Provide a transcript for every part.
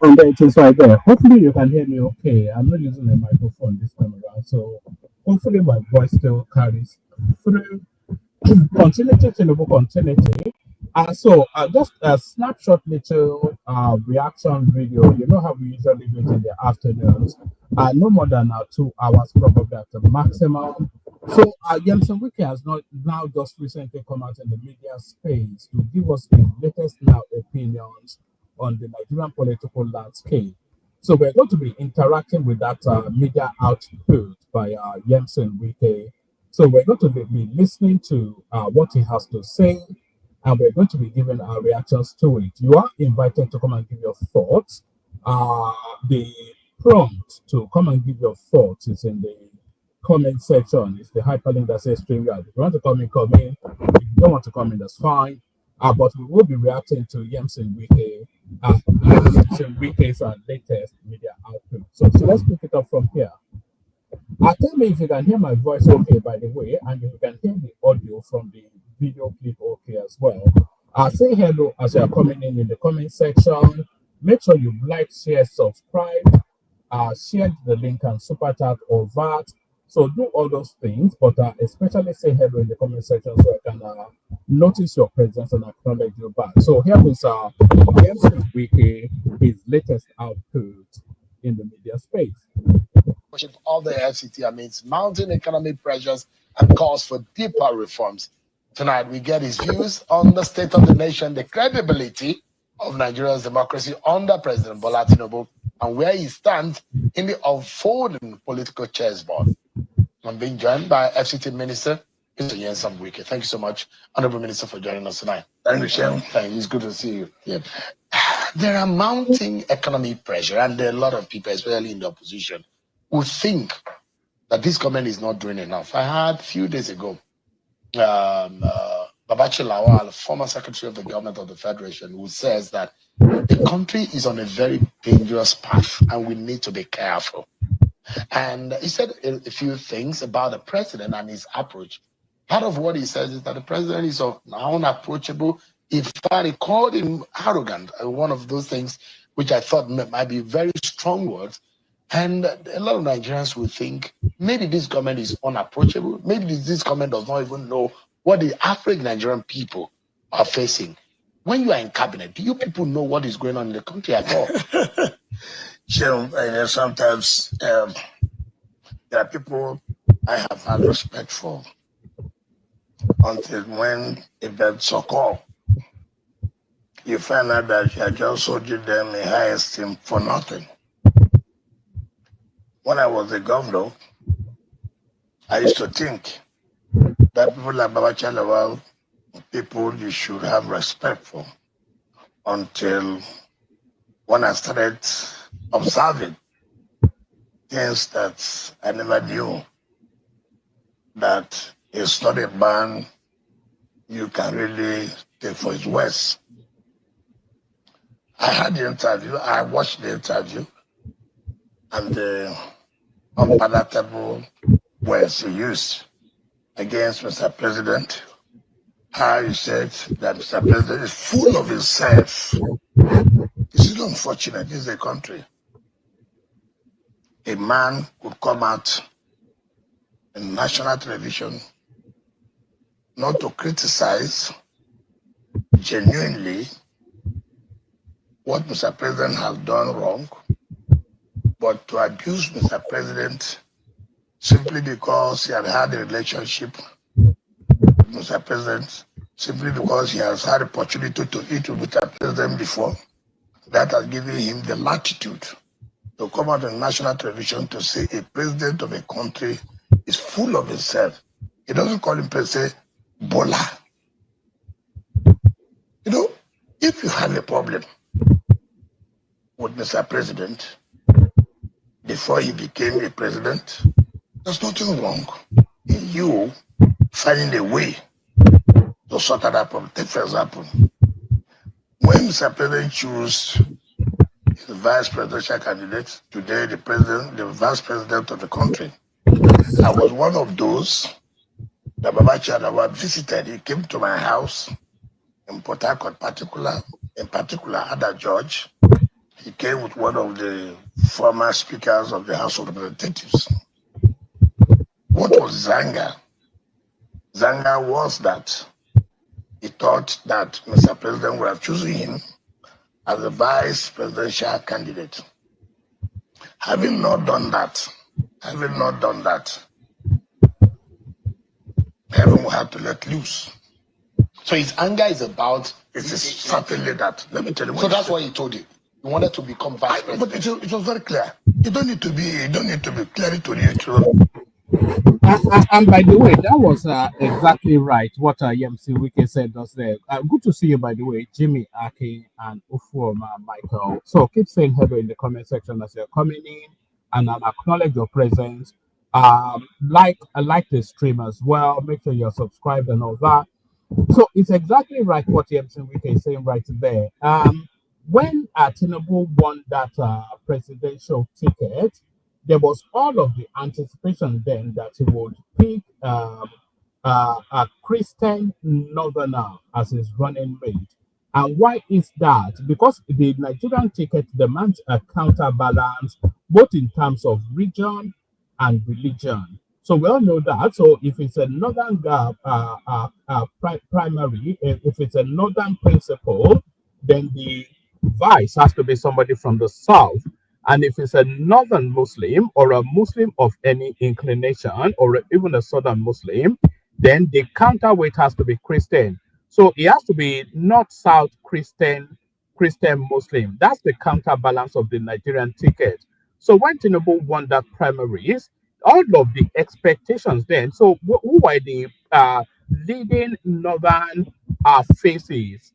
And it is right there. Hopefully you can hear me okay. I'm not using a microphone this time around, so hopefully my voice still carries through. Continuity, Tinubu continuity. Just a snapshot little reaction video. You know how we usually do it in the afternoons. No more than 2 hours, probably at the maximum. So Yemson Wike has not now just recently come out in the media space to give us the latest now opinions on the Nigerian political landscape. So we're going to be interacting with that media output by Yemson Wike. So we're going to be listening to what he has to say, and we're going to be giving our reactions to it. You are invited to come and give your thoughts. The prompt to come and give your thoughts is in the comment section. It's the hyperlink that says StreamYard. If you want to come in, come in. If you don't want to come in, that's fine. But we will be reacting to Yemson Wike's latest media output. So let's pick it up from here. Tell me if you can hear my voice okay, by the way, and if you can hear the audio from the video clip okay as well. Say hello as you are coming in the comment section. Make sure you like, share, subscribe, share the link and super chat or that. So do all those things, but especially say hello in the comment section so I can notice your presence and acknowledge you back. So here is Yemson Wike, his latest output in the media space. Of the FCT amidst mounting economic pressures and calls for deeper reforms. Tonight, we get his views on the state of the nation, the credibility of Nigeria's democracy under President Bola Tinubu, and where he stands in the unfolding political chessboard. I'm being joined by FCT Minister, Mr. Yemson Wike. Thank you so much, Honorable Minister, for joining us tonight. Thank you, Sean. Thank you. It's good to see you. Yeah. There are mounting economic pressure, and there are a lot of people, especially in the opposition, who think that this government is not doing enough. I heard a few days ago, Babachi Lawal, former Secretary of the Government of the Federation, who says that the country is on a very dangerous path and we need to be careful. And he said a few things about the president and his approach. Part of what he says is that the president is unapproachable. In fact, he called him arrogant, one of those things which I thought might be very strong words. And a lot of Nigerians will think maybe this government is unapproachable. Maybe this government does not even know what the average Nigerian people are facing. When you are in cabinet, do you people know what is going on in the country at all? Sure, sometimes there are people I have had respect for until when events occur. You find out that you are just holding them in high esteem for nothing. When I was a governor, I used to think that people like Babachi Lawal, people you should have respect for, until when I started observing things that I never knew, that it's not a man you can really take for his words. I had the interview, I watched the interview, and the unpalatable words he used against Mr. President. How he said that Mr. President is full of himself. This is unfortunate. This is a country. A man could come out in national television not to criticize genuinely what Mr. President has done wrong, but to abuse Mr. President simply because he had had a relationship with Mr. President, simply because he has had opportunity to eat with Mr. President before, that has given him the latitude to come out on national television to say a president of a country is full of himself. He doesn't call him President Bola. You know, if you have a problem with Mr. President before he became a president, there's nothing wrong in you finding a way to sort out that problem. Take for example, when Mr. President chose his vice presidential candidate, today the vice president of the country, I was one of those that Baba Chadawa visited. He came to my house in Port Harcourt, in particular, Ada George. He came with one of the former speakers of the House of Representatives. What was Zanga? Zanga was that he thought that Mr. President would have chosen him as a vice presidential candidate. Having not done that, heaven will have to let loose. So his anger is about. It is certainly that. Let me tell you. So that's what he told you. He wanted to become vice president. But it was very clear. You don't need to be clearly to you. And by the way, that was exactly right what Yemsi Wike said just there. Good to see you, by the way, Jimmy, Aki, and Ufuoma, Michael. So keep saying hello in the comment section as you're coming in, and acknowledge your presence. Like the stream as well. Make sure you're subscribed and all that. So it's exactly right what Yemsi Wike is saying right there. When Tinubu won that presidential ticket, there was all of the anticipation then that he would pick a Christian Northerner as his running mate. And why is that? Because the Nigerian ticket demands a counterbalance, both in terms of region and religion. So we all know that. So if it's a northern primary, if it's a northern principal, then the vice has to be somebody from the south. And if it's a northern Muslim or a Muslim of any inclination or even a southern Muslim, then the counterweight has to be Christian. So it has to be north-south Christian Muslim. That's the counterbalance of the Nigerian ticket. So when Tinubu won that primaries, all of the expectations then, so who were the leading northern faces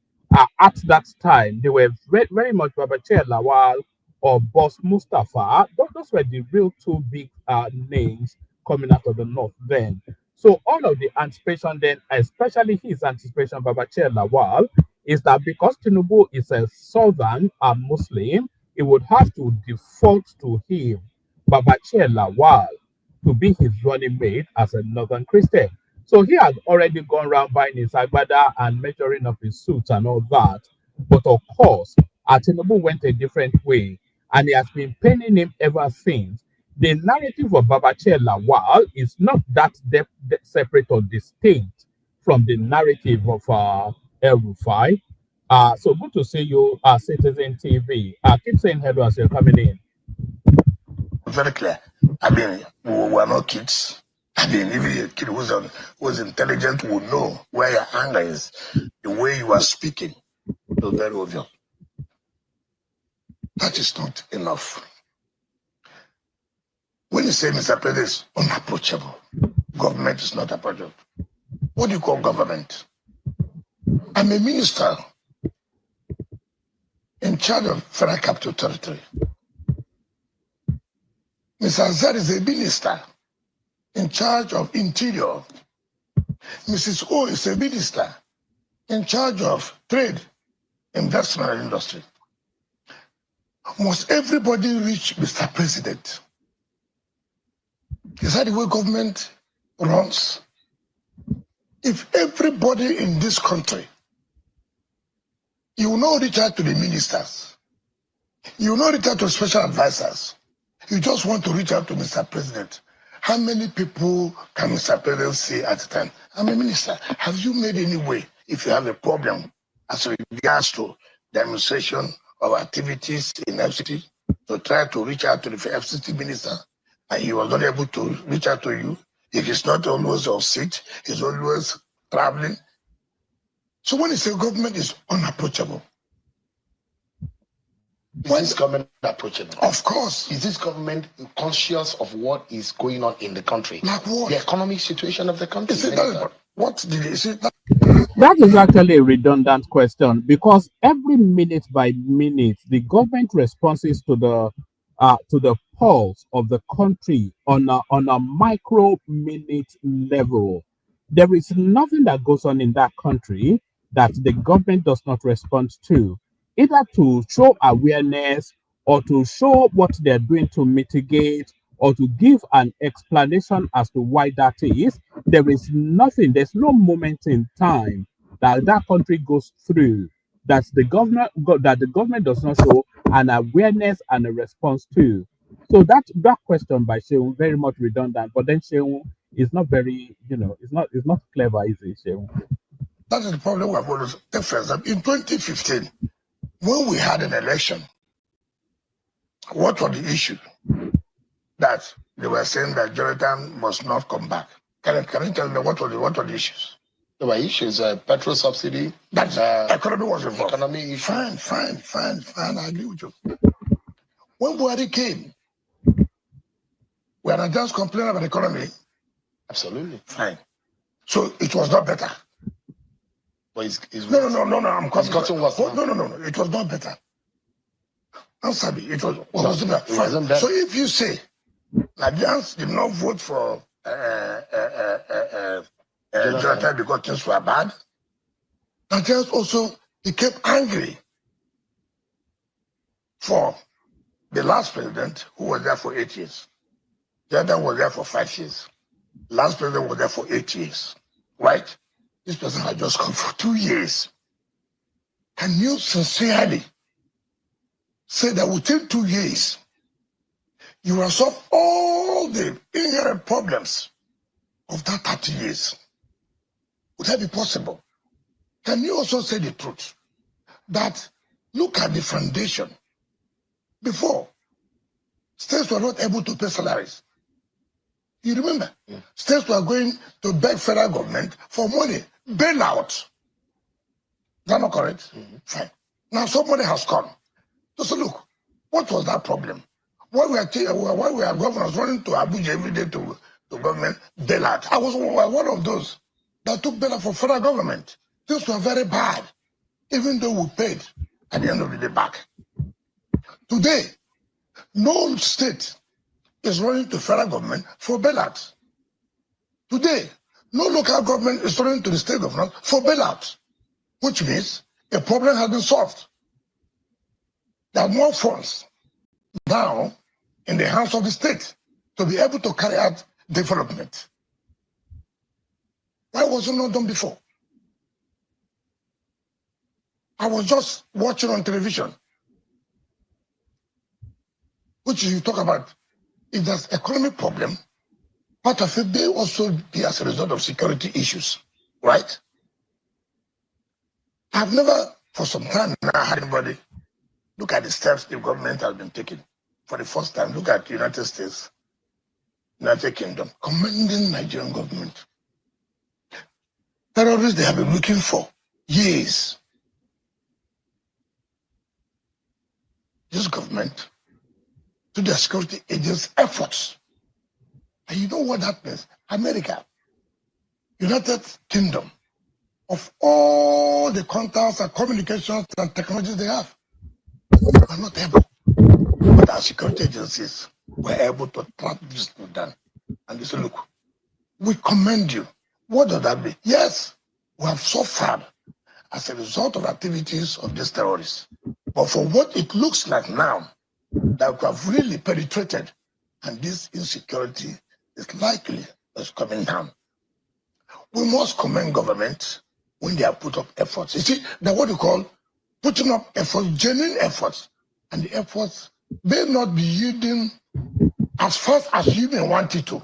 at that time? They were very much Babachir Lawal or Boss Mustafa. Those were the real two big names coming out of the north then. So all of the anticipation then, especially his anticipation, Babachir Lawal, is that because Tinubu is a southern Muslim, it would have to default to him, Babachir Lawal, to be his running mate as a northern Christian. So he had already gone around buying his agbada and measuring up his suits and all that. But of course, Tinubu went a different way, and he has been penning him ever since. The narrative of Babachir Lawal is not that separate or distinct from the narrative of El Rufai. So good to see you, Citizen TV. Keep saying hello as you're coming in. Very clear. I mean, we're not kids. I mean, even a kid who's intelligent will know where your anger is. The way you are speaking is very obvious. That is not enough. When you say Mr. President is unapproachable, government is not approachable. What do you call government? I'm a minister in charge of Federal Capital Territory. Mr. Azad is a minister in charge of Interior. Mrs. O is a minister in charge of Trade, Investment and Industry. Must everybody reach Mr. President? Is that the way government runs? If everybody in this country, you will not reach out to the ministers, you will not reach out to special advisors, you just want to reach out to Mr. President, How many people can Mr. President see at a time? I'm a minister. Have you made any way, if you have a problem as regards to the administration of activities in FCT, to try to reach out to the FCT minister, and he was not able to reach out to you? If he's not always off seat, he's always traveling. So when you say government is unapproachable, is this government approachable? Of course. Is this government conscious of what is going on in the country? Like what? The economic situation of the country. What did he say? That is actually a redundant question, because every minute by minute, the government responses to the pulse of the country on a micro minute level. There is nothing that goes on in that country that the government does not respond to, either to show awareness or to show what they're doing to mitigate or to give an explanation as to why that is. There is nothing, there's no moment in time that that country goes through that the government does not show an awareness and a response to. So that question by Sheung very much redundant, but then Sheung is not very, it's not clever, is it, Sheung? That is the problem we're going to take. For example, in 2015, when we had an election, what was the issue? That they were saying that Jonathan must not come back. Can you tell me what were the issues? There were issues, petrol subsidy. That economy was involved. Economy issue. Fine. I agree with you. When Buhari came, we are not just complaining about the economy. Absolutely. Fine. So it was not better. But it's No. I'm gotten worse. No. It was not better. Answer me. It wasn't better. It wasn't better. So if you say Nigerians did not vote for Jonathan because things were bad, Nigerians also became angry for the last president, who was there for 8 years. The other was there for 5 years. Last president was there for 8 years. Right? This person had just come for 2 years. Can you sincerely say that within 2 years, you will solve all the inherent problems of that 30 years? Would that be possible? Can you also say the truth? That look at the foundation. Before, states were not able to pay salaries. You remember? Yeah. States were going to beg federal government for money, bailout. Is that not correct? Mm-hmm. Fine. Now somebody has come. So look, what was that problem? Why we are governors running to Abuja every day to government bailout? I was one of those that took bailout for federal government. Things were very bad, even though we paid at the end of the day back. Today, no state is running to federal government for bailout. Today, no local government is running to the state government for bailout, which means a problem has been solved. There are more funds now in the hands of the state to be able to carry out development. Why was it not done before? I was just watching on television, which you talk about. If there's economic problem, part of it may also be as a result of security issues, right? I've never, for some time now, had anybody look at the steps the government has been taking. For the first time, look at the United States, United Kingdom, commending Nigerian government. Terrorists they have been looking for years. This government, to the security agents' efforts. And you know what that means? America, United Kingdom, of all the contacts and communications and technologies they have, are not able. But our security agencies were able to trap this down. And they say, look, we commend you. What does that mean? Yes, we have suffered as a result of activities of these terrorists. But for what it looks like now, that we have really penetrated, and this insecurity is likely is coming down. We must commend government when they have put up efforts. You see, that what you call putting up efforts, genuine efforts, and the efforts may not be yielding as fast as you may want it to.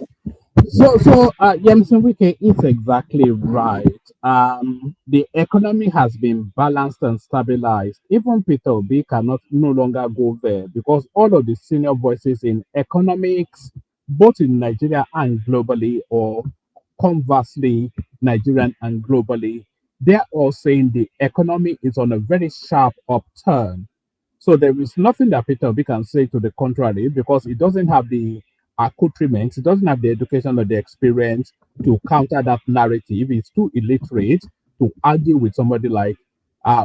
Yemson Wike is exactly right. The economy has been balanced and stabilized. Even Peter Obi cannot no longer go there because all of the senior voices in economics, both in Nigeria and globally, or conversely, Nigerian and globally, they're all saying the economy is on a very sharp upturn. So there is nothing that Peter Obi can say to the contrary because he doesn't have the accoutrements, he doesn't have the education or the experience to counter that narrative. He's too illiterate to argue with somebody like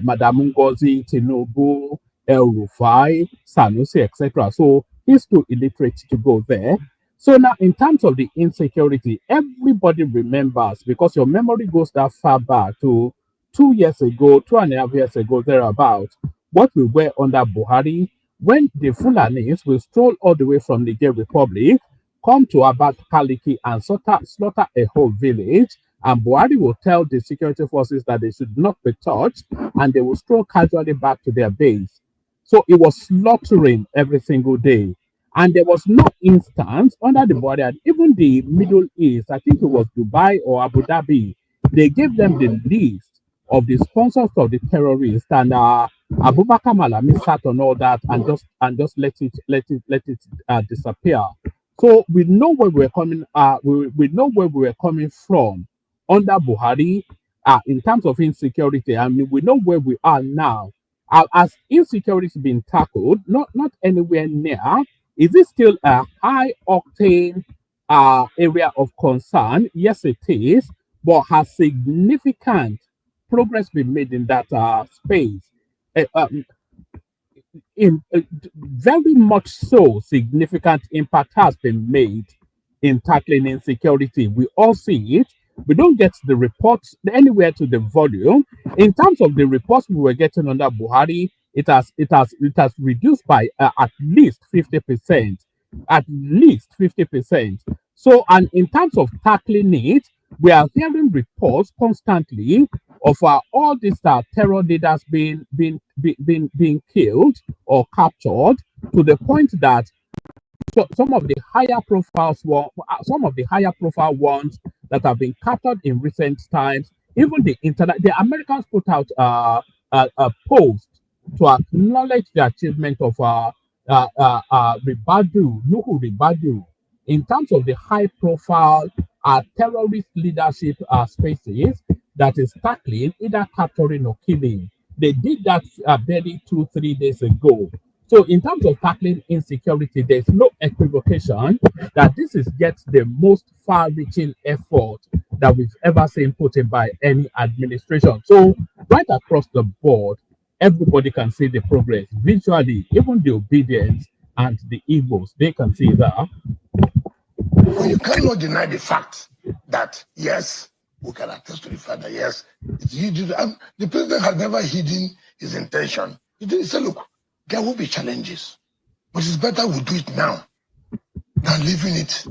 Madam Ngozi, Tinubu, El Rufai, Sanusi, etc. So he's too illiterate to go there. So now, in terms of the insecurity, everybody remembers because your memory goes that far back to 2 years ago, 2.5 years ago, thereabout, what we were under Buhari, when the Fulanis will stroll all the way from Niger Republic, come to Abakaliki and slaughter a whole village, and Buhari will tell the security forces that they should not be touched, and they will stroll casually back to their base. So it was slaughtering every single day. And there was no instance under the border, even the Middle East, I think it was Dubai or Abu Dhabi, they gave them the list of the sponsors of the terrorists, and Abubakar Malami sat on all that and just let it disappear. So we know where we're coming. We know where we were coming from under Buhari in terms of insecurity. I mean, we know where we are now. As insecurity being tackled, not anywhere near. Is it still a high octane area of concern? Yes, it is, but has significant progress been made in that space? Uh, um, very much so, significant impact has been made in tackling insecurity. We all see it. We don't get the reports anywhere to the volume. In terms of the reports we were getting under Buhari, it has reduced by at least 50%. At least 50%. So, and in terms of tackling it, we are hearing reports constantly of all these terror leaders being killed or captured to the point that some of the some of the higher profile ones that have been captured in recent times, even the Americans put out a post to acknowledge the achievement of Nuhu Ribadu, in terms of the high profile terrorist leadership spaces that is tackling either capturing or killing. They did that barely 2-3 days ago. So, in terms of tackling insecurity, there's no equivocation that this is yet the most far-reaching effort that we've ever seen put in by any administration. So, right across the board, everybody can see the progress visually, even the obedience and the Igbos, they can see that. But you cannot deny the fact that, yes, we can attest to the fact that, yes, the president has never hidden his intention. He didn't say, look, there will be challenges, but it's better we do it now than leaving it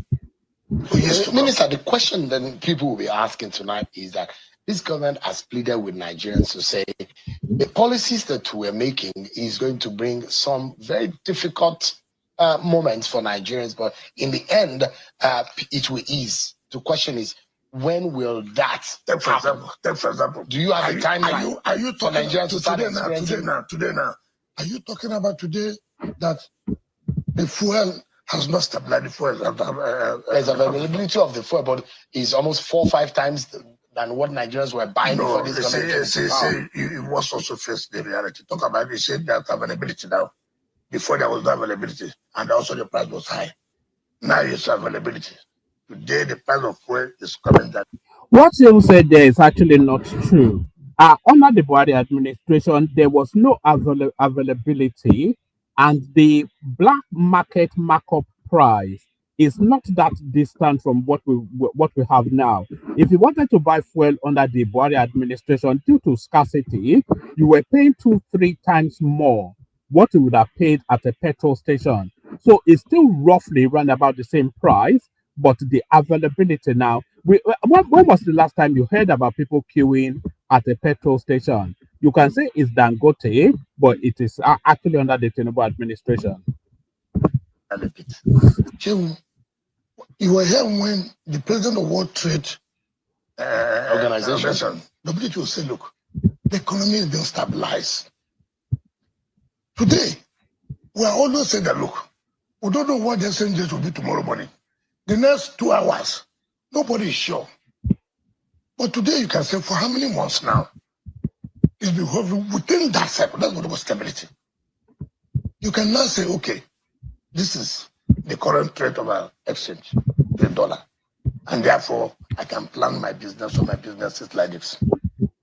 for years to come. Minister, the question that people will be asking tonight is that this government has pleaded with Nigerians to say the policies that we're making is going to bring some very difficult moments for Nigerians, but in the end, it will ease. The question is, when will that Take for example, do you have a timeline? Are you for talking Nigerians to start today now? Are you talking about today that the fuel has not stabilized? The fuel there's availability of the fuel, but is almost 4 or 5 times than what Nigerians were buying before this government. You must also face the reality. Talk about it. Say there's availability now. Before there was no availability, and also the price was high. Now it's availability. Today the price of fuel is coming down. What you said there is actually not true. Under the Buhari administration, there was no availability, and the black market markup price is not that distant from what we have now. If you wanted to buy fuel under the Buhari administration due to scarcity, you were paying 2-3 times more what you would have paid at a petrol station. So it's still roughly around about the same price, but the availability now. When was the last time you heard about people queuing at a petrol station? You can say it's Dangote, but it is actually under the Tinubu administration. You were here when the president of World Trade Organization, WTO said, look, the economy is being stabilized. Today, we are always saying that, look, we don't know what the exchange rate will be tomorrow morning. The next 2 hours, nobody is sure. But today you can say for how many months now? It's been hovering within that cycle. That's what about stability. You can now say, okay, this is the current rate of our exchange, the dollar. And therefore, I can plan my business, so my business is like this.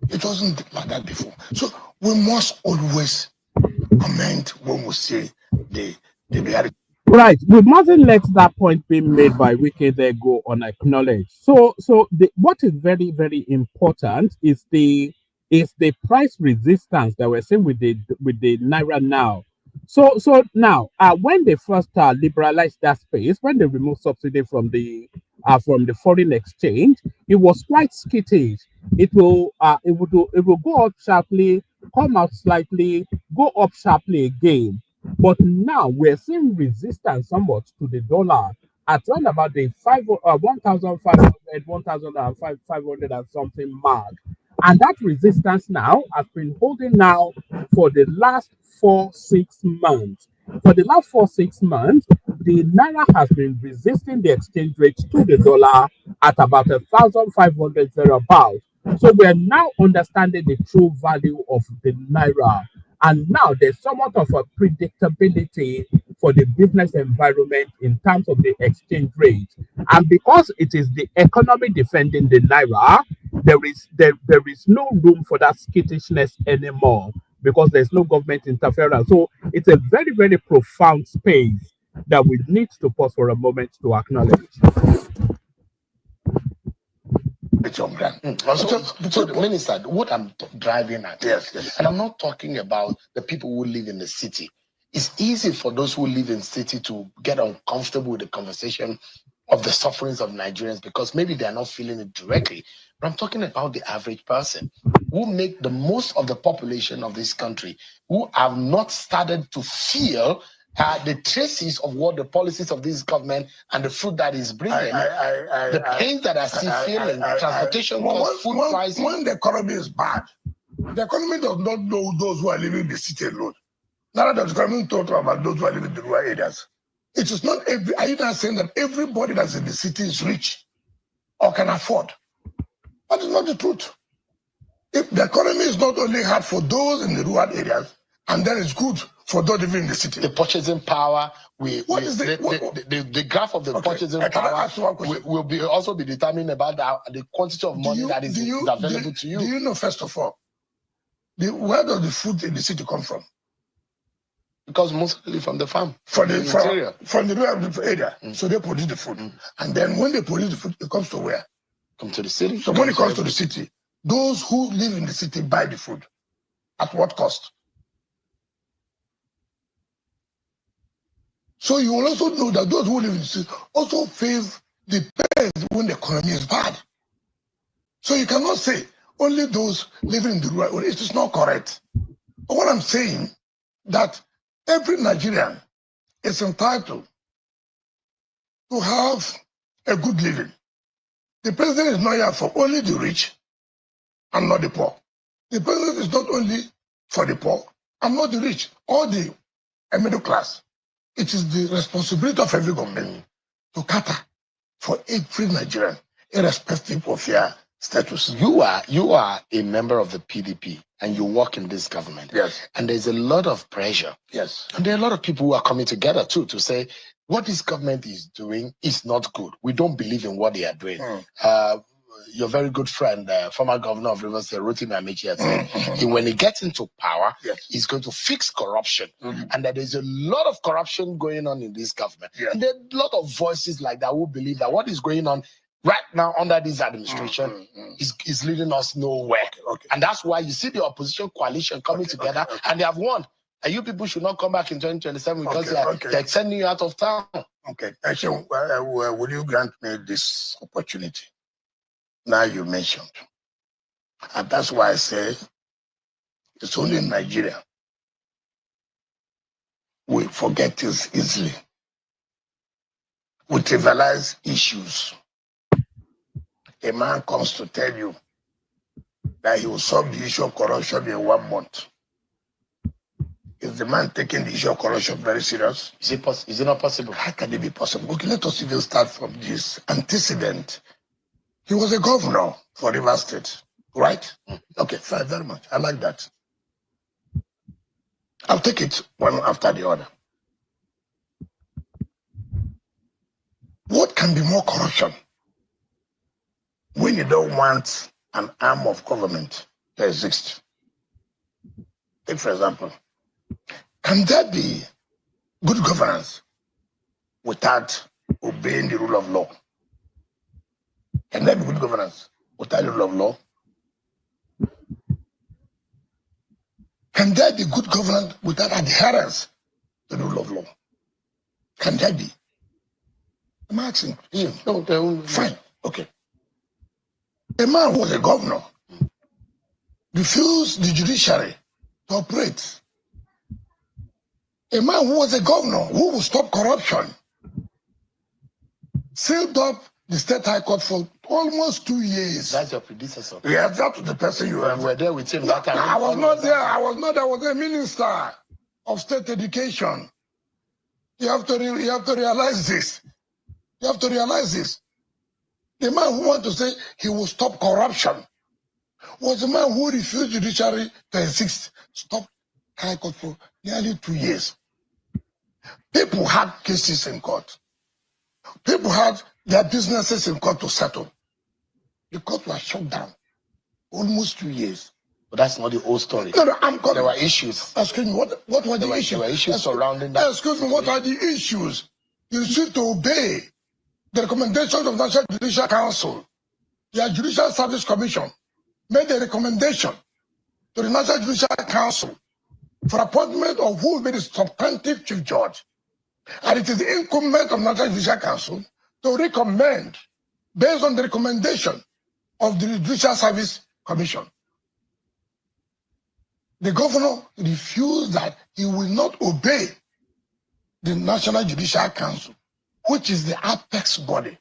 It wasn't like that before. So we must always comment when we say the reality. Right. We mustn't let that point be made by Wike there go unacknowledged. What is very, very important is the price resistance that we're seeing with the naira now. So now, when they first liberalized that space, when they removed subsidy from the foreign exchange, it was quite skittish. It will go up sharply, come out slightly, go up sharply again. But now we're seeing resistance somewhat to the dollar at around about the 1,500, 1,500 and something mark. And that resistance now has been holding now for the last 4 6 months. For the last 4 6 months, the naira has been resisting the exchange rate to the dollar at about 1,500 thereabouts. So we're now understanding the true value of the naira. And now there's somewhat of a predictability for the business environment in terms of the exchange rate. And because it is the economy defending the naira, there is no room for that skittishness anymore because there's no government interference. So it's a very, very profound space that we need to pause for a moment to acknowledge. So, so the minister, what I'm driving at, yes. And I'm not talking about the people who live in the city. It's easy for those who live in the city to get uncomfortable with the conversation of the sufferings of Nigerians because maybe they're not feeling it directly. But I'm talking about the average person who make the most of the population of this country, who have not started to feel the traces of what the policies of this government and the fruit that is bringing, the pains that are still feeling, transportation costs, food prices. When the economy is bad, the economy does not know those who are living in the city alone. Now that the economy talk about those who are living in the rural areas. It is not every. Are you not saying that everybody that's in the city is rich or can afford? That is not the truth. If the economy is not only hard for those in the rural areas, and then it's good for those living in the city. The purchasing power, the graph of the purchasing power will also be determined about the quantity of money that is available to you. Do you know, first of all, where does the food in the city come from? Because mostly from the farm, from the rural area. So they produce the food. And then when they produce the food, it comes to where? Come to the city. So when it comes to the city, those who live in the city buy the food. At what cost? So you will also know that those who live in the city also face the pains when the economy is bad. So you cannot say only those living in the rural area. It is not correct. But what I'm saying, that every Nigerian is entitled to have a good living. The president is not here for only the rich and not the poor. The president is not only for the poor and not the rich or the middle class. It is the responsibility of every government to cater for every Nigerian, irrespective of their status. You are a member of the PDP and you work in this government. Yes. And there's a lot of pressure. Yes. And there are a lot of people who are coming together too to say what this government is doing is not good. We don't believe in what they are doing. Your very good friend, former governor of Rivers State, Rotimi Amaechi, said when he gets into power, he's going to fix corruption. And that there's a lot of corruption going on in this government. And there are a lot of voices like that who believe that what is going on right now under this administration is leading us nowhere. And that's why you see the opposition coalition coming together and they have won. And you people should not come back in 2027 because they're sending you out of town. Okay. Actually, will you grant me this opportunity? Now you mentioned. And that's why I say it's only in Nigeria we forget this easily. we trivialize issues. A man comes to tell you that he will solve the issue of corruption in 1 month. Is the man taking the issue of corruption very serious? Is it not possible? How can it be possible? Okay, let us even start from this antecedent. He was a governor for Rivers State, right? Okay, fine, very much. I like that. I'll take it one after the other. What can be more corruption when you don't want an arm of government to exist? Take, for example, can there be good governance without obeying the rule of law? Can there be good governance without the rule of law? Can there be good governance without adherence to the rule of law? Can there be? I'm asking. No, fine. Okay. A man who was a governor refused the judiciary to operate. A man who was a governor who would stop corruption sealed up the state high court for almost 2 years. That's your predecessor. Yes, that was the person you were there with him that time. I was not there. I was a minister of state education. You have to realize this. You have to realize this. The man who wanted to say he will stop corruption was the man who refused judiciary to exist. Stop high court for nearly 2 years. People had cases in court. People had their businesses in court to settle. The court was shut down almost 2 years. But that's not the whole story. No, I'm coming. There were issues. Excuse me, what were the issues? There were issues surrounding that. Excuse me, what are the issues? You should to obey the recommendations of National Judicial Council. The Judicial Service Commission made a recommendation to the National Judicial Council for appointment of who will be the substantive chief judge. And it is the incumbent of National Judicial Council to recommend based on the recommendation of the Judicial Service Commission. The governor refused that he will not obey the National Judicial Council, which is the apex body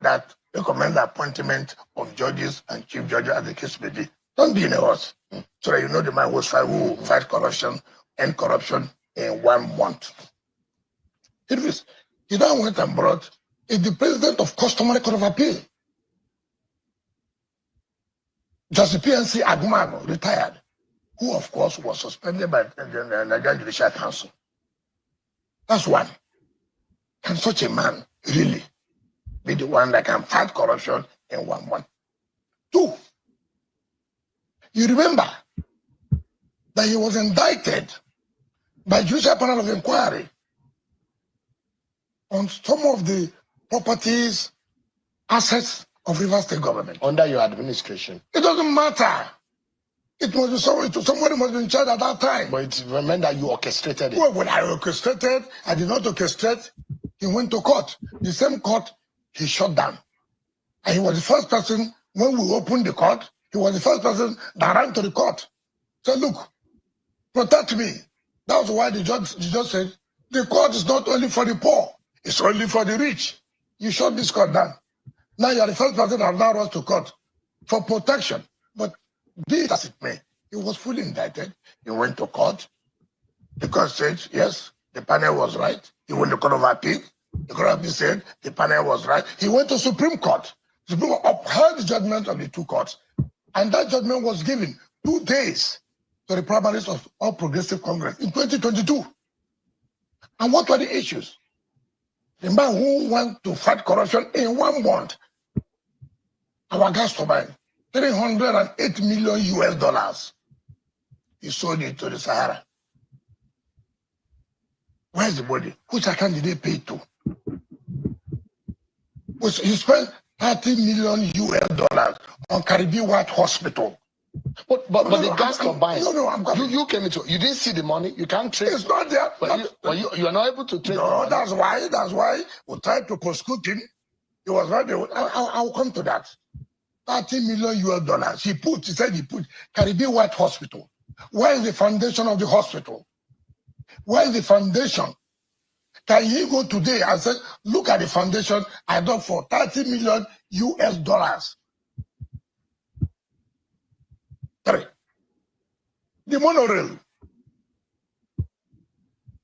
that recommends the appointment of judges and chief judges as the case may be. Don't be in a rush, so that you know the man who will fight corruption and corruption in 1 month. He now went and brought the president of Customary Court of Appeal, Justice PNC Agumago, retired, who of course was suspended by the Nigerian Judicial Council. That's one. Can such a man really be the one that can fight corruption in 1 month? 2, you remember that he was indicted by Judicial Panel of Inquiry on some of the properties, assets of Rivers State government. Under your administration. It doesn't matter. It must be somebody must be in charge at that time. But remember, you orchestrated it. Well, when I orchestrated, I did not orchestrate. He went to court. The same court he shut down. And he was the first person, when we opened the court, he was the first person that ran to the court. Said, look, protect me. That was why the judge said, the court is not only for the poor, it's only for the rich. You shut this court down. Now you are the first person that have now rushed to court for protection. But be it as it may, he was fully indicted. He went to court. The court said, yes, the panel was right. He went to Court of Appeal. The Court of Appeal said the panel was right. He went to Supreme Court. Supreme Court upheld the judgment of the 2 courts. And that judgment was given 2 days to the primaries of All Progressive Congress in 2022. And what were the issues? The man who went to fight corruption in 1 month, our gas turbine, $308 million. He sold it to the Sahara. Where's the money? Which account did they pay to? He spent $30 million on Caribbean White Hospital. But the gas turbine. No, you came into. You didn't see the money. You can't trace. It's not there. But you are not able to trace. No, that's why we tried to prosecute him. He was right there. I'll come to that. $30 million. He said he put Caribbean White Hospital. Where is the foundation of the hospital? Where is the foundation? Can he go today and say, look at the foundation I done for 30 million US dollars? Three. The monorail.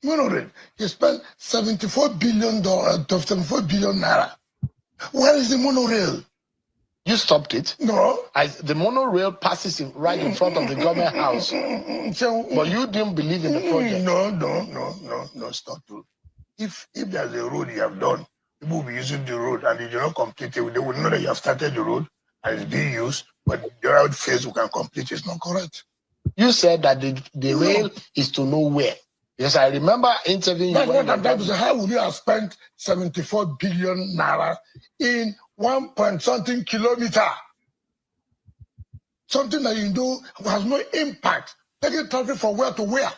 Monorail. He spent $74 billion, 74 billion naira. Where is the monorail? You stopped it. No. The monorail passes right in front of the government house. But you didn't believe in the project. No, it's not true. If there's a road you have done, people will be using the road and if you don't complete it, they will know that you have started the road and it's being used, but the road phase we can complete is not correct. You said that the rail is to nowhere. Yes, I remember interviewing That's you. what I'm trying to say. How would you have spent 74 billion naira in 1 point something kilometer? Something that you do has no impact. Taking traffic from where to where.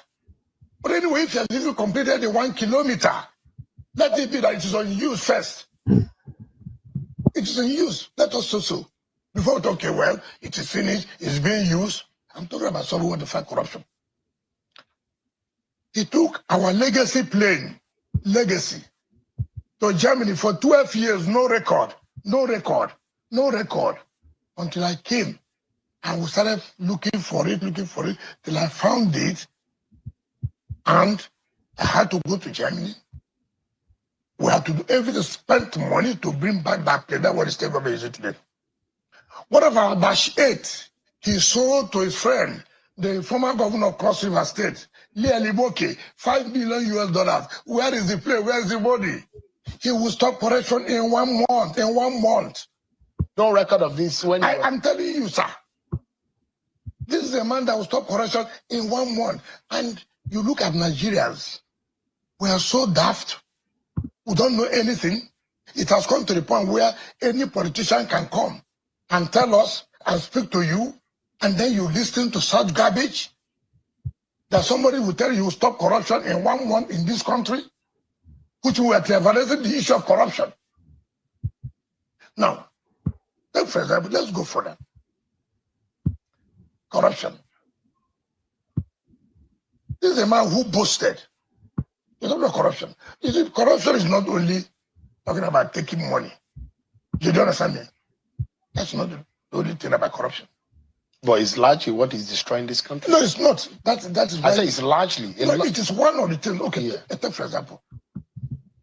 But anyway, if you have even completed the 1 kilometer, let it be that it is on use first. It is in use. Let us so. Before we talk, okay, well, it is finished, it's being used. I'm talking about someone who want to fight corruption. He took our legacy plane, legacy, to Germany for 12 years, no record, until I came and we started looking for it, till I found it, and I had to go to Germany. We had to do everything, spend money to bring back that plane. That's what the state government is using today. What of our Dash 8? He sold to his friend, the former governor of Cross River State, Lee Aliboke, $5 million US. Where is the plane? Where is the body? He will stop correction in 1 month. In 1 month. No record of this. I'm telling you, sir. This is a man that will stop correction in 1 month. And you look at Nigerians, we are so daft. We don't know anything. It has come to the point where any politician can come and tell us and speak to you, and then you listen to such garbage that somebody will tell you stop corruption in 1 month in this country, which we are trivializing the issue of corruption. Now, take for example, let's go further. Corruption. This is a man who boasted. It's not about corruption. You see, corruption is not only talking about taking money. You don't understand me? That's not the only thing about corruption. But it's largely what is destroying this country. No, it's not. That is. I say it's largely. No, it is one of the things. Okay, yeah. Take for example,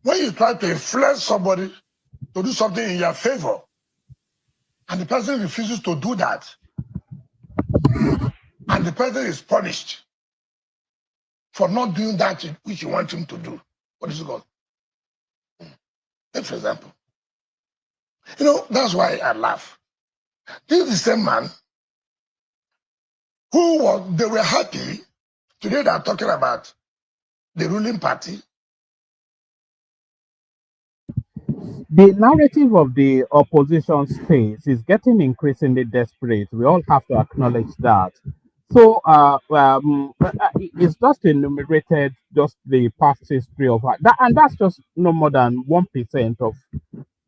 when you try to influence somebody to do something in your favor, and the person refuses to do that, and the person is punished for not doing that which you want him to do, what is it called? Take for example, that's why I laugh. This is the same man they were happy. Today they are talking about the ruling party. The narrative of the opposition space is getting increasingly desperate. We all have to acknowledge that. So it's just enumerated just the past history of that, and that's just no more than 1% of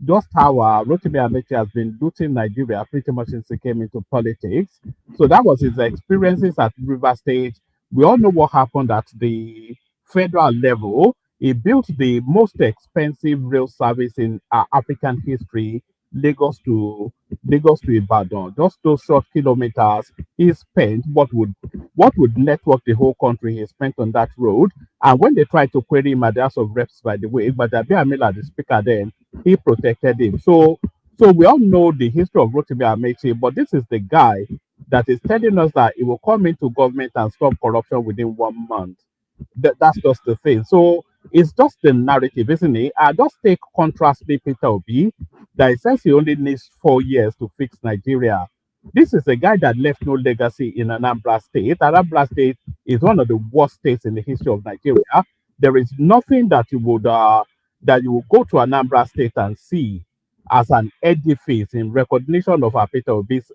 just how Rotimi Amechi has been looting Nigeria pretty much since he came into politics. So that was his experiences at River State. We all know what happened at the federal level. He built the most expensive rail service in African history, Lagos to Ibadan. Just those short kilometers he spent. What would network the whole country he spent on that road? And when they tried to query him at the House of Reps, by the way, but Amila, the speaker then, he protected him. So we all know the history of Rotimi Amechi, but this is the guy that is telling us that he will come into government and stop corruption within 1 month. That's just the thing. So it's just the narrative, isn't it? Just take contrastly Peter Obi, that he says he only needs 4 years to fix Nigeria. This is a guy that left no legacy in Anambra State. Anambra State is one of the worst states in the history of Nigeria. There is nothing that you will go to Anambra State and see as an edifice in recognition of Peter Obi's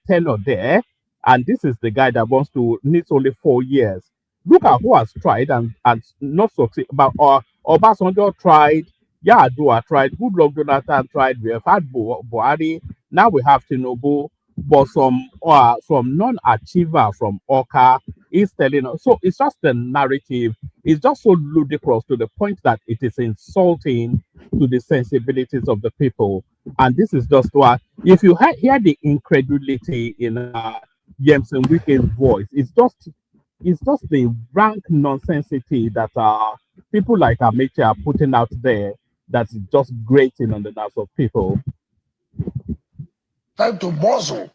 tenure there. And this is the guy that needs only 4 years. Look at who has tried and not succeed. But Obasanjo tried, Yar'Adua tried, Goodluck Jonathan tried. We have had Buhari. Now we have Tinubu. but some non-achiever from Oka is telling us. So it's just the narrative. It's just so ludicrous to the point that it is insulting to the sensibilities of the people. And this is just why, if you hear the incredulity in Yemson Wike's voice, it's just the rank nonsensity that people like Amici are putting out there that's just grating on the nerves of people. Trying to muzzle,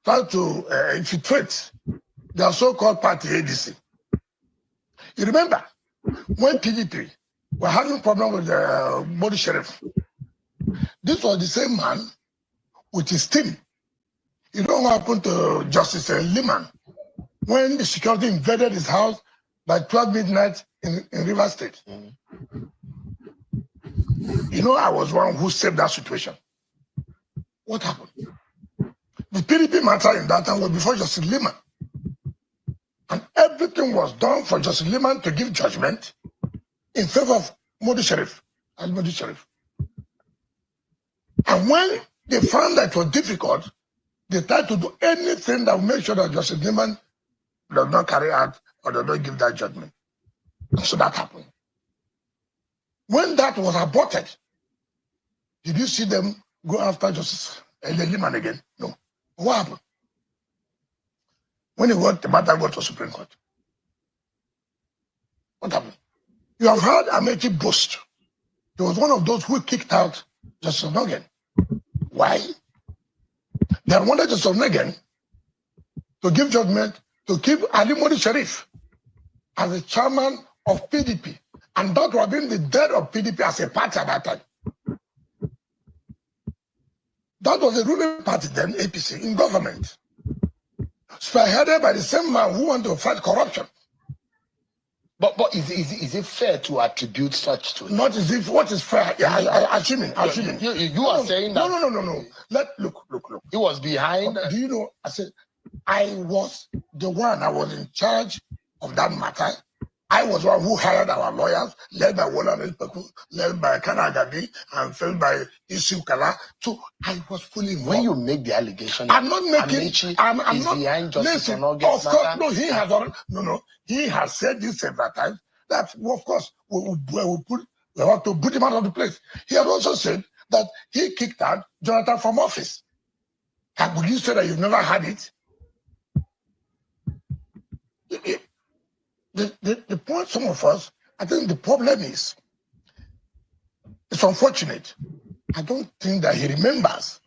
trying to infiltrate their so-called party ADC. You remember when PDP were having problem with the body sheriff? This was the same man with his team. You know what happened to Justice Liman when the security invaded his house by 12 midnight in River State? You know, I was one who saved that situation. What happened? The PDP matter in that time was before Justice Liman. And everything was done for Justice Liman to give judgment in favor of Modi Sheriff and Modi Sheriff. And when they found that it was difficult, they tried to do anything that would make sure that Justice Liman does not carry out or does not give that judgment. And so that happened. When that was aborted, did you see them go after Justice Liman again? No. What happened? When the matter got to Supreme Court, what happened? You have heard Amechi boast. He was one of those who kicked out Justice Nogin. Why? They wanted Justice Nogin to give judgment to keep Ali Modi Sharif as the chairman of PDP. And that would have been the death of PDP as a party at that time. That was the ruling party then, APC, in government. Spearheaded by the same man who wanted to fight corruption. But is it fair to attribute such to him? Not as if what is fair. Yeah, assuming. You are saying that. No. Look. He was behind. Do you know? I said, I was the one. I was in charge of that matter. I was one who hired our lawyers, led by Wona Peku, led by Kanagabi, and fed by Isu Kala. So I was fully involved. When you make the allegation, I'm not making. Amici I'm is not behind Justice listen. Onoge's Of course, matter. no. He has already, no. He has said this several times. That of course we have to put him out of the place. He had also said that he kicked out Jonathan from office. And would you say that you've never had it? The point, some of us, I think the problem is, it's unfortunate. I don't think that he remembers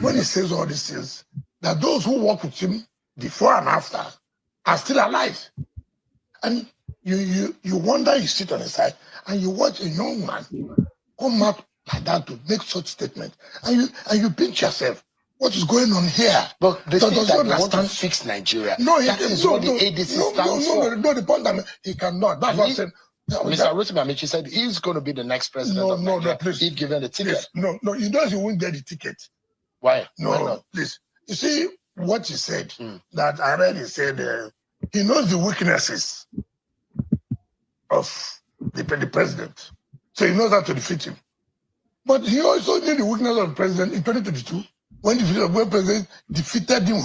when he says all these things, that those who work with him before and after are still alive. And you wonder, you sit on the side and you watch a young man come out like that to make such statement, and you pinch yourself. What is going on here? But they So think does that he they want to understand? fix Nigeria. No, That is what the ADC stands for. No, the point that he cannot. That's what I'm saying. Mr. Rotimi Amici said he's going to be the next president of Nigeria please. if given the ticket. Please. No, you know he won't get the ticket. Why? No, Why not? please. You see what he said, that I read, he said he knows the weaknesses of the president. So he knows how to defeat him. But he also knew the weakness of the president in 2022 when the president defeated him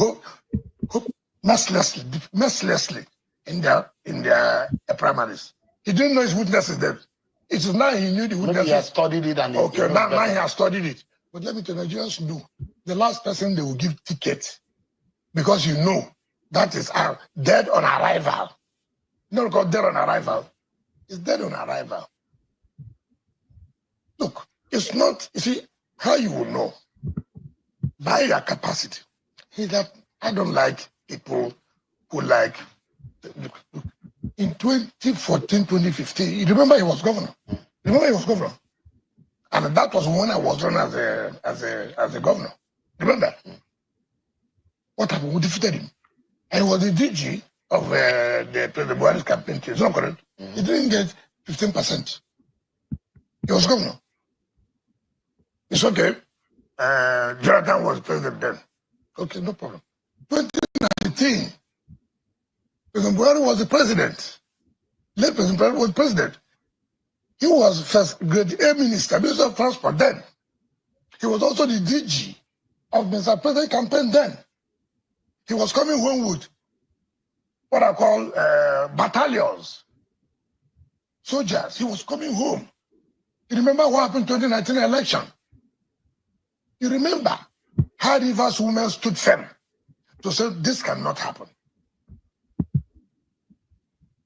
mercilessly in their primaries. He didn't know his weaknesses then. It is now he knew the weaknesses. Maybe he has studied it and okay, now he has studied it. But let me tell Nigerians know, the last person they will give ticket, because you know that is dead on arrival. Not called dead on arrival. It's dead on arrival. Look, it's not, you see, how you will know? By your capacity. I don't like people who like, in 2014, 2015, you remember he was governor? And that was when I was run as a governor. Remember? What happened? We defeated him. And he was the DG of the President Buhari's campaign team. It's not correct. He didn't get 15%. He was governor. It's okay. Jonathan was president then. Okay, no problem. 2019, President Buhari was the president. Late President Buhari was president. He was first grade A minister, Minister of Transport then. He was also the DG of Mr. President campaign then. He was coming home with what I call battalions, soldiers. He was coming home. You remember what happened in 2019 election? You remember how Rivers women stood firm to say this cannot happen.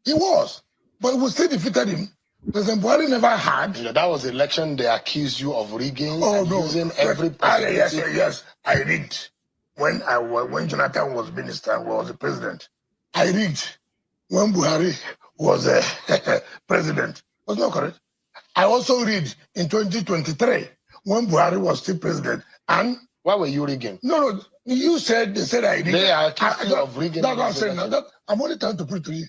He was, but we still defeated him. President Buhari never had. You know, that was the election they accused you of rigging and No. using every possibility. Yes. I rigged. When Jonathan was minister, was the president, I rigged. When Buhari was president, was not correct. I also rigged in 2023 when Buhari was still president. And why were you rigging? No. They said I rigged. They are accused you of rigging. That's what I'm saying. I'm only trying to prove to you.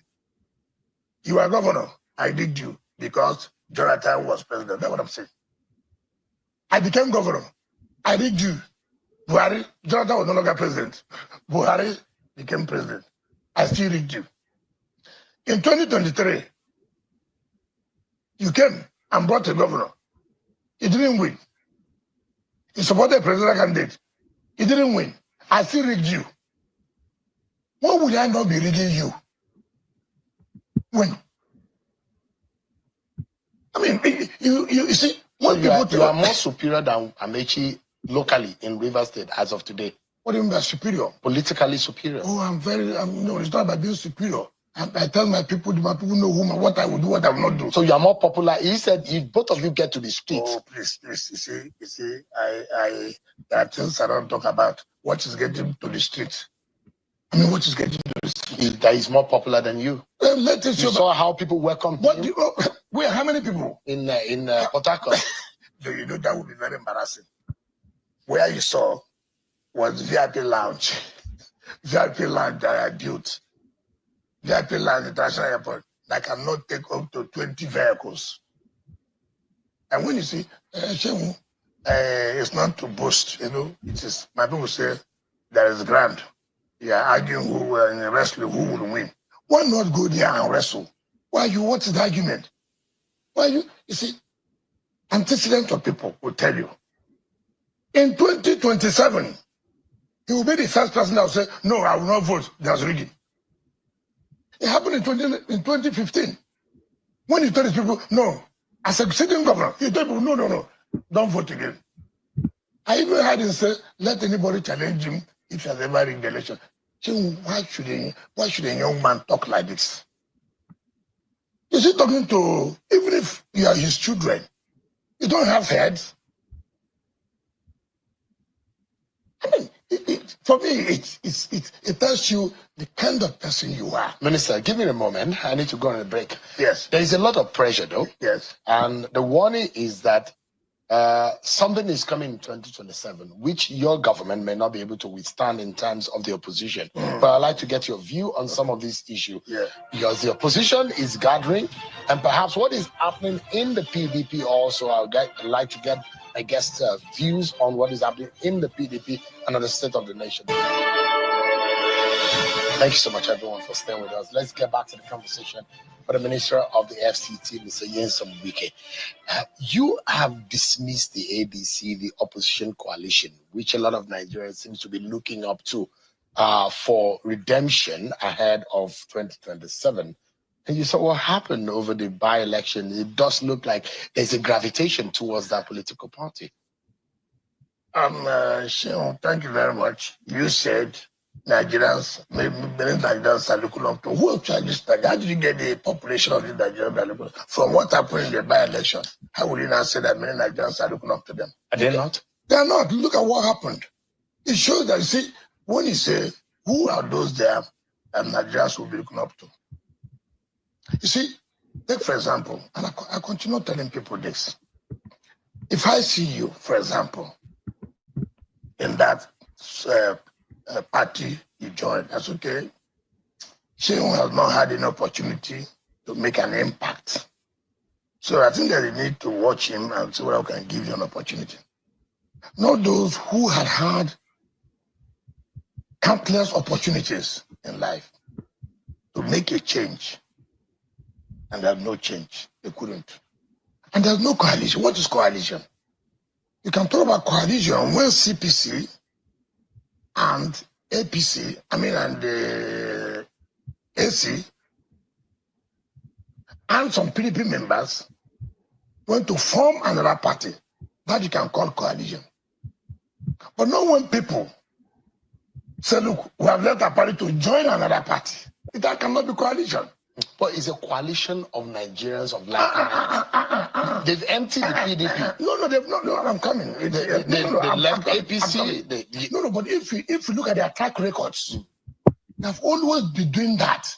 You are governor. I rigged you because Jonathan was president. That's what I'm saying. I became governor. I rigged you. Buhari, Jonathan was no longer president. Buhari became president. I still rigged you. In 2023, you came and brought a governor. He didn't win. He supported a presidential candidate. He didn't win. I still rigged you. Why would I not be rigging you? When? I mean, you see, when you are more superior than Amechi locally in Rivers State as of today. What do you mean by superior? Politically superior. Oh, no, it's not about being superior. I tell my people know what I will do, what I will not do. So you are more popular. He said, if both of you get to the streets. Oh, please. You see, there are things I don't talk about. What is getting to the streets? I mean, what is getting to the streets? That is more popular than you. Let us you saw how people welcome him. Wait, how many people? In Port Harcourt. You know, that would be very embarrassing. Where you saw was VIP lounge. VIP lounge that I built. VIP lounge international airport that cannot take up to 20 vehicles. And when you see, it's not to boast, you know, it is, my people say, there is ground. You are arguing who in wrestling, who will win. Why not go there and wrestle? What is the argument? You see, antecedent of people will tell you. In 2027, he will be the first person that will say, no, I will not vote. There's rigging. It happened in 2015. When he told his people, no, as a sitting governor, he told people, no, don't vote again. I even heard him say, let anybody challenge him if he has ever rigged the election. So why should a young man talk like this? Is he talking to, even if you are his children, you don't have heads? I mean, for me, it tells you the kind of person you are. Minister, give me a moment. I need to go on a break. Yes. There is a lot of pressure, though. Yes. And the warning is that something is coming in 2027, which your government may not be able to withstand in terms of the opposition. But I'd like to get your view on some of these issues. Yeah. Because the opposition is gathering, and perhaps what is happening in the PDP also. I'd like to get, I guess, views on what is happening in the PDP and on the state of the nation. Thank you so much, everyone, for staying with us. Let's get back to the conversation with the Minister of the FCT, Mr. Nyesom Wike. You have dismissed the ADC, the opposition coalition, which a lot of Nigerians seem to be looking up to for redemption ahead of 2027. And you saw what happened over the by-election. It does look like there's a gravitation towards that political party. Sean, thank you very much. You said Nigerians, many Nigerians are looking up to. Who actually started? How did you get the population of the Nigerians from what happened in the by-election? How would you not say that many Nigerians are looking up to them? Are they not? They are not. Look at what happened. It shows that, you see, when you say, who are those there that Nigerians will be looking up to? You see, take for example, and I continue telling people this. If I see you, for example, in that party you joined, that's okay. She has not had an opportunity to make an impact. So I think that you need to watch him and see what I can give you an opportunity. Not those who had countless opportunities in life to make a change. And there's no change. They couldn't. And there's no coalition. What is coalition? You can talk about coalition when CPC and APC, and the AC, and some PDP members went to form another party that you can call coalition. But not when people say, look, we have left a party to join another party. That cannot be coalition. But it's a coalition of Nigerians of like they've emptied the PDP. No, I'm coming. They left APC. No, but if you look at their track records, they've always been doing that.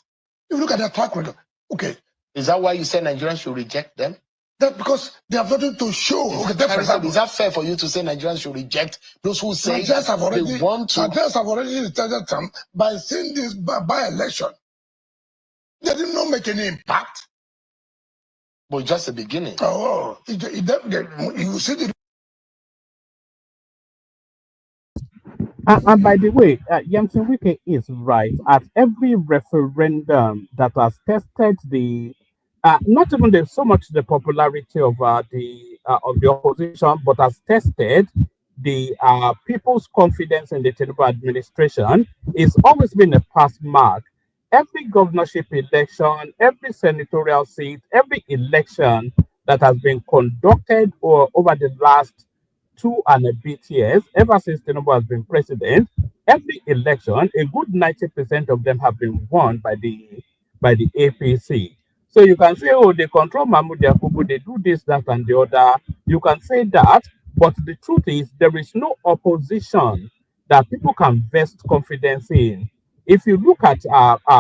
If you look at their track record, okay. Is that why you say Nigerians should reject them? That because they have nothing to show. Is that fair for you to say Nigerians should reject those who say they want to? Nigerians have already rejected them by seeing this by-election. They did not make any impact. But just the beginning. Oh, you see the. And by the way, Yemsin Wike is right. At every referendum that has tested the, not even so much the popularity of the opposition, but has tested the people's confidence in the Tinubu administration, it's always been a pass mark. Every governorship election, every senatorial seat, every election that has been conducted over the last 2.5 years, ever since Tinubu has been president, every election, a good 90% of them have been won by the APC. So you can say, oh, they control Mahmoud Yakubu, they do this, that, and the other. You can say that, but the truth is there is no opposition that people can vest confidence in. If you look at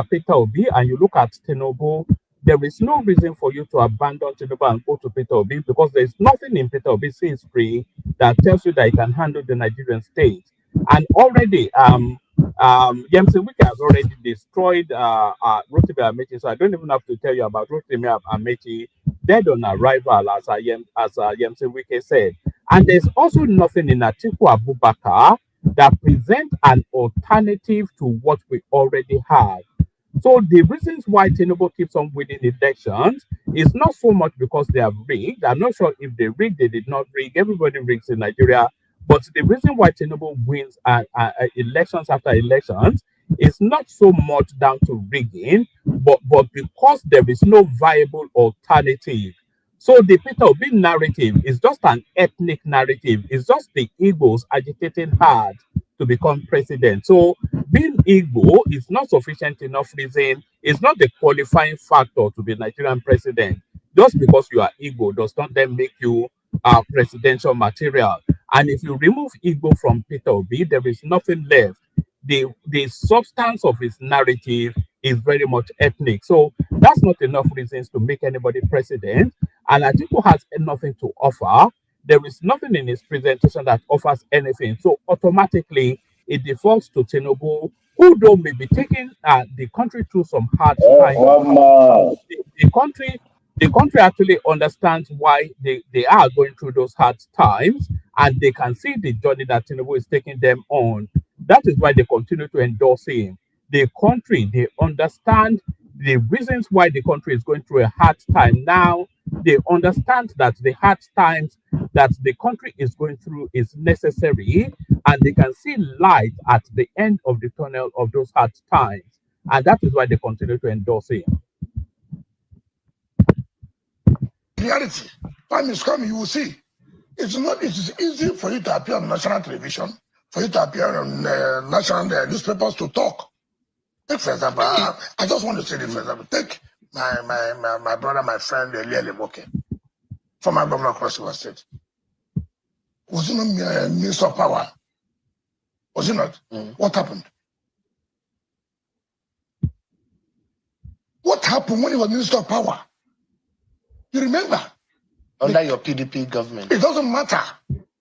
Peter Obi and you look at Tinubu, there is no reason for you to abandon Tinubu and go to Peter Obi because there is nothing in Peter Obi's history that tells you that he can handle the Nigerian state. And already, Yemsin Wike has already destroyed Rotimi Amechi, so I don't even have to tell you about Rotimi Amechi dead on arrival, as Yemsin Wike said. And there's also nothing in Atiku Abubakar that present an alternative to what we already have. So the reasons why Tinubu keeps on winning elections is not so much because they have rigged. I'm not sure if they rigged, they did not rig. Everybody rigs in Nigeria. But the reason why Tinubu wins elections after elections is not so much down to rigging, but because there is no viable alternative. So the Peter Obi narrative is just an ethnic narrative. It's just the Igbos agitating hard to become president. So being Igbo is not sufficient enough reason. It's not the qualifying factor to be Nigerian president. Just because you are Igbo does not then make you presidential material. And if you remove Igbo from Peter Obi, there is nothing left. The substance of his narrative is very much ethnic. So that's not enough reasons to make anybody president. And Atiku has nothing to offer. There is nothing in his presentation that offers anything. So automatically it defaults to Tinubu, who though may be taking the country through some hard times. The country actually understands why they are going through those hard times, and they can see the journey that Tinubu is taking them on. That is why they continue to endorse him. The country, they understand the reasons why the country is going through a hard time now. They understand that the hard times that the country is going through is necessary, and they can see light at the end of the tunnel of those hard times. And that is why they continue to endorse him. Reality. Time is coming, you will see. It's easy for you to appear on national television, for you to appear on national newspapers to talk. Take, for example, I just want to say this, for example. Take my brother, my friend, Elie Lemoke, former governor of Cross River State. Was he not Minister of Power? Was he not? What happened? What happened when he was Minister of Power? You remember? Under your PDP government. It doesn't matter.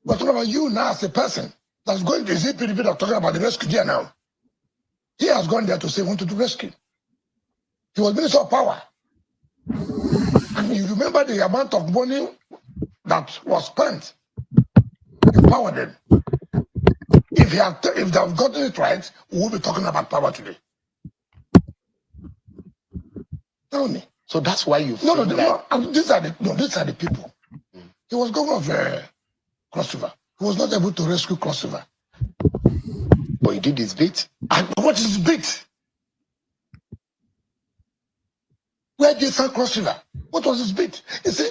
We're talking about you now as a person that's going to see PDP that's talking about the rescue there now. He has gone there to say, want to do rescue. He was Minister of Power. And you remember the amount of money that was spent in power then. If they have gotten it right, we will be talking about power today. Tell me. So that's why you No, these are the people. He was governor of Cross River. He was not able to rescue Cross River. But he did his bit. And what is his bit? Where did he Cross River? What was his bit? You see,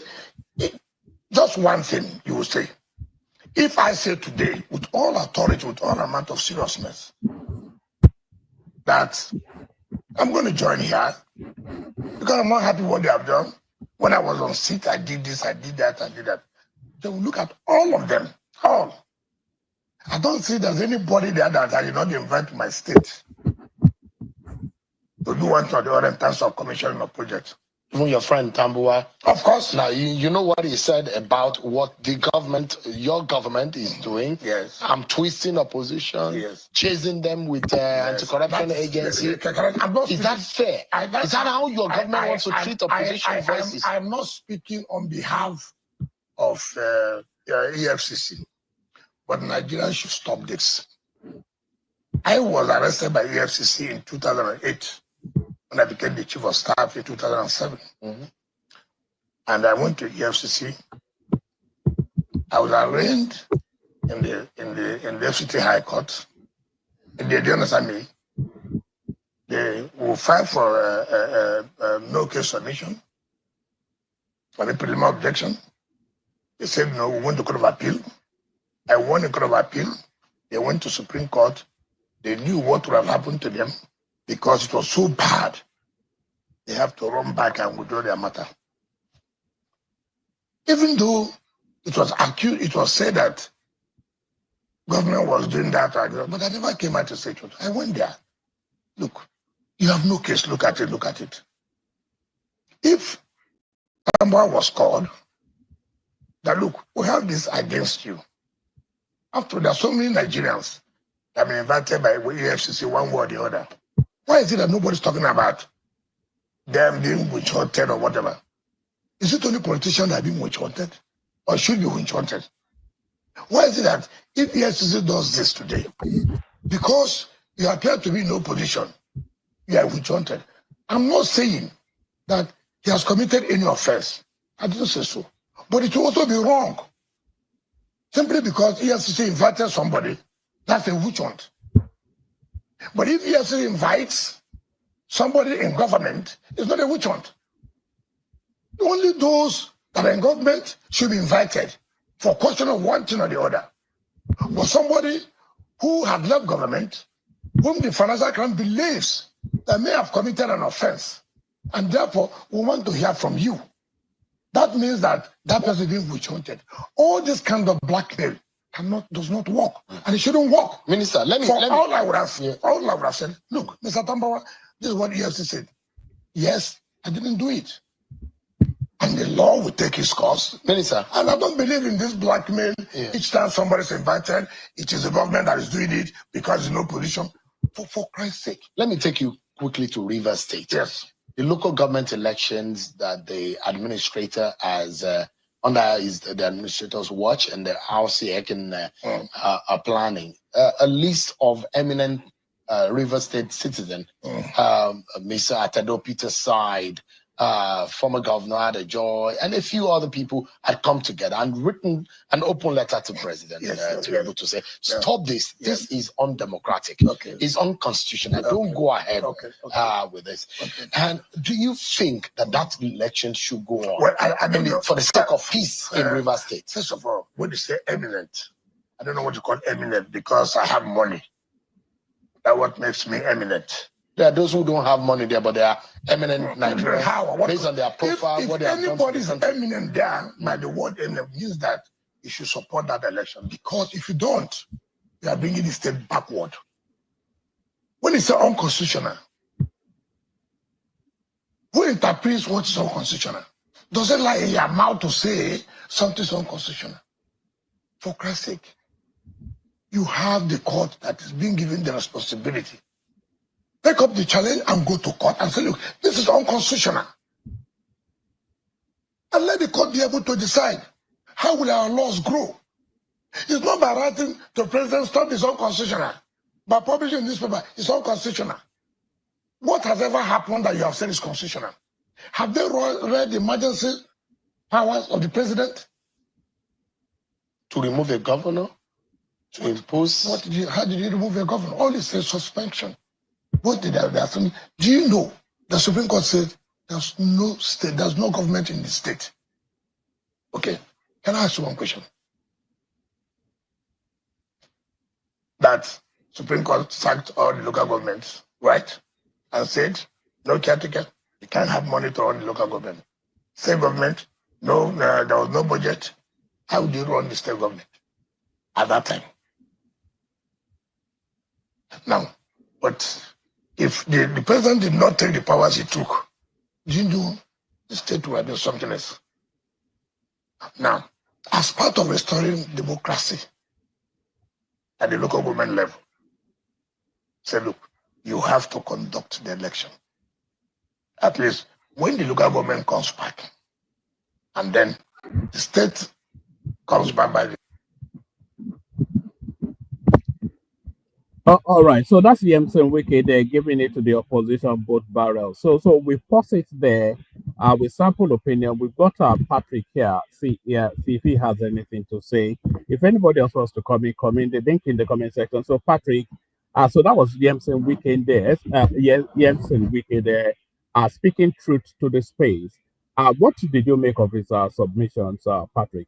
just one thing you will say. If I say today, with all authority, with all amount of seriousness, that I'm going to join here because I'm not happy what they have done. When I was on seat, I did this, I did that, I did that. So we look at all of them, all. I don't see there's anybody there that I did not invite to my state to do one or the other in terms of commissioning of projects. Even your friend Tambua. Of course. Now, you know what he said about what the government, your government is doing? Yes. I'm twisting opposition, yes. chasing them with anti-corruption agency. Is that fair? Is that how your government wants to treat opposition voices? I'm not speaking on behalf of EFCC, but Nigerians should stop this. I was arrested by EFCC in 2008. When I became the chief of staff in 2007. And I went to EFCC. I was arraigned in the FCT High Court. And they didn't understand me. They will file for no case submission for the preliminary objection. They said no, we went to Court of Appeal. I won in Court of Appeal. They went to Supreme Court. They knew what would have happened to them. Because it was so bad, they have to run back and withdraw their matter. Even though it was accused, it was said that government was doing that, but I never came out to say it. I went there. Look, you have no case. Look at it. Look at it. If someone was called, that look, we have this against you. After there are so many Nigerians that have been invited by EFCC one way or the other. Why is it that nobody's talking about them being witch hunted or whatever? Is it only politicians that are being witch hunted or should be witch hunted? Why is it that if EFCC does this today, because you appear to be in no position, you are witch hunted? I'm not saying that he has committed any offense. I didn't say so. But it will also be wrong. Simply because EFCC invited somebody, that's a witch hunt. But if EFCC invites somebody in government, it's not a witch hunt. Only those that are in government should be invited for question of one thing or the other. But somebody who had left government, whom the financial crime believes that may have committed an offense, and therefore we want to hear from you. That means that that person is being witch hunted. All this kind of blackmail does not work, and it shouldn't work. Minister, all I would have said, look, Mr. Tambawa, this is what EFCC said. Yes, I didn't do it. And the law will take its course. Minister. And I don't believe in this blackmail. Yeah. Each time somebody's invited, it is the government that is doing it because there's no position. For Christ's sake. Let me take you quickly to Rivers State. Yes. The local government elections that the administrator has under the administrator's watch and the RCEC are planning a list of eminent River State citizen, Mr. Atado Peter Side, former Governor Adejoy, and a few other people had come together and written an open letter to President to be able to say, stop this. This is undemocratic. It's unconstitutional. Don't go ahead with this. And do you think that election should go on? Well, I mean, for the sake of peace in River State? First of all, when you say eminent, I don't know what you call eminent because I have money. That's what makes me eminent. There are those who don't have money there, but they are eminent Nigerians. How? Based on their profile, if what they have done. If anybody is eminent there, by the word eminent means that you should support that election. Because if you don't, you are bringing the state backward. When it's unconstitutional, who interprets what is unconstitutional? Does it lie in your mouth to say something is unconstitutional? For Christ's sake, you have the court that is being given the responsibility. Take up the challenge and go to court and say, look, this is unconstitutional. And let the court be able to decide how will our laws grow. It's not by writing to the president, stop this unconstitutional. By publishing in newspaper, it's unconstitutional. What has ever happened that you have said is constitutional? Have they read the emergency powers of the president? To remove a governor? to impose. How did you remove your governor? All this is suspension. What did they ask me? Do you know the Supreme Court said there's no state, there's no government in the state? Okay, can I ask you one question? That Supreme Court sacked all the local governments, right? And said, no caretaker, you can't have money to run the local government. State government, no, there was no budget. How would you run the state government at that time? Now, but if the president did not take the powers he took, do you know the state would have been something else? Now, as part of restoring democracy at the local government level, say, look, you have to conduct the election. At least when the local government comes back, and then the state comes back by the All right, so that's Yemson Wike there giving it to the opposition both barrels. So we pause it there with sample opinion. We've got Patrick here. See if he has anything to say. If anybody else wants to come in, the link in the comment section. So Patrick, so that was Yemson Wike there. Yemson Wike there, speaking truth to the space. What did you make of his submissions, Patrick?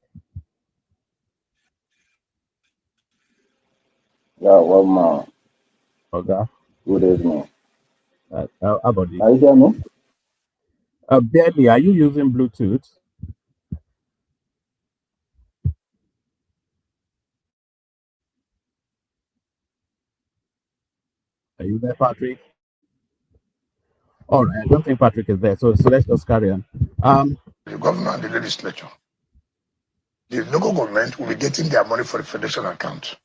Yeah, well, man. Okay. Good evening. How about you? Are you hearing me? Barely. Are you using Bluetooth? Are you there, Patrick? All right. I don't think Patrick is there. So let's just carry on. the governor and the legislature. The local government will be getting their money for the federation account.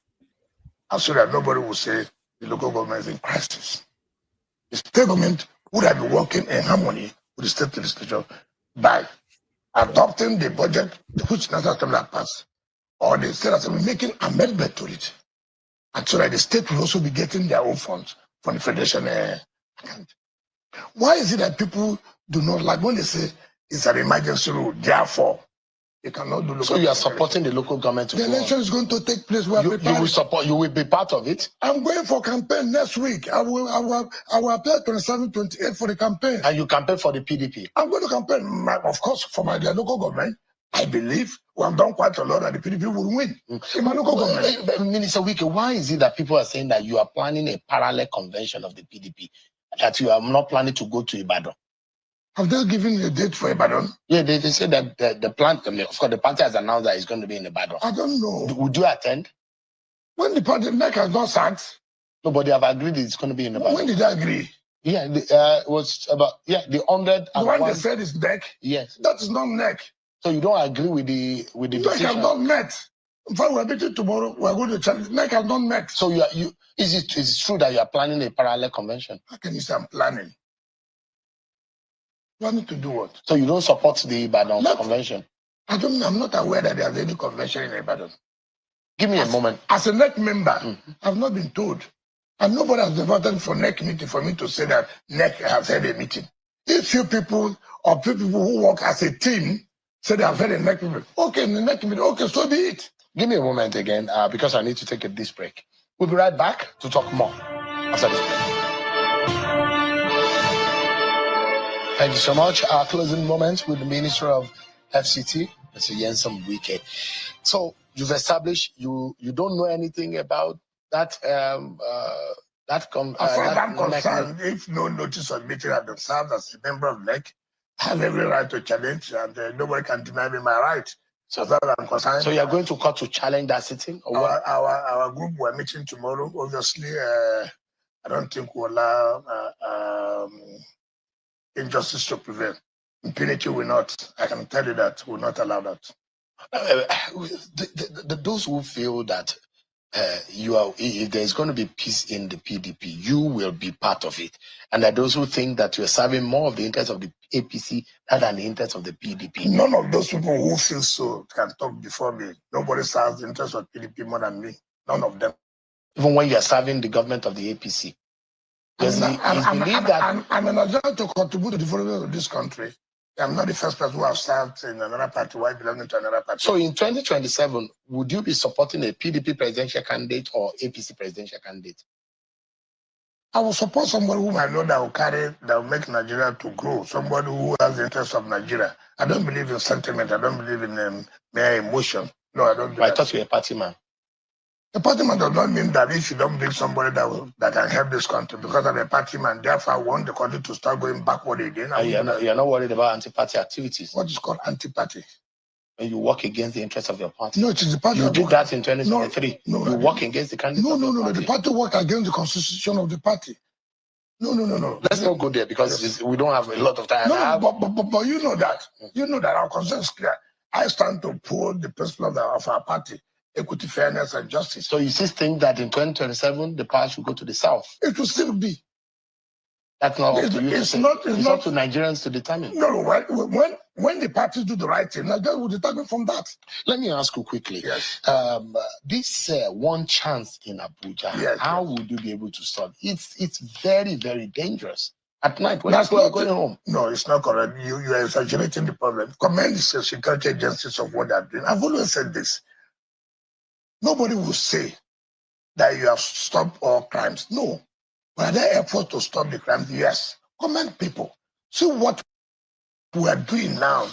And so that nobody will say the local government is in crisis. The state government would have been working in harmony with the state legislature by adopting the budget which National Assembly has passed, or the state assembly making amendment to it. And so that the state will also be getting their own funds from the federation account. Why is it that people do not like when they say it's an emergency rule, therefore you cannot do local. So you are supporting the local government to the election is going to take place. We are you preparing. will support. You will be part of it. I'm going for campaign next week. I will apply 27, 28 for the campaign. And you campaign for the PDP. I'm going to campaign, of course, for my local government. I believe we have done quite a lot that the PDP will win in my local government. Minister Wike, why is it that people are saying that you are planning a parallel convention of the PDP, that you are not planning to go to Ibadan? Have they given a date for Ibadan? Yeah, they said that the plan, of course, the party has announced that it's going to be in Ibadan. I don't know. Would you attend? When the party NEC has not sacked. Nobody have agreed it's going to be in Ibadan. When did they agree? Yeah, it was about, the 100. The one they said is NEC? Yes. That is not NEC. So you don't agree with the NEC decision? have not met. In fact, we're meeting tomorrow. We're going to challenge. NEC have not met. So is it true that you are planning a parallel convention? How can you say I'm planning? Planning to do what? So you don't support the Ibadan convention? I'm not aware that there's any convention in Ibadan. Give me a moment. As a NEC member, I've not been told. And nobody has voted for NEC meeting for me to say that NEC has had a meeting. If few people or people who work as a team say they have had a NEC meeting, okay, in the NEC meeting, okay, so be it. Give me a moment again, because I need to take this break. We'll be right back to talk more after this break. Thank you so much. Our closing moments with the Minister of FCT, Mr. Yemson Wike. So you've established you don't know anything about that as far as I'm concerned, if no notice of meeting has been served as a member of NEC, I have every right to challenge, and nobody can deny me my right. So as far as I'm concerned. So you are going to court to challenge that sitting? Or what? Our group we're meeting tomorrow. Obviously, I don't think we'll allow injustice to prevail. Impunity will not. I can tell you that will not allow that. Those who feel that if there's going to be peace in the PDP, you will be part of it. And there are those who think that you're serving more of the interests of the APC than the interests of the PDP. None of those people who feel so can talk before me. Nobody serves the interests of PDP more than me. None of them. Even when you're serving the government of the APC. I'm an agenda to contribute to the development of this country. I'm not the first person who has served in another party while belonging to another party. So in 2027, would you be supporting a PDP presidential candidate or APC presidential candidate? I will support somebody whom I know that will make Nigeria to grow. Somebody who has the interest of Nigeria. I don't believe in sentiment. I don't believe in mere emotion. No, I don't. But I thought you were a party man. A party man does not mean that if you don't bring somebody that can help this country, because I'm a party man, therefore I want the country to start going backward again. You're not worried about anti-party activities. What is called anti-party? And you work against the interests of your party. No, it is the party. You did that in 2023. No, you work against the candidates of your party. The party work against the constitution of the party. No. Let's not go there because we don't have a lot of time. But you know that. You know that our concern is clear. I stand to uphold the principle of our party, equity, fairness, and justice. So you still think that in 2027 the power should go to the south? It will still be. That's not up to you to say. It's up to Nigerians to determine. No, when the parties do the right thing, Nigeria will determine from that. Let me ask you quickly. Yes. This one chance in Abuja, yes, how would you be able to stop? It's very, very dangerous. At night, when people are going home. No, it's not correct. You are exaggerating the problem. Commend the security agencies of what they're doing. I've always said this. Nobody will say that you have stopped all crimes. No. But are there efforts to stop the crimes? Yes. Commend people. See what we are doing now.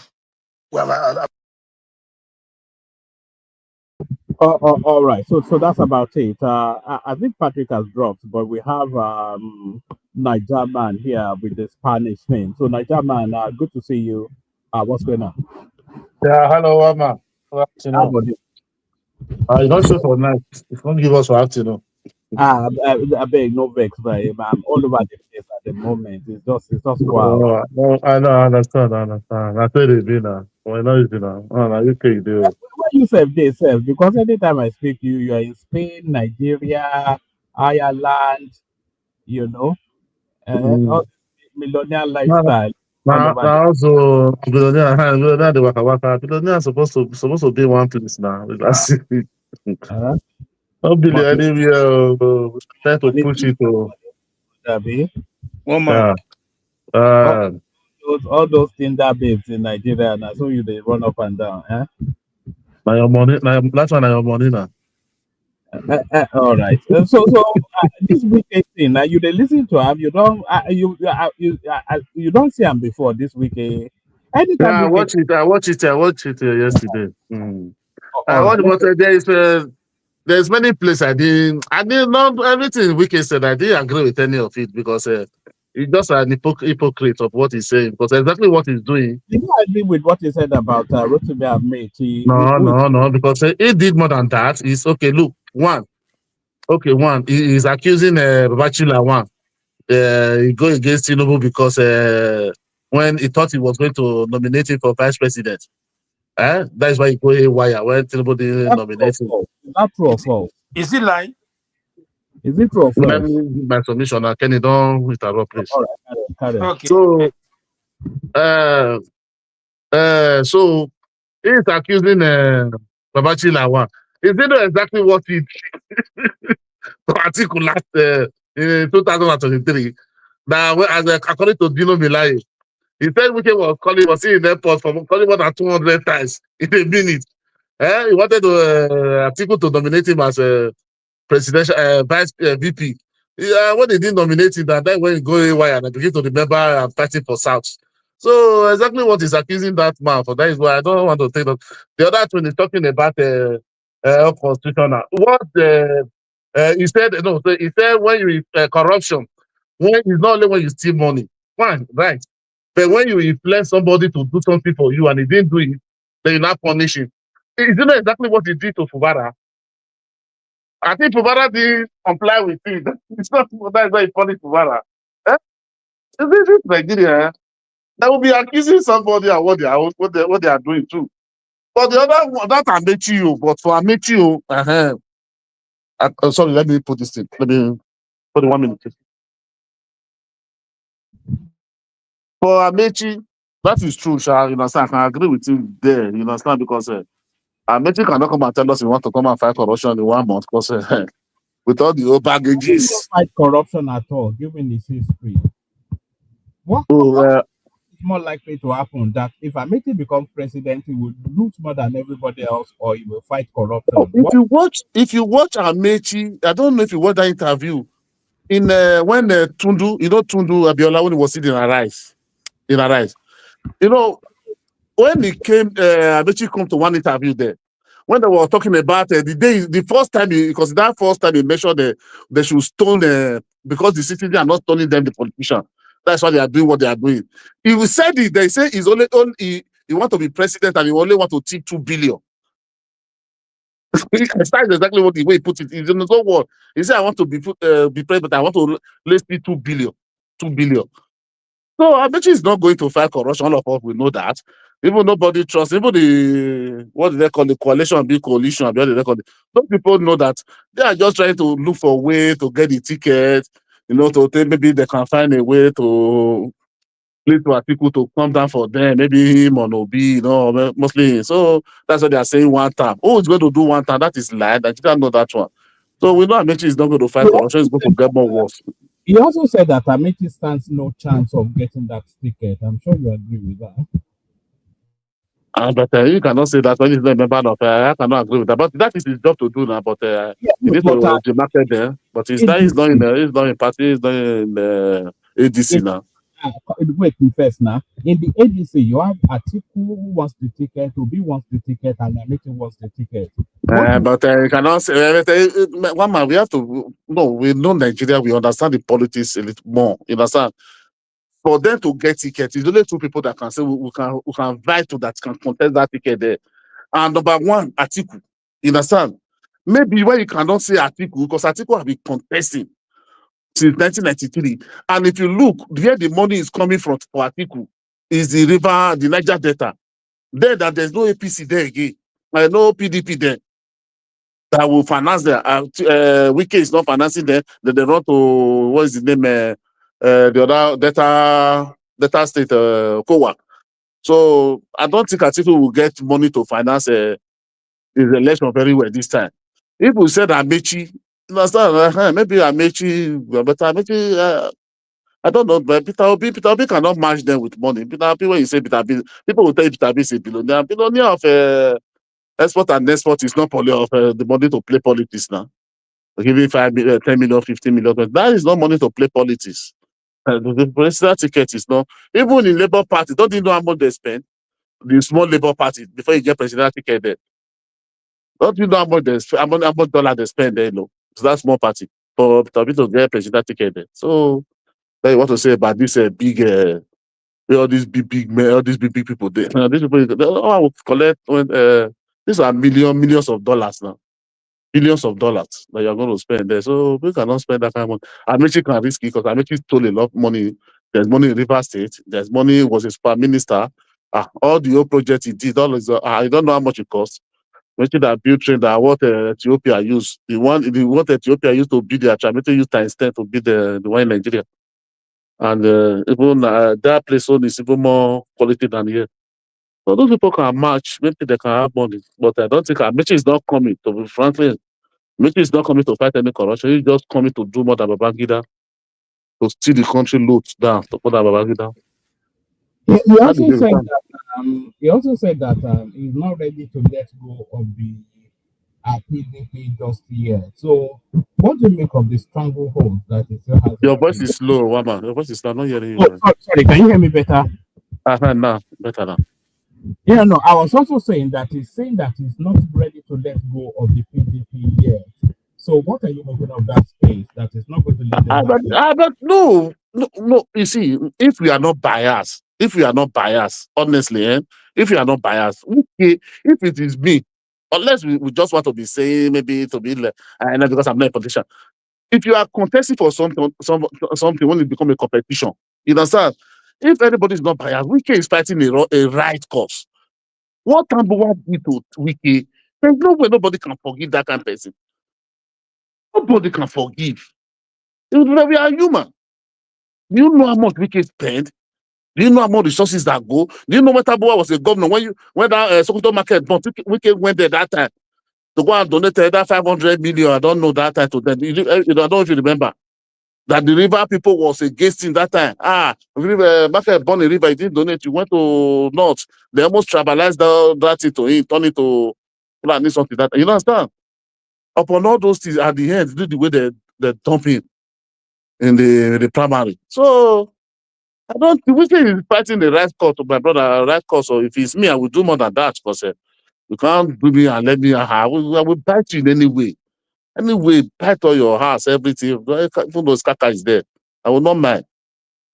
All right. So that's about it. I think Patrick has dropped, but we have Niger Man here with the Spanish name. So Niger Man, good to see you. What's going on? Yeah, hello, Amma. You don't show for night. If you don't give us for afternoon. I beg, no vex, but I'm all over the place at the moment. It's just wow. I know, I understand. I said it be now. Why not you know? You take the. Why you say this, because anytime I speak to you, you are in Spain, Nigeria, Ireland, you know, millionaire lifestyle. Now also billionaire the waka. Billionaire supposed to be one place now. That's it. Not billion anywhere. Try to push it to. One man. All those Tinder babes in Nigeria, now so you they run up and down, eh? Now your money, that's why your money now. All right. So this weekend thing, now you they listen to him. You don't you don't see him before this weekend. Anytime I watch it yesterday. I watched what there's many places I didn't not everything Wike'S said. I didn't agree with any of it because he's just an hypocrite of what he's saying. Because exactly what he's doing. Did you agree with what he said about Rotimi Ahmed? No, because he did more than that. He's okay. Look, one, he's accusing Babachila one. He go against Tinubu because when he thought he was going to nominate him for vice president. That is why he go haywire when Tinubu didn't nominate him. Is that true or false? Is it lying? Is it true or false? Let me give my submission. Kenny, don't interrupt, please. All right. Okay. So he's accusing Babachi Lawan. Is it exactly what he did to Atiku last in 2023? Now, according to Dino Milai, he said Wike was in the airport for calling more than 200 times in a minute. He wanted Atiku to nominate him as a presidential vice VP. When they didn't nominate him, that when he go away and I begin to remember I'm fighting for South. So exactly what he's accusing that man for. That is why I don't want to take that. The other one is talking about constitutional. What he said? No, so he said when you corruption, when it's not only when you steal money, fine, right? But when you influence somebody to do something for you and he didn't do it, then you not punish him. Is it not exactly what he did to Fubara? I think Fubara didn't comply with it. It's not that's why he punished Fubara. Is this Nigeria? They will be accusing somebody of what they are doing too. But the other one, that Amechi, but for Amechi, sorry, let me put this thing. Let me put 1 minute. For Amechi, that is true, Sha. You understand? I can agree with him there. You understand? Because Amechi cannot come and tell us he wants to come and fight corruption in 1 month. Because with all the old baggages, fight corruption at all, given his history. What? more likely to happen? That if Amiti becomes president, he will lose more than everybody else, or he will fight corruption? If you watch Amechi, I don't know if you watch that interview in when Tundu, Tundu Abiola, when he was sitting in Arise, when he came, Amechi come to one interview there. When they were talking about the first time, because that first time he mentioned they should stone because the citizens are not stoning them, the politician. That's why they are doing what they are doing. He said it. They say he's only he want to be president and he only want to take 2 billion. That's exactly what the way he put it. He's in his own word. He said, "I want to be president. I want to let's be 2 billion, 2 billion." So I bet you he's not going to fight corruption. All of us will know that. Even nobody trusts, even what do they call the coalition, big coalition, what do they call it? Those people know that they are just trying to look for a way to get the ticket, to think maybe they can find a way to lead to people to come down for them, maybe him or Obi, mostly. So that's what they are saying one time. Oh, it's going to do one time. That is lie. That you don't know that one. So we know Amechi is not going to fight corruption. It's going to get more worse. He also said that Amiti stands no chance of getting that ticket. I'm sure you agree with that. But you cannot say that when he's not a member of. I cannot agree with that. But that is his job to do now. But he needs to market there. But he's not in party. He's not in the ADC now. Wait, first now. In the ADC, you have Atiku who wants the ticket, Obi wants the ticket, and Amiti wants the ticket. But you cannot say one man. We have to we know Nigeria. We understand the politics a little more. You understand? For them to get tickets, it's only 2 people that can say we can vie to that, can contest that ticket there. And number 1, Atiku. You understand? Maybe why you cannot say Atiku, because Atiku have been contesting since 1993. And if you look, where the money is coming from for Atiku is the Niger Delta. There that there's no APC there again. There's no PDP there that will finance there. Wike'S is not financing there. Then they run to, what is the name? The other Delta State, Kowa. So I don't think Atiku will get money to finance his election very well this time. If we said Amechi, maybe Amechi, but Amechi, I don't know, but Peter Obi cannot match them with money. Peter Obi, when you say Peter Obi, people will tell you Peter Obi is a billionaire. Billionaire of export and export is not only of the money to play politics now. Giving 5 million, 10 million, 15 million. That is not money to play politics. The presidential ticket is not, even in Labour Party, don't you know how much they spend? The small Labour Party, before you get presidential ticket there. Don't you know how much dollar they spend there, So that's small party for to get presidential ticket there. So then you want to say about this big, all these big people there. These people, they will collect these are millions of dollars now. Billions of dollars that you're going to spend there. So we cannot spend that kind of money. Amechi can risk it because Amechi stole a lot of money. There's money in River State. There's money, was his prime minister. All the old projects he did, I don't know how much it costs. Amechi that built train that what Ethiopia used. What Ethiopia used to build the Amechi used times 10 to build the one in Nigeria. And even that place on is even more quality than here. So those people can match, maybe they can have money. But I don't think Amechi is not coming, to be frankly. Amechi is not coming to fight any corruption. He's just coming to do more than Babangida, to steal the country loot down, to put Babangida. He also said that he's not ready to let go of the PDP just yet. So, what do you make of the stranglehold that he still has? Your voice is low, Wama. Your voice is low. I'm not hearing you. Sorry. Can you hear me better? Now, better now. Yeah, no. I was also saying that he's not ready to let go of the PDP yet. So, what are you making of that space that is not going to let them? But no. You see, if we are not biased, honestly, if we are not biased, okay, if it is me, unless we just want to be saying maybe to be like, because I'm not a politician. If you are contesting for something when it becomes a competition, you understand? If anybody is not biased, Wike'S is fighting a right cause. What Tambuwa did to Wike'S, there's no way nobody can forgive that kind of person. Nobody can forgive. We are human. Do you know how much Wike'S spent? Do you know how much resources that go? Do you know when Tambuwa was a governor? When that Sokoto market, but Wike'S went there that time to go and donate that 500 million. I don't know that time to them. I don't know if you remember. that the river people was against him that time. Market born a river, he didn't donate. You went to North. They almost tribalized that into him, turn it to something that you understand. Upon all those things, at the end, the way they dump him in the primary. So I don't. We is fighting the right cause to my brother, right cause. So if it's me, I will do more than that because you can't do me and let me. I will bite you in any way. Anyway, bite all your house, everything. Even those caca is there. I will not mind.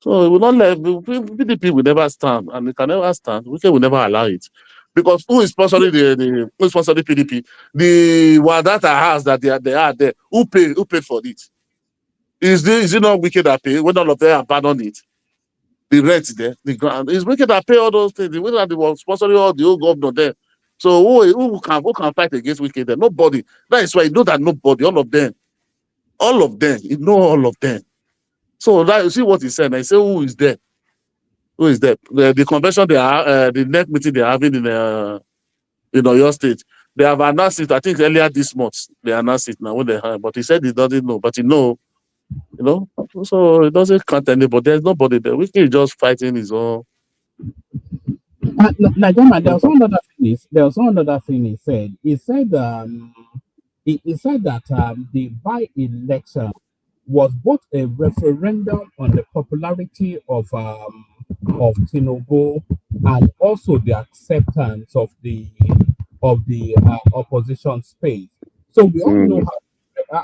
So we will not let PDP will never stand, and it can never stand. We will never allow it. Because who is sponsoring who is sponsoring PDP? The Wadata house that they are there. Who paid for it? Is it not Wicked that pay when all of them abandon it? The rent there, the ground. It's Wicked that pay all those things. The Wicked that they were sponsoring all the old governor there. So who can fight against Wicked there? Nobody. That is why you know that nobody, all of them, you know all of them. So that you see what he said. I say, who is there? Who is there? The convention they are, the next meeting they are having in Oyo State. They have announced it. I think earlier this month they announced it now when they have. But he said he doesn't know. But so it doesn't count anybody. There's nobody there. We can just fighting his own. Najama, there was one other thing he said. He said that the by-election was both a referendum on the popularity of Tinubu and also the acceptance of the opposition space. So we all know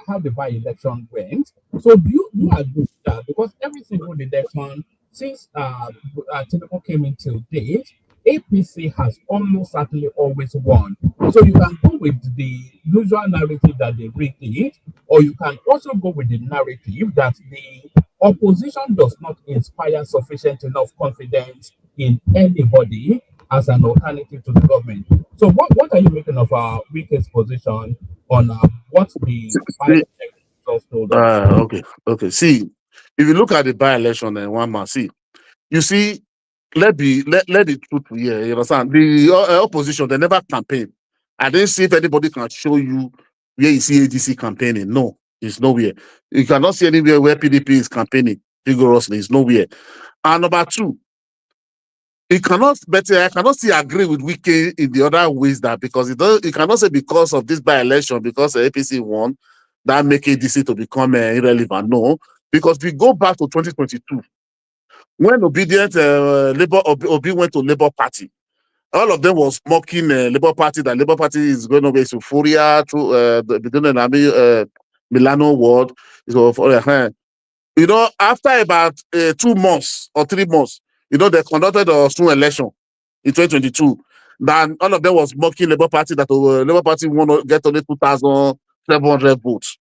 how the by-election went. So do you agree with that? Because every single election since Tinubu came into date, APC has almost certainly always won. So you can go with the usual narrative that they rigged it, or you can also go with the narrative that the opposition does not inspire sufficient enough confidence in anybody as an alternative to the government. So what are you making of our Wike's position on what the by-election told us? Okay. See, if you look at the by-election and one man, you see, let the truth be here. You understand? The opposition, they never campaign. I didn't see if anybody can show you where you see ADC campaigning. No, it's nowhere. You cannot see anywhere where PDP is campaigning vigorously. It's nowhere. And number two, I cannot still agree with Wike in the other ways that because you cannot say because of this by-election, because the APC won, that make ADC to become irrelevant. No, because we go back to 2022. When obedient Obi went to Labour Party, all of them was mocking Labour Party, that Labour Party is going to be euphoria through the Milano world. After about 2 months or 3 months, they conducted a strong election in 2022. Then all of them was mocking Labour Party that Labour Party won to get only 2,700 votes.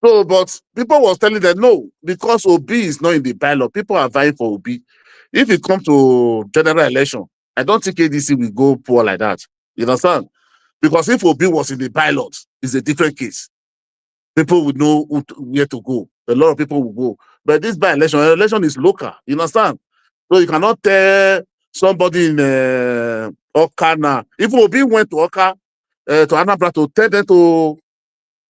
So, but people was telling them no, because Obi is not in the ballot. People are vying for Obi. If it comes to general election, I don't think ADC will go poor like that. You understand? Because if Obi was in the ballot, it's a different case. People would know where to go. A lot of people will go. But this election is local. You understand? So you cannot tell somebody in Oka now. If Obi went to Oka, to Anambra, to tell them to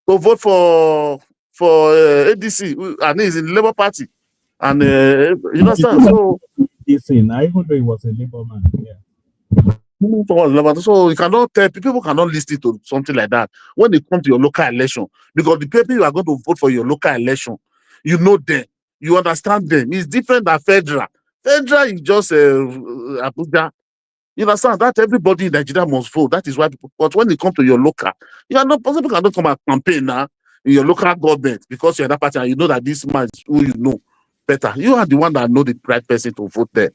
vote for ADC, and he's in the Labour Party. And you understand? So I even though he was a Labour man, yeah. So you cannot tell people cannot listen to something like that when they come to your local election, because the people you are going to vote for your local election, you know them, you understand them. It's different than federal. Federal is just Abuja. You understand that everybody in Nigeria must vote. That is why people. But when they come to your local, you are not possible. Cannot come and campaign now in your local government because you're that party and you know that this man is who you know better. You are the one that know the right person to vote there.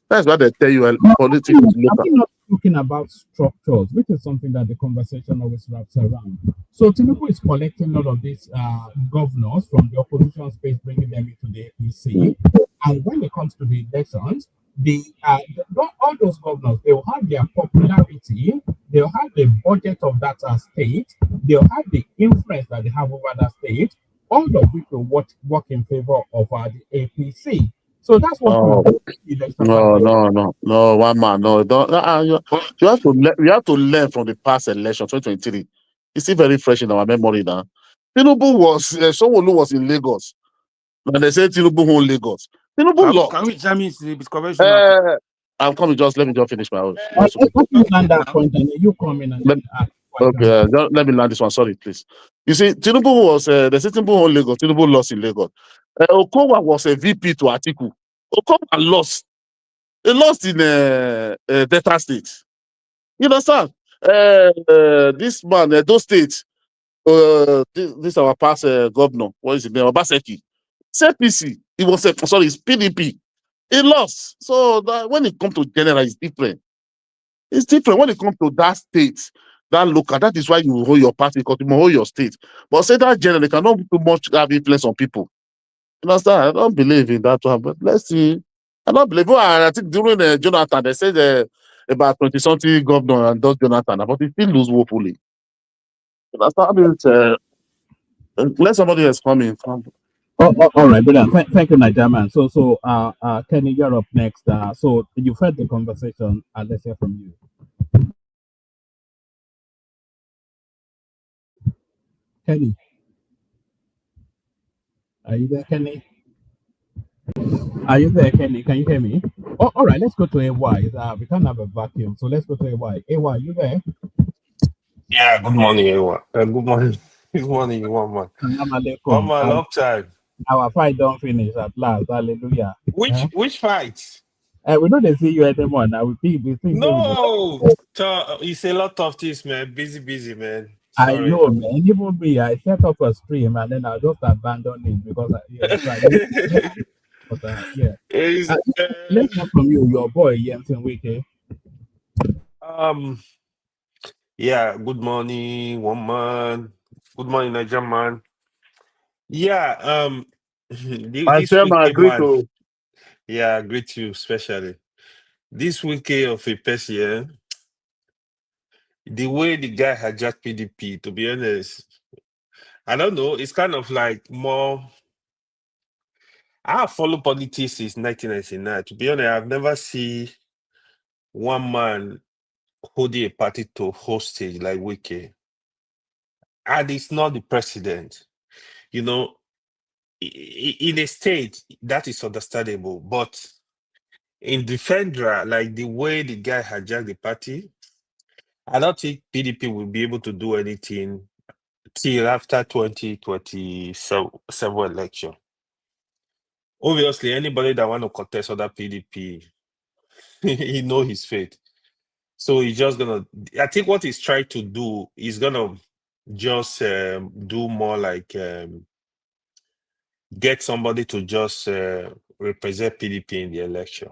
That's why they tell you politics is local. I'm not talking about structures, which is something that the conversation always wraps around. So Tinubu is collecting all of these governors from the opposition space, bringing them into the APC. And when it comes to the elections, all those governors, they will have their popularity, they'll have the budget of that state, they'll have the influence that they have over that state, all of which will work in favor of the APC. So that's what No, one man, no. Don't, you have to we have to learn from the past election, 2023. It's still very fresh in our memory now. Tinubu was someone who was in Lagos. And they say Tinubu own Lagos. Tinubu lost. Can we jam into this convention? I'm coming. Let me just finish my own. Let me land that point, and then you come in and then ask. Okay, let me land this one. Sorry, please. You see, Tinubu was the Tinubu own Lagos. Tinubu lost in Lagos. Okowa was a VP to Atiku. Okowa lost. He lost in Delta State. You understand? This man, those states, this our past governor, what is his name? Obaseki. It's APC. It was it's PDP. He lost. So when it comes to general, it's different. It's different when it comes to that state, that local. That is why you hold your party because you hold your state. But say that general, they cannot too much have influence on people. You understand? I don't believe in that one. But let's see. I don't believe. I think during Jonathan, they said about 20-something governor and those Jonathan, but he still lose woefully. You understand? Let somebody else come in. All right, brilliant. Thank you, Nigerman. So, Kenny, you're up next. So you've heard the conversation. Let's hear from you. Kenny, are you there, Kenny? Are you there, Kenny? Can you hear me? Oh, all right, let's go to AY. We can't have a vacuum, so let's go to AY. AY, are you there? Yeah, good morning, everyone. Good morning. Good morning, one man. One man, long time. Our fight don't finish at last. Hallelujah. Which fight? We don't see you anymore now. We think No, it's a lot of things, man. Busy, man. I Sorry. know, man. Even me, I set up a stream and then I'll just abandon it because let's hear from you, your boy Yemson Wike. Yeah, good morning, one man. Good morning, Niger man. Yeah, this weekend, man. Yeah, I greet you especially. This weekend of a person, the way the guy hijacked PDP, to be honest, I don't know. It's kind of like more. I have followed politics since 1999. To be honest, I've never seen one man holding a party to hostage like Wike. And it's not the president. You know, in a state, that is understandable. But in the federal, like the way the guy hijacked the party, I don't think PDP will be able to do anything till after 2027 election. Obviously, anybody that want to contest other PDP, he know his fate. So he's just gonna. I think what he's trying to do is gonna just do more like get somebody to just represent PDP in the election.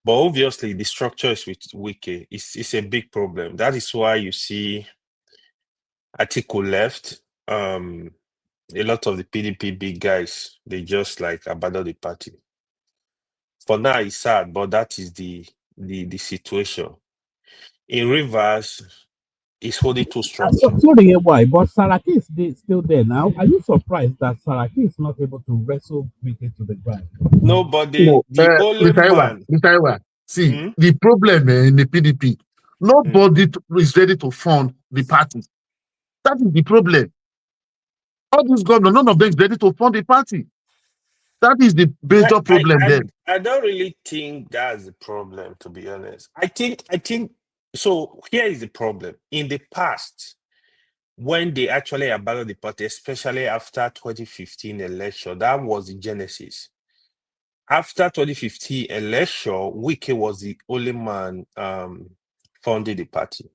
But obviously, the structure is with Wike. It's a big problem. That is why you see Atiku left. A lot of the PDP big guys, they just like abandon the party. For now, it's sad, but that is the situation. In Rivers, it's holding too strong. Sorry, why? But Saraki is still there now. Are you surprised that Saraki is not able to wrestle Wike to the ground? Nobody, the only man. See, the problem in the PDP, nobody is ready to fund the party. That is the problem. All these governors, none of them is ready to fund the party. That is the major problem there. I don't really think that's the problem, to be honest. I think so. Here is the problem. In the past, when they actually abandoned the party, especially after 2015 election, that was the genesis. After 2015 election, Wike was the only man funding the party.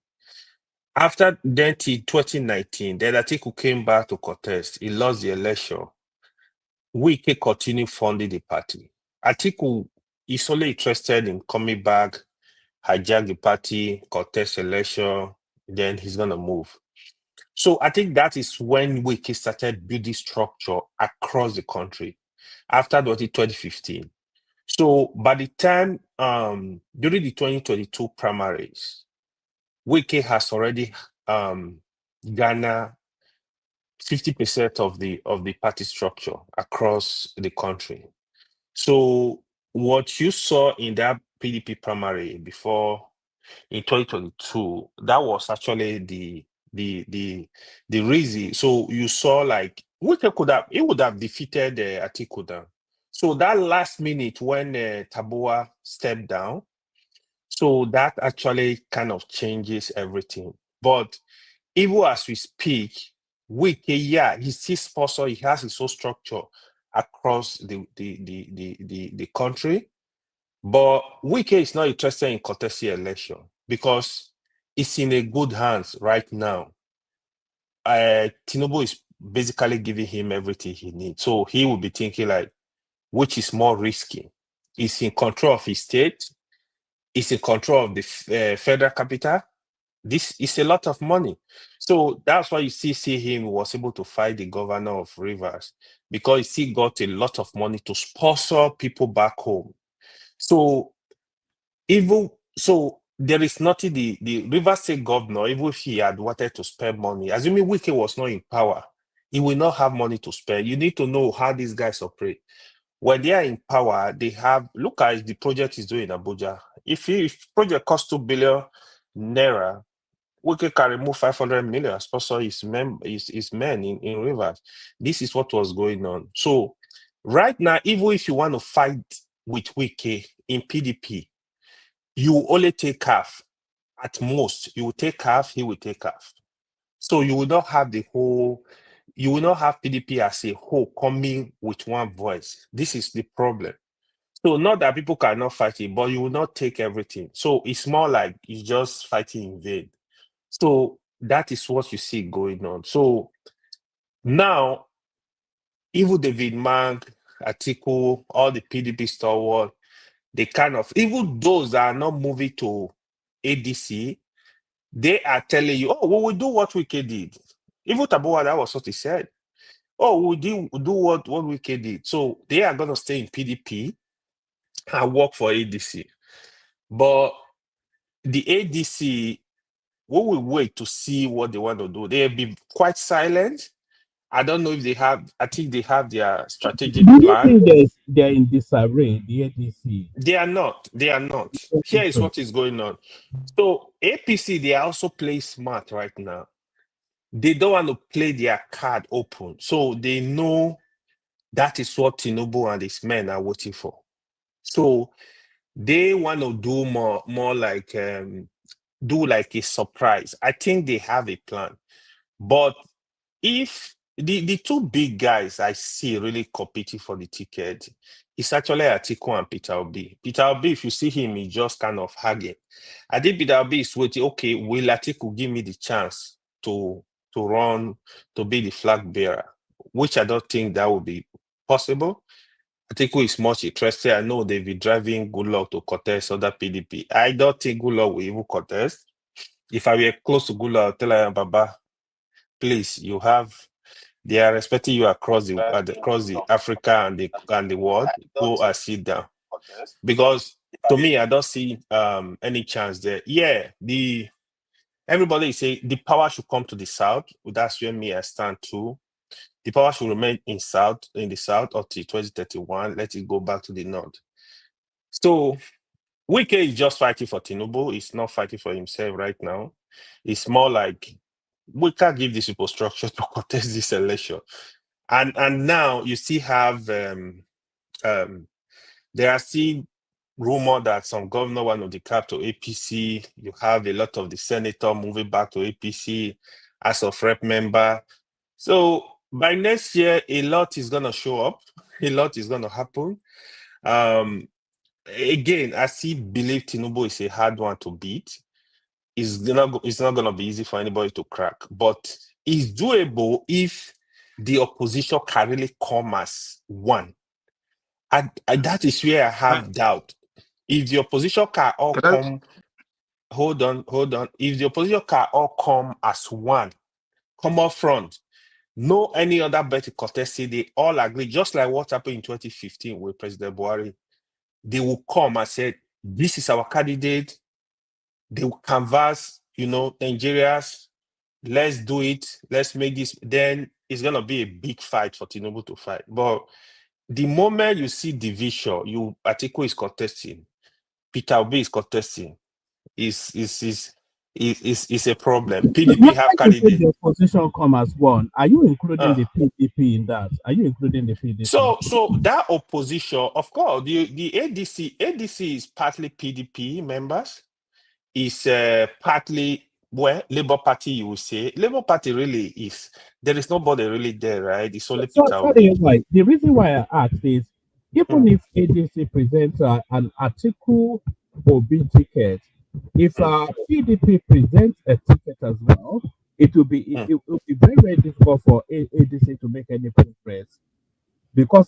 After then, 2019, then Atiku came back to contest. He lost the election. Wike continued funding the party. Atiku is only interested in coming back, hijack the party, contest election, then he's gonna move. So I think that is when Wike started building structure across the country after 2015. So by the time during the 2022 primaries, Wike has already garnered 50% of the party structure across the country. So what you saw in that PDP primary before in 2022, that was actually the reason. So you saw like He would have defeated Atiku down. So that last minute when Tabua stepped down, so that actually kind of changes everything. But even as we speak, Wike, yeah, he still sponsor, he has his own structure across the country. But Wike is not interested in courtesy election because it's in a good hands right now. Tinubu is basically giving him everything he needs. So he will be thinking like, which is more risky? He's in control of his state. He's in control of the federal capital. This is a lot of money. So that's why you see him was able to fight the governor of Rivers because he got a lot of money to sponsor people back home. So even so, there is nothing the Rivers State governor, even if he had wanted to spend money, assuming Wike was not in power, he will not have money to spend. You need to know how these guys operate. When they are in power, they have look at the project is doing in Abuja. If project costs 2 billion naira, Wike can remove 500 million and sponsor his men in Rivers. This is what was going on. So right now, even if you want to fight with Wike in PDP, you only take half. At most, you will take half, he will take half. So you will not have you will not have PDP as a whole coming with one voice. This is the problem. So not that people cannot fight it, but you will not take everything. So it's more like you're just fighting in vain. So that is what you see going on. So now, even David Mang, Atiku, all the PDP stalwart, they kind of, even those that are not moving to ADC, they are telling you, oh, we will do what Wike did. Even Tabowa, that was what he said. Oh, we do what Wike did. So they are going to stay in PDP and work for ADC. But the ADC, we will wait to see what they want to do. They'll be quite silent. I don't know if they have, I think they have their strategic Do you plan. think they're in disarray, the ADC? They are not. They are not. I Here think is so. what is going on. So APC, they are also playing smart right now. They don't want to play their card open. So they know that is what Tinubu and his men are waiting for. So they want to do more like do like a surprise. I think they have a plan. But if the two big guys I see really competing for the ticket is actually Atiku and Peter Obi. Peter Obi, if you see him, he's just kind of hugging. I think Peter Obi is waiting, okay, will Atiku give me the chance to run, to be the flag bearer? Which I don't think that would be possible. Atiku is much interested. I know they'll be driving Goodluck to contest other PDP. I don't think Goodluck will even contest. If I were close to Goodluck, I'll tell her, Baba, please, they are respecting you across the Africa and the world. Go and sit down. Because to me, I don't see any chance there. Yeah, everybody is saying the power should come to the south. That's where me I stand too. The power should remain in the south until 2031. Let it go back to the north. So Wike is just fighting for Tinubu. He's not fighting for himself right now. It's more like we can't give these people structure to contest this election. And now you still have there are still rumor that some governor want to declare to APC. You have a lot of the senator moving back to APC as of rep member. So by next year, a lot is gonna show up. A lot is gonna happen. Again, I still believe Tinubu is a hard one to beat. It's not gonna be easy for anybody to crack, but it's doable if the opposition can really come as one. And that is where I have doubt. If the opposition can all come, hold on. If the opposition can all come as one, come up front, no any other better contesting, they all agree, just like what happened in 2015 with President Buhari. They will come and say, this is our candidate. They will canvass, Nigerians, let's do it, let's make this. Then it's gonna be a big fight for Tinubu to fight. But the moment you see division, Atiku is contesting, Peter Obi is contesting, is is a problem. PDP have When you say candidate. the opposition come as one, are you including the PDP in that? Are you including the PDP? So that opposition, of course, the ADC is partly PDP members, is partly Labour Party. You will say Labour Party really is. There is nobody really there, right? It's only Peter Sorry, Obi. the reason why I asked is even if ADC presents an article Obi ticket, if PDP presents a ticket as well, it will be very very difficult for ADC to make any progress because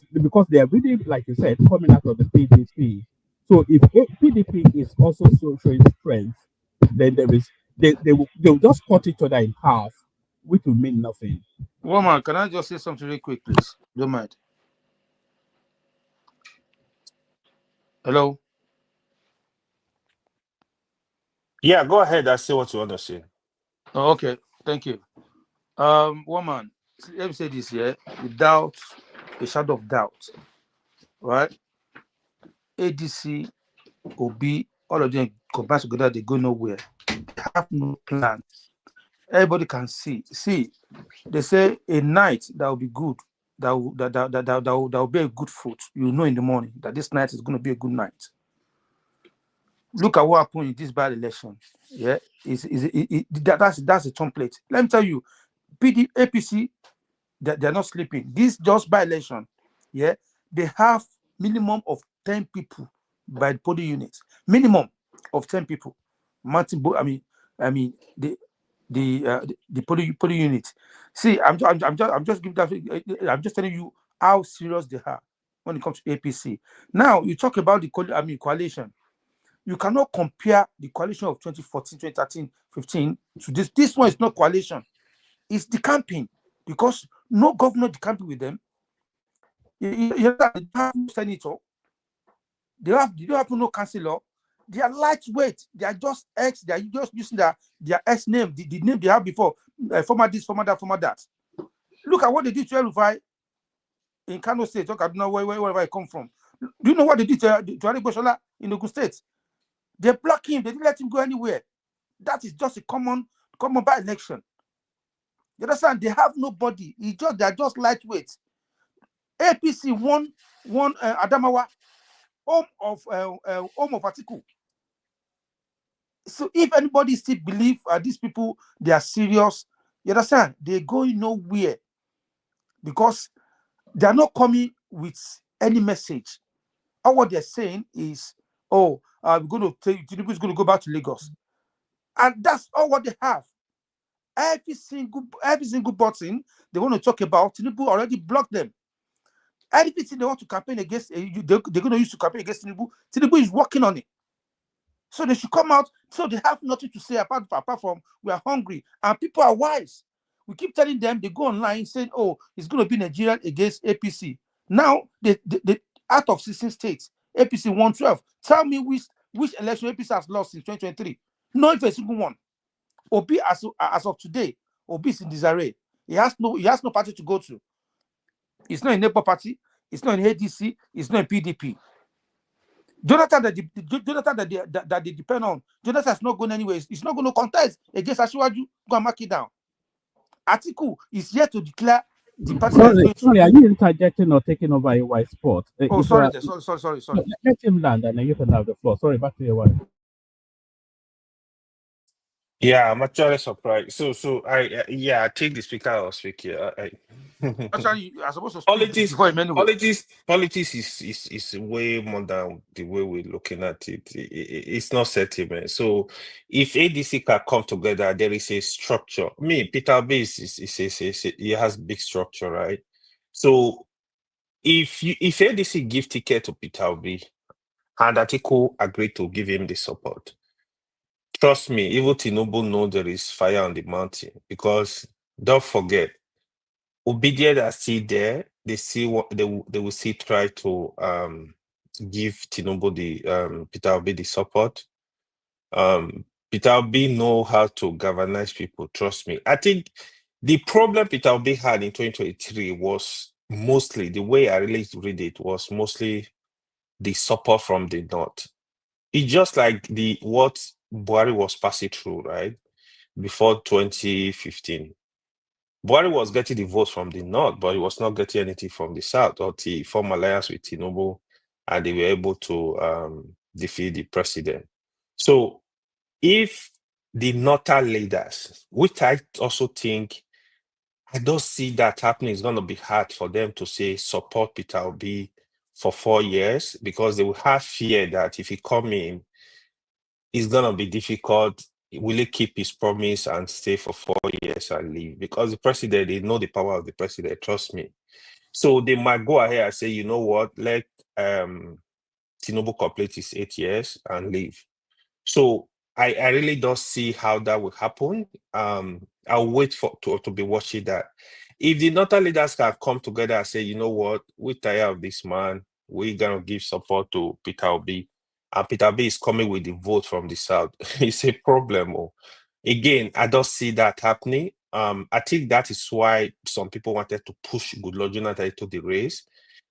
they are really, like you said, coming out of the PDP. So if PDP is also showing strength, then they'll just cut each other in half, which will mean nothing. Woman, can I just say something really quick, please? Don't mind. Hello? Yeah, go ahead. I see what you want to say. Oh, okay, thank you. Woman, let me say this here without a shadow of doubt, right? ADC, OB, all of them combined together, they go nowhere. They have no plan. Everybody can see. See, they say a night that will be good, that will be a good fruit. You know in the morning that this night is going to be a good night. Look at what happened in this bad election. Yeah, that's a template. Let me tell you, APC, they're not sleeping. This just by election, yeah, they have minimum of 10 people by the polling unit. Minimum of 10 people. The polling unit. See, I'm just giving that. I'm just telling you how serious they are when it comes to APC. Now you talk about the coalition. You cannot compare the coalition of 2014, 2013, 15 to this. This one is not coalition. It's the campaign because no governor the campaign with them. They have no senator. They don't have no councillor. They are lightweight. They are just X. They are just using their X name, the name they have before. Former this, former that, former that. Look at what they did to Elufai in Kano State. Look at wherever I come from. Do you know what they did to Ali Boshola in Ogun State? They blocked him. They didn't let him go anywhere. That is just a common by election. You understand? They have nobody. They are just lightweight. APC won Adamawa, home of Atiku. So if anybody still believe these people, they are serious, you understand? They're going nowhere because they are not coming with any message. All what they're saying is, we're going to tell you, Tinubu is going to go back to Lagos. And that's all what they have. Every single button they want to talk about, Tinubu already blocked them. Anything they want to campaign against, they're going to use to campaign against Tinubu. Tinubu is working on it. So they should come out. So they have nothing to say apart from we are hungry. And people are wise. We keep telling them, they go online saying, it's going to be Nigeria against APC. Now, they out of 16 states, APC 112. Tell me which election APC has lost in 2023. Not a single one. Obi, as of today, Obi is in disarray. He has no party to go to. It's not a Labour Party. It's not an ADC. It's not a PDP. Jonathan that they depend on. Jonathan is not going anywhere. It's not going to contest against Asiwaju. Go and mark it down. Atiku is yet to declare the party. Sorry, are you interjecting or taking over a white spot? Sorry. Let him land and then you can have the floor. Sorry, back to your wife. Yeah, I'm actually surprised. So I take the speaker or speak here. Actually, you're supposed to speak before him anyway. Politics is way more than the way we're looking at it. It's not settlement. So if ADC can come together, there is a structure. Peter B he has big structure, right? So if ADC give ticket to Peter B and Atiku agree to give him the support, trust me, even Tinubu know there is fire on the mountain because don't forget, obedient are still there. They see what they will still try to give Tinubu the Peter Obi the support. Peter Obi know how to galvanize people. Trust me. I think the problem Peter Obi had in 2023 was mostly the way I really read it was mostly the support from the North. It's just like what Buhari was passing through, right? Before 2015. Buhari was getting the votes from the north, but he was not getting anything from the south until he formed alliance with Tinubu, and they were able to defeat the president. So if the northern leaders, which I also think, I don't see that happening, it's going to be hard for them to say support Peter Obi for 4 years, because they will have fear that if he come in, it's going to be difficult. Will he keep his promise and stay for 4 years and leave? Because the president, they know the power of the president, trust me. So they might go ahead and say, you know what, let Tinubu complete his 8 years and leave. So I really don't see how that will happen. I'll wait to be watching that. If the northern leaders can come together and say, you know what, we're tired of this man, we're going to give support to Peter Obi, and Peter Obi is coming with the vote from the south, it's a problem. Again, I don't see that happening. I think that is why some people wanted to push Goodluck Jonathan into the race,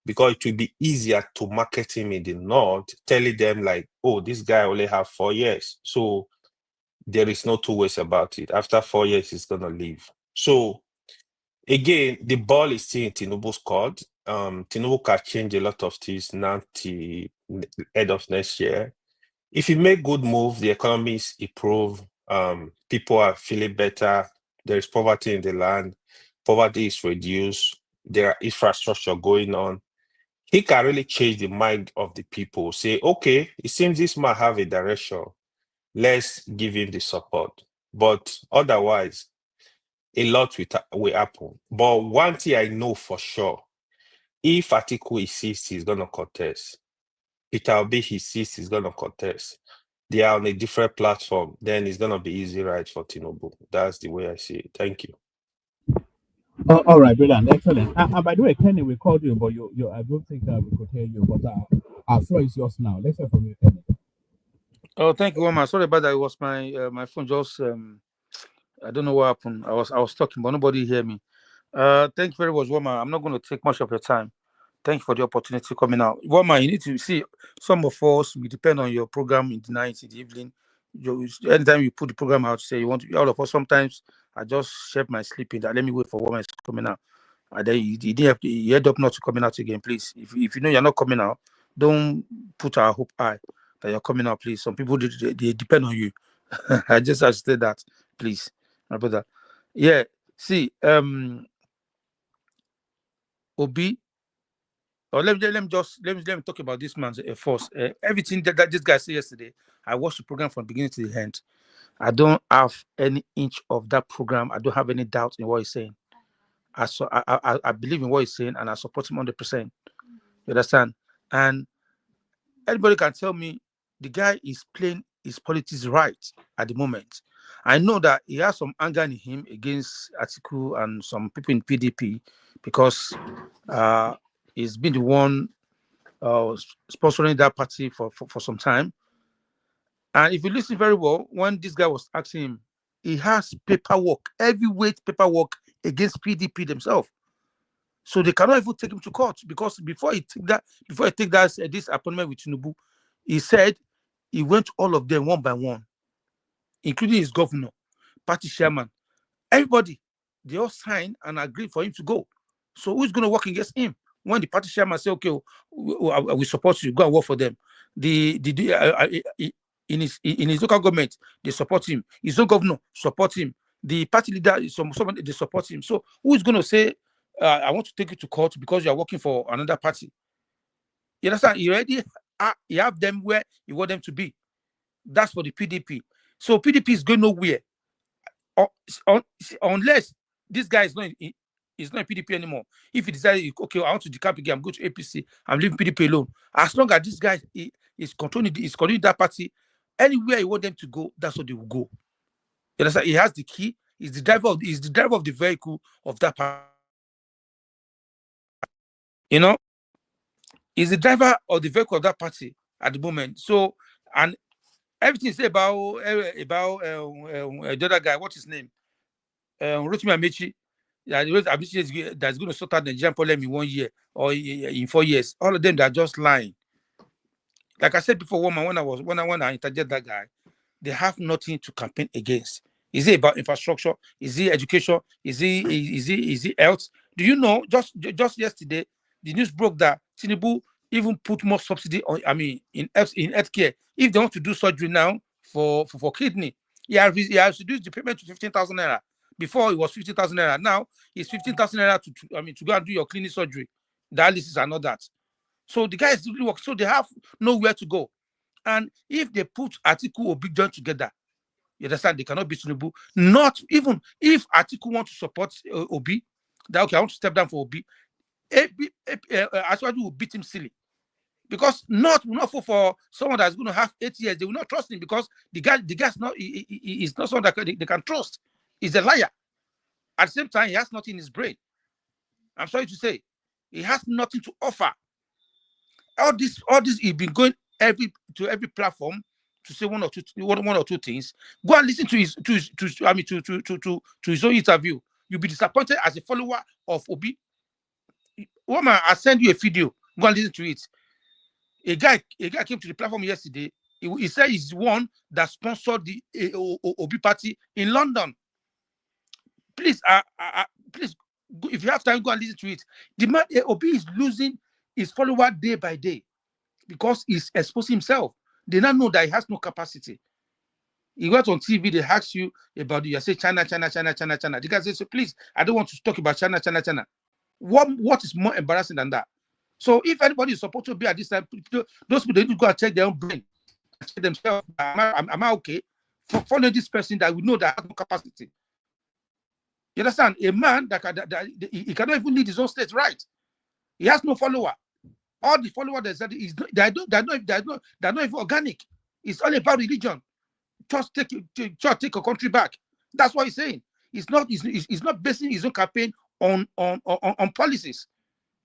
because it will be easier to market him in the north, telling them like, oh, this guy only have 4 years. So there is no two ways about it. After 4 years, he's going to leave. So again, the ball is still in Tinubu's court. Tinubu can change a lot of things now till end of next year. If you make good move, the economy is improved, people are feeling better, there is poverty in the land, poverty is reduced, there are infrastructure going on, he can really change the mind of the people. Say, okay, it seems this man have a direction, let's give him the support. But otherwise, a lot will happen. But one thing I know for sure, if Atiku insists he's going to contest, Peter Obi insists he's going to contest, they are on a different platform, then it's going to be easy ride for Tinubu. That's the way I see it. Thank you. Oh, all right, brilliant, excellent. And by the way, Kenny, we called you, but I don't think we could hear you. But our floor is yours now. Let's hear from you, Kenny. Oh, thank you, Woman. Sorry about that. It was my phone just I don't know what happened. I was talking, but nobody hear me. Thank you very much, Woman. I'm not going to take much of your time. Thank you for the opportunity coming out. Woman, you need to see, some of us, we depend on your program in the night, in the evening. Anytime you put the program out, say you want to, all of us, sometimes I just share my sleeping that let me wait for Woman is coming out. And then you didn't have to, you end up not coming out again, please. If you know you're not coming out, don't put our hope high that you're coming out, please. Some people, they depend on you. I just have to say that, please, my brother. Yeah, see, Obi, or let me talk about this man's force. Everything that this guy said yesterday, I watched the program from beginning to the end. I don't have any inch of that program. I don't have any doubt in what he's saying. I believe in what he's saying, and I support him 100%. You understand? And anybody can tell me the guy is playing his politics right at the moment. I know that he has some anger in him against Atiku and some people in PDP, because he's been the one sponsoring that party for some time. And if you listen very well, when this guy was asking him, he has paperwork, heavyweight paperwork against PDP themselves. So they cannot even take him to court, because before he take this appointment with Tinubu, he said he went to all of them one by one, including his governor, party chairman, everybody. They all signed and agreed for him to go. So who's going to work against him when the party chairman say, okay, we support you, go and work for them? In his local government, they support him. His own governor support him. The party leader, somebody, they support him. So who is going to say, I want to take you to court because you are working for another party? You understand? You already you have them where you want them to be. That's for the PDP. So PDP is going nowhere unless this guy is not in PDP anymore. If he decides, okay, I want to decamp again, I'm going to APC, I'm leaving PDP alone. As long as this guy is controlling that party, anywhere you want them to go, that's what they will go. You understand? He has the key. He's the driver of the vehicle of that party. You know, he's the driver of the vehicle of that party at the moment. So, and everything you say about the other guy, what's his name? Rotimi Amechi, that's going to sort out the Nigerian problem in 1 year or in 4 years. All of them, they're just lying. Like I said before, when I interject that guy, they have nothing to campaign against. Is it about infrastructure? Is it education? Is it health? Do you know? Just yesterday, the news broke that Tinubu even put more subsidy on. I mean, in healthcare. If they want to do surgery now for kidney, he has reduced the payment to 15,000 naira. Before it was 50,000 naira. Now it's 15,000 naira to go and do your clinic surgery, dialysis and all that. So the guys really work. So they have nowhere to go. And if they put Atiku or Big John together, you understand, they cannot be Tinubu. Not even if Atiku want to support Obi, that okay, I want to step down for Obi. Aswaju will beat him silly. Because not for someone that's going to have 8 years, they will not trust him because the guy's not he's not someone that they can trust. He's a liar. At the same time, he has nothing in his brain. I'm sorry to say, he has nothing to offer. All this he's been going every platform to say one or two things. Go and listen to his own interview. You'll be disappointed as a follower of Obi. Woman, I send you a video. Go and listen to it. A guy came to the platform yesterday. He said he's the one that sponsored the Obi party in London. Please, please, if you have time, go and listen to it. The man Obi is losing his follower day by day because he's exposing himself. They now know that he has no capacity. He went on TV, they ask you about it. You say China. The guy says, so please, I don't want to talk about China. What is more embarrassing than that? So if anybody is supposed to be at this time, those people, they need to go and check their own brain, check themselves. Am I okay? Follow this person that we know that has no capacity. You understand? A man that he cannot even lead his own state right. He has no follower. All the followers they're not even organic. It's all about religion. Just take a country back. That's what he's saying. He's not basing his own campaign on policies.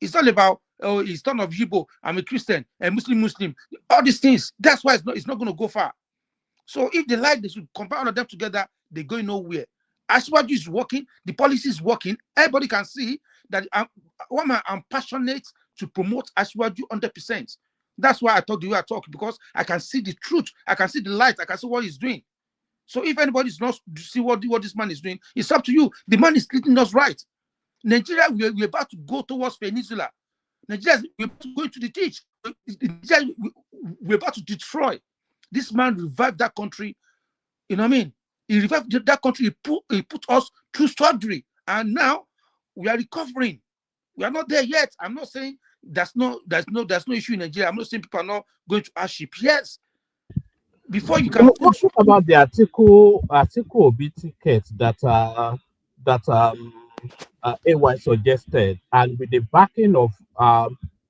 It's not about he's son of Yibo, I'm a Christian, a Muslim. All these things. That's why it's not going to go far. So if they like, they should combine all of them together. They're going nowhere. Ashwaju is working. The policy is working. Everybody can see that I'm passionate to promote Ashwaju 100%. That's why I talk the way I talk, because I can see the truth. I can see the light. I can see what he's doing. So if anybody's not to see what this man is doing, it's up to you. The man is leading us right. Nigeria, we're about to go towards Peninsula. Nigeria, we're about to go into the ditch. We're about to destroy. This man revived that country. You know what I mean? He revived that country. He put us through surgery, and now we are recovering. We are not there yet. I'm not saying there's no issue in Nigeria. I'm not saying people are not going to hardship. Yes. Before you can What about the article Obi tickets that AY suggested, and with the backing of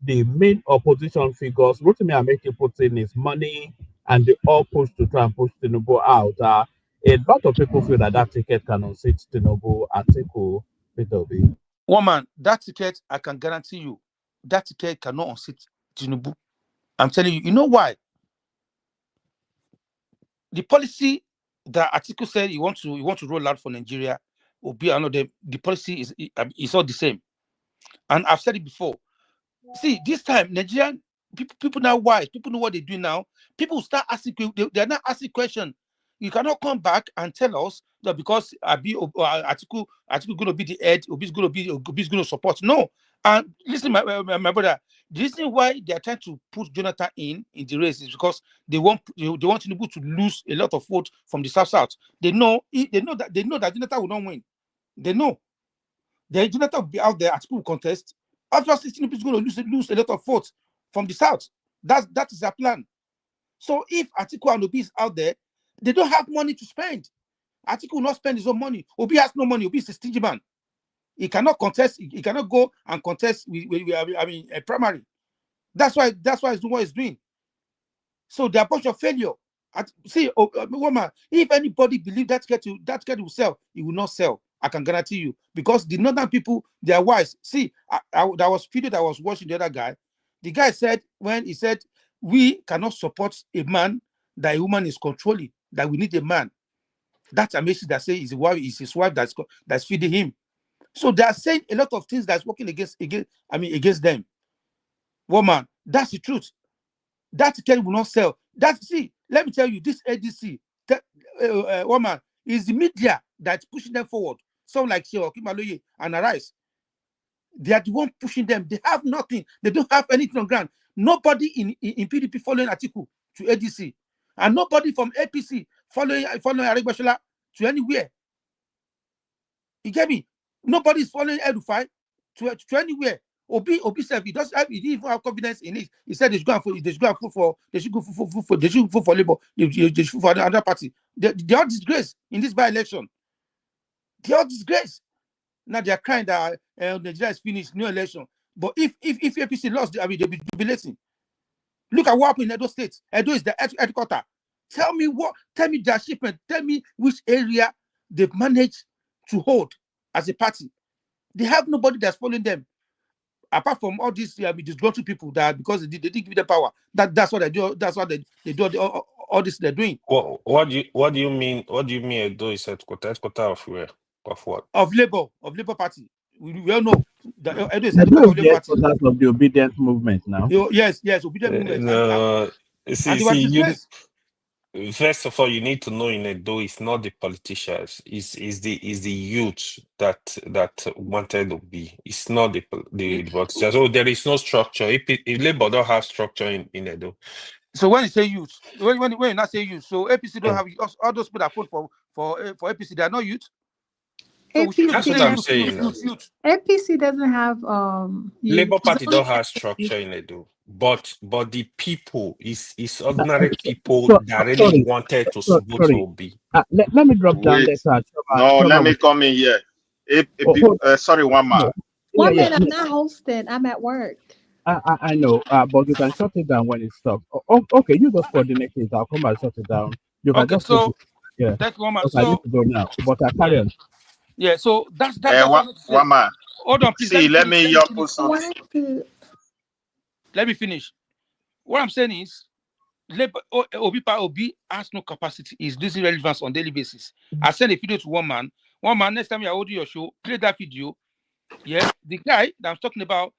the main opposition figures, Rotimi Ameke put in his money, and they all push to try and push Tinubu out. A lot of people feel that ticket can unseat Tinubu. Article Obi. Woman, that ticket, I can guarantee you, that ticket cannot unseat Tinubu. I'm telling you. You know why? The policy that Atiku said he want to roll out for Nigeria will be another. The policy is all the same, and I've said it before. See, this time Nigerian people now wise. People know what they do now. People start asking. They're not asking questions. You cannot come back and tell us that because Atiku going to be the head, Obi's going to support. No. And listen, my brother, the reason why they are trying to put Jonathan in the race is because they want Tinubu to lose a lot of votes from the South. They know that Jonathan will not win. They know. Jonathan will be out there at school contest. Obviously, Tinubu is going to lose a lot of votes from the South. That is their plan. So if Atiku and Obi is out there, they don't have money to spend. Atiku will not spend his own money. Obi has no money. Obi is a stingy man. He cannot contest. He cannot go and contest a primary. That's why he's doing what he's doing. So they're a bunch of failure. See, woman, if anybody believes that ticket will sell, it will not sell. I can guarantee you, because the northern people, they are wise. See, there was video that I was watching the other guy. The guy said, when he said, we cannot support a man that a woman is controlling, that we need a man. That's a message that says it's his wife that's feeding him. So they are saying a lot of things that's working against them. Woman, that's the truth. That ticket will not sell. See, let me tell you, this ADC, woman, is the media that's pushing them forward. Someone like Sheikh Kimaloye and Arise. They are the one pushing them. They have nothing. They don't have anything on ground. Nobody in PDP following Atiku to ADC, and nobody from APC following Aregbesola to anywhere. You get me? Nobody is following Edufai to anywhere. Obi said he doesn't have, he didn't even have confidence in it. He said they should go for labor. They should for another party. They are disgrace in this by-election. They are disgrace. Now they are crying that Nigeria is finished, no election. But if APC lost, they'll be jubilating. Look at what happened in Edo State. Edo is the headquarter. Tell me the achievement. Tell me which area they've managed to hold as a party. They have nobody that's following them. Apart from all these disgruntled people that because they didn't give them power. That's what they do. That's what they do all this they're doing. What do you mean? What do you mean Edo is headquarter of where? Of what? Of Labour Party. We all know that Edo is Edo headquarters of is the Labour Party. headquarters of the obedience movement now. Yes, obedient movement. No, And first of all, you need to know in Edo, it's not the politicians, is the youth that wanted to be. It's not the politicians. So there is no structure. If Labour don't have structure in Edo. So when you say youth, when you not say youth, so APC don't have all those people that vote for APC, they are not youth. So that's what I'm saying. Youth. APC doesn't have Labour Party don't have structure in Edo, but the people is ordinary people that really wanted to vote for Obi. Let me drop down there. Let me come in here. Sorry, one man. One minute, I'm not hosting. I'm at work. I know, but you can shut it down when it stops. Okay, you just coordinate it. I'll come and shut it down. You can just yeah. Thank you, one man. Okay, I need to go now, but I carry on. Yeah, so that's one man. Hold on, please. See, let me put something. Let me finish. What I'm saying is, Obi has no capacity. He's losing relevance on daily basis. I send a video to one man. One man, next time you hold your show, play that video. Yeah, the guy that I'm talking about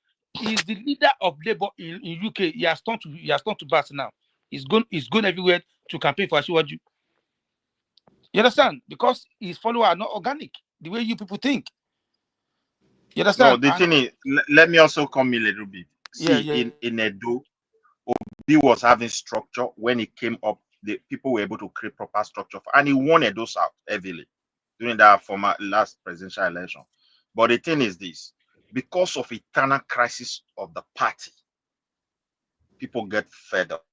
is the leader of Labour in UK. He has turned to Bas now. He's going everywhere to campaign for Asiwaju. You understand? Because his followers are not organic, the way you people think. You understand? No, the thing is, let me also come in a little bit. See, in Edo, Obi was having structure when he came up. The people were able to create proper structure, and he won Edo South heavily during that former last presidential election. But the thing is this: because of internal crisis of the party, people get fed up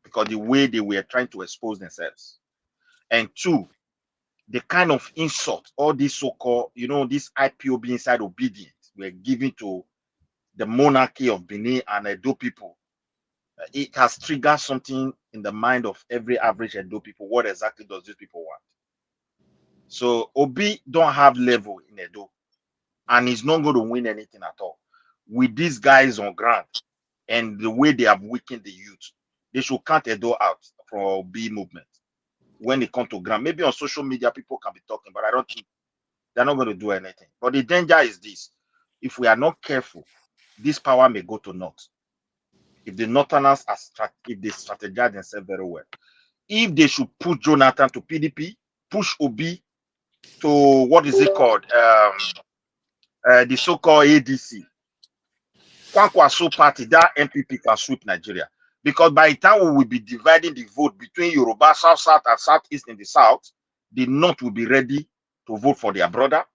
because the way they were trying to expose themselves, and two, the kind of insult, all these so-called, this IPOB inside obedience were given to the monarchy of Benin and Edo people. It has triggered something in the mind of every average Edo people. What exactly does these people want? So Obi don't have level in Edo, and he's not going to win anything at all. With these guys on ground and the way they have weakened the youth, they should count Edo out from Obi movement. When it comes to ground, maybe on social media people can be talking, but I don't think they're not going to do anything. But the danger is this: if we are not careful, this power may go to naught. If the Northerners if they strategize themselves very well, if they should push Jonathan to PDP, push Obi to what is it called, the so-called ADC, Kwankwaso party, that MPP can sweep Nigeria. Because by the time we will be dividing the vote between Yoruba, South, and Southeast in the South, the North will be ready to vote for their brother.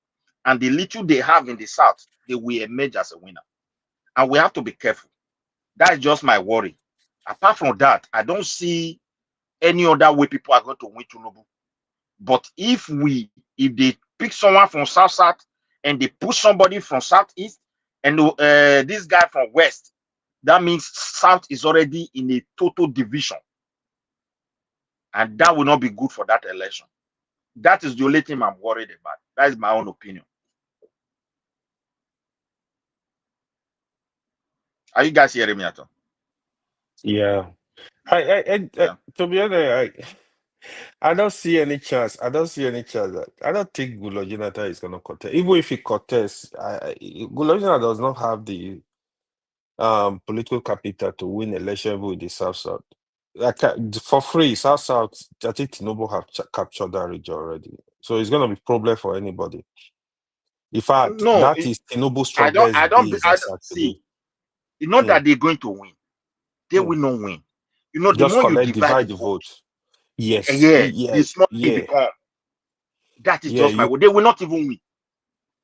And the little they have in the South, they will emerge as a winner. And we have to be careful. That's just my worry. Apart from that, I don't see any other way people are going to win Tinubu. But if they pick someone from South and they push somebody from Southeast and this guy from West, that means South is already in a total division. And that will not be good for that election. That is the only thing I'm worried about. That is my own opinion. Are you guys hearing me at all? Yeah. To be honest, I don't see any chance. I don't think Goodluck Jonathan is going to contest. Even if he contests, Goodluck Jonathan does not have the political capital to win election with the South. For free, South, I think Tinubu have captured that region already. So it's going to be problem for anybody. In fact, No, that is Tinubu's I don't strongest base as at today. see. It's not that they're going to win. They Mm. will not win. You know, the Just more you collect, divide divide the the vote, vote. Yes. the smaller it become. That is just my word. They will not even win.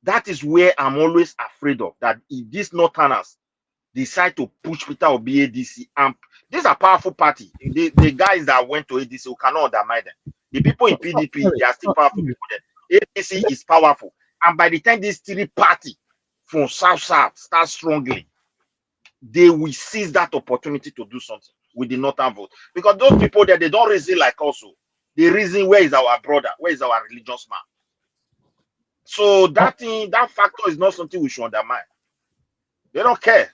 That is where I'm always afraid of. That if these Northerners decide to push Peter Obi ADC, and these are powerful party. The guys that went to ADC, we cannot undermine them. The people in PDP, they are still powerful people there. ADC is powerful. And by the time these three party from South start strongly, they will seize that opportunity to do something with the Northern vote. Because those people there, they don't reason like us. They reason, where is our brother? Where is our religious man? So that factor is not something we should undermine. They don't care.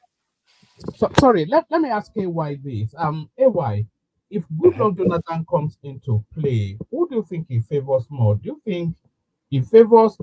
So, sorry, let me ask AY this. AY, if Goodluck Jonathan comes into play, who do you think he favors more? Do you think he favors?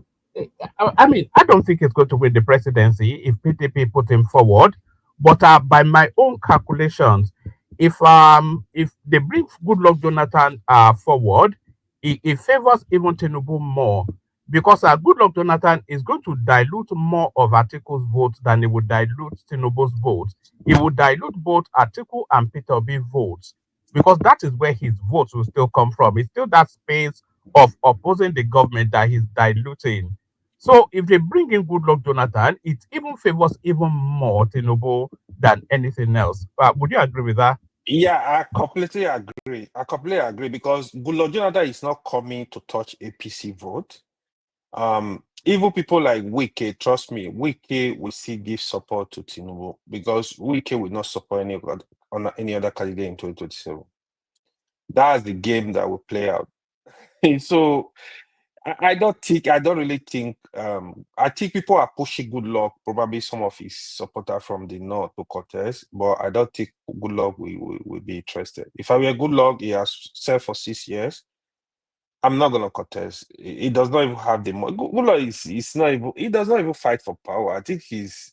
I mean, I don't think he's going to win the presidency if PTP put him forward. But by my own calculations, if they bring Goodluck Jonathan forward, it favors even Tinubu more because Goodluck Jonathan is going to dilute more of Atiku's votes than he would dilute Tinubu's votes. He would dilute both Atiku and Peter Obi votes because that is where his votes will still come from. It's still that space of opposing the government that he's diluting. So if they bring in Goodluck Jonathan, it even favors even more Tinubu than anything else. Would you agree with that? Yeah, I completely agree because Goodluck Jonathan is not coming to touch APC vote. Even people like Wike, trust me, Wike will still give support to Tinubu because Wike will not support any other candidate in 2027. That's the game that will play out. So I don't really think I think people are pushing Goodluck, probably some of his supporters from the north to contest, but I don't think Goodluck will be interested. If I were Goodluck, he has served for 6 years. I'm not gonna contest. He does not even have the money. Goodluck is not even, he does not even fight for power. I think it's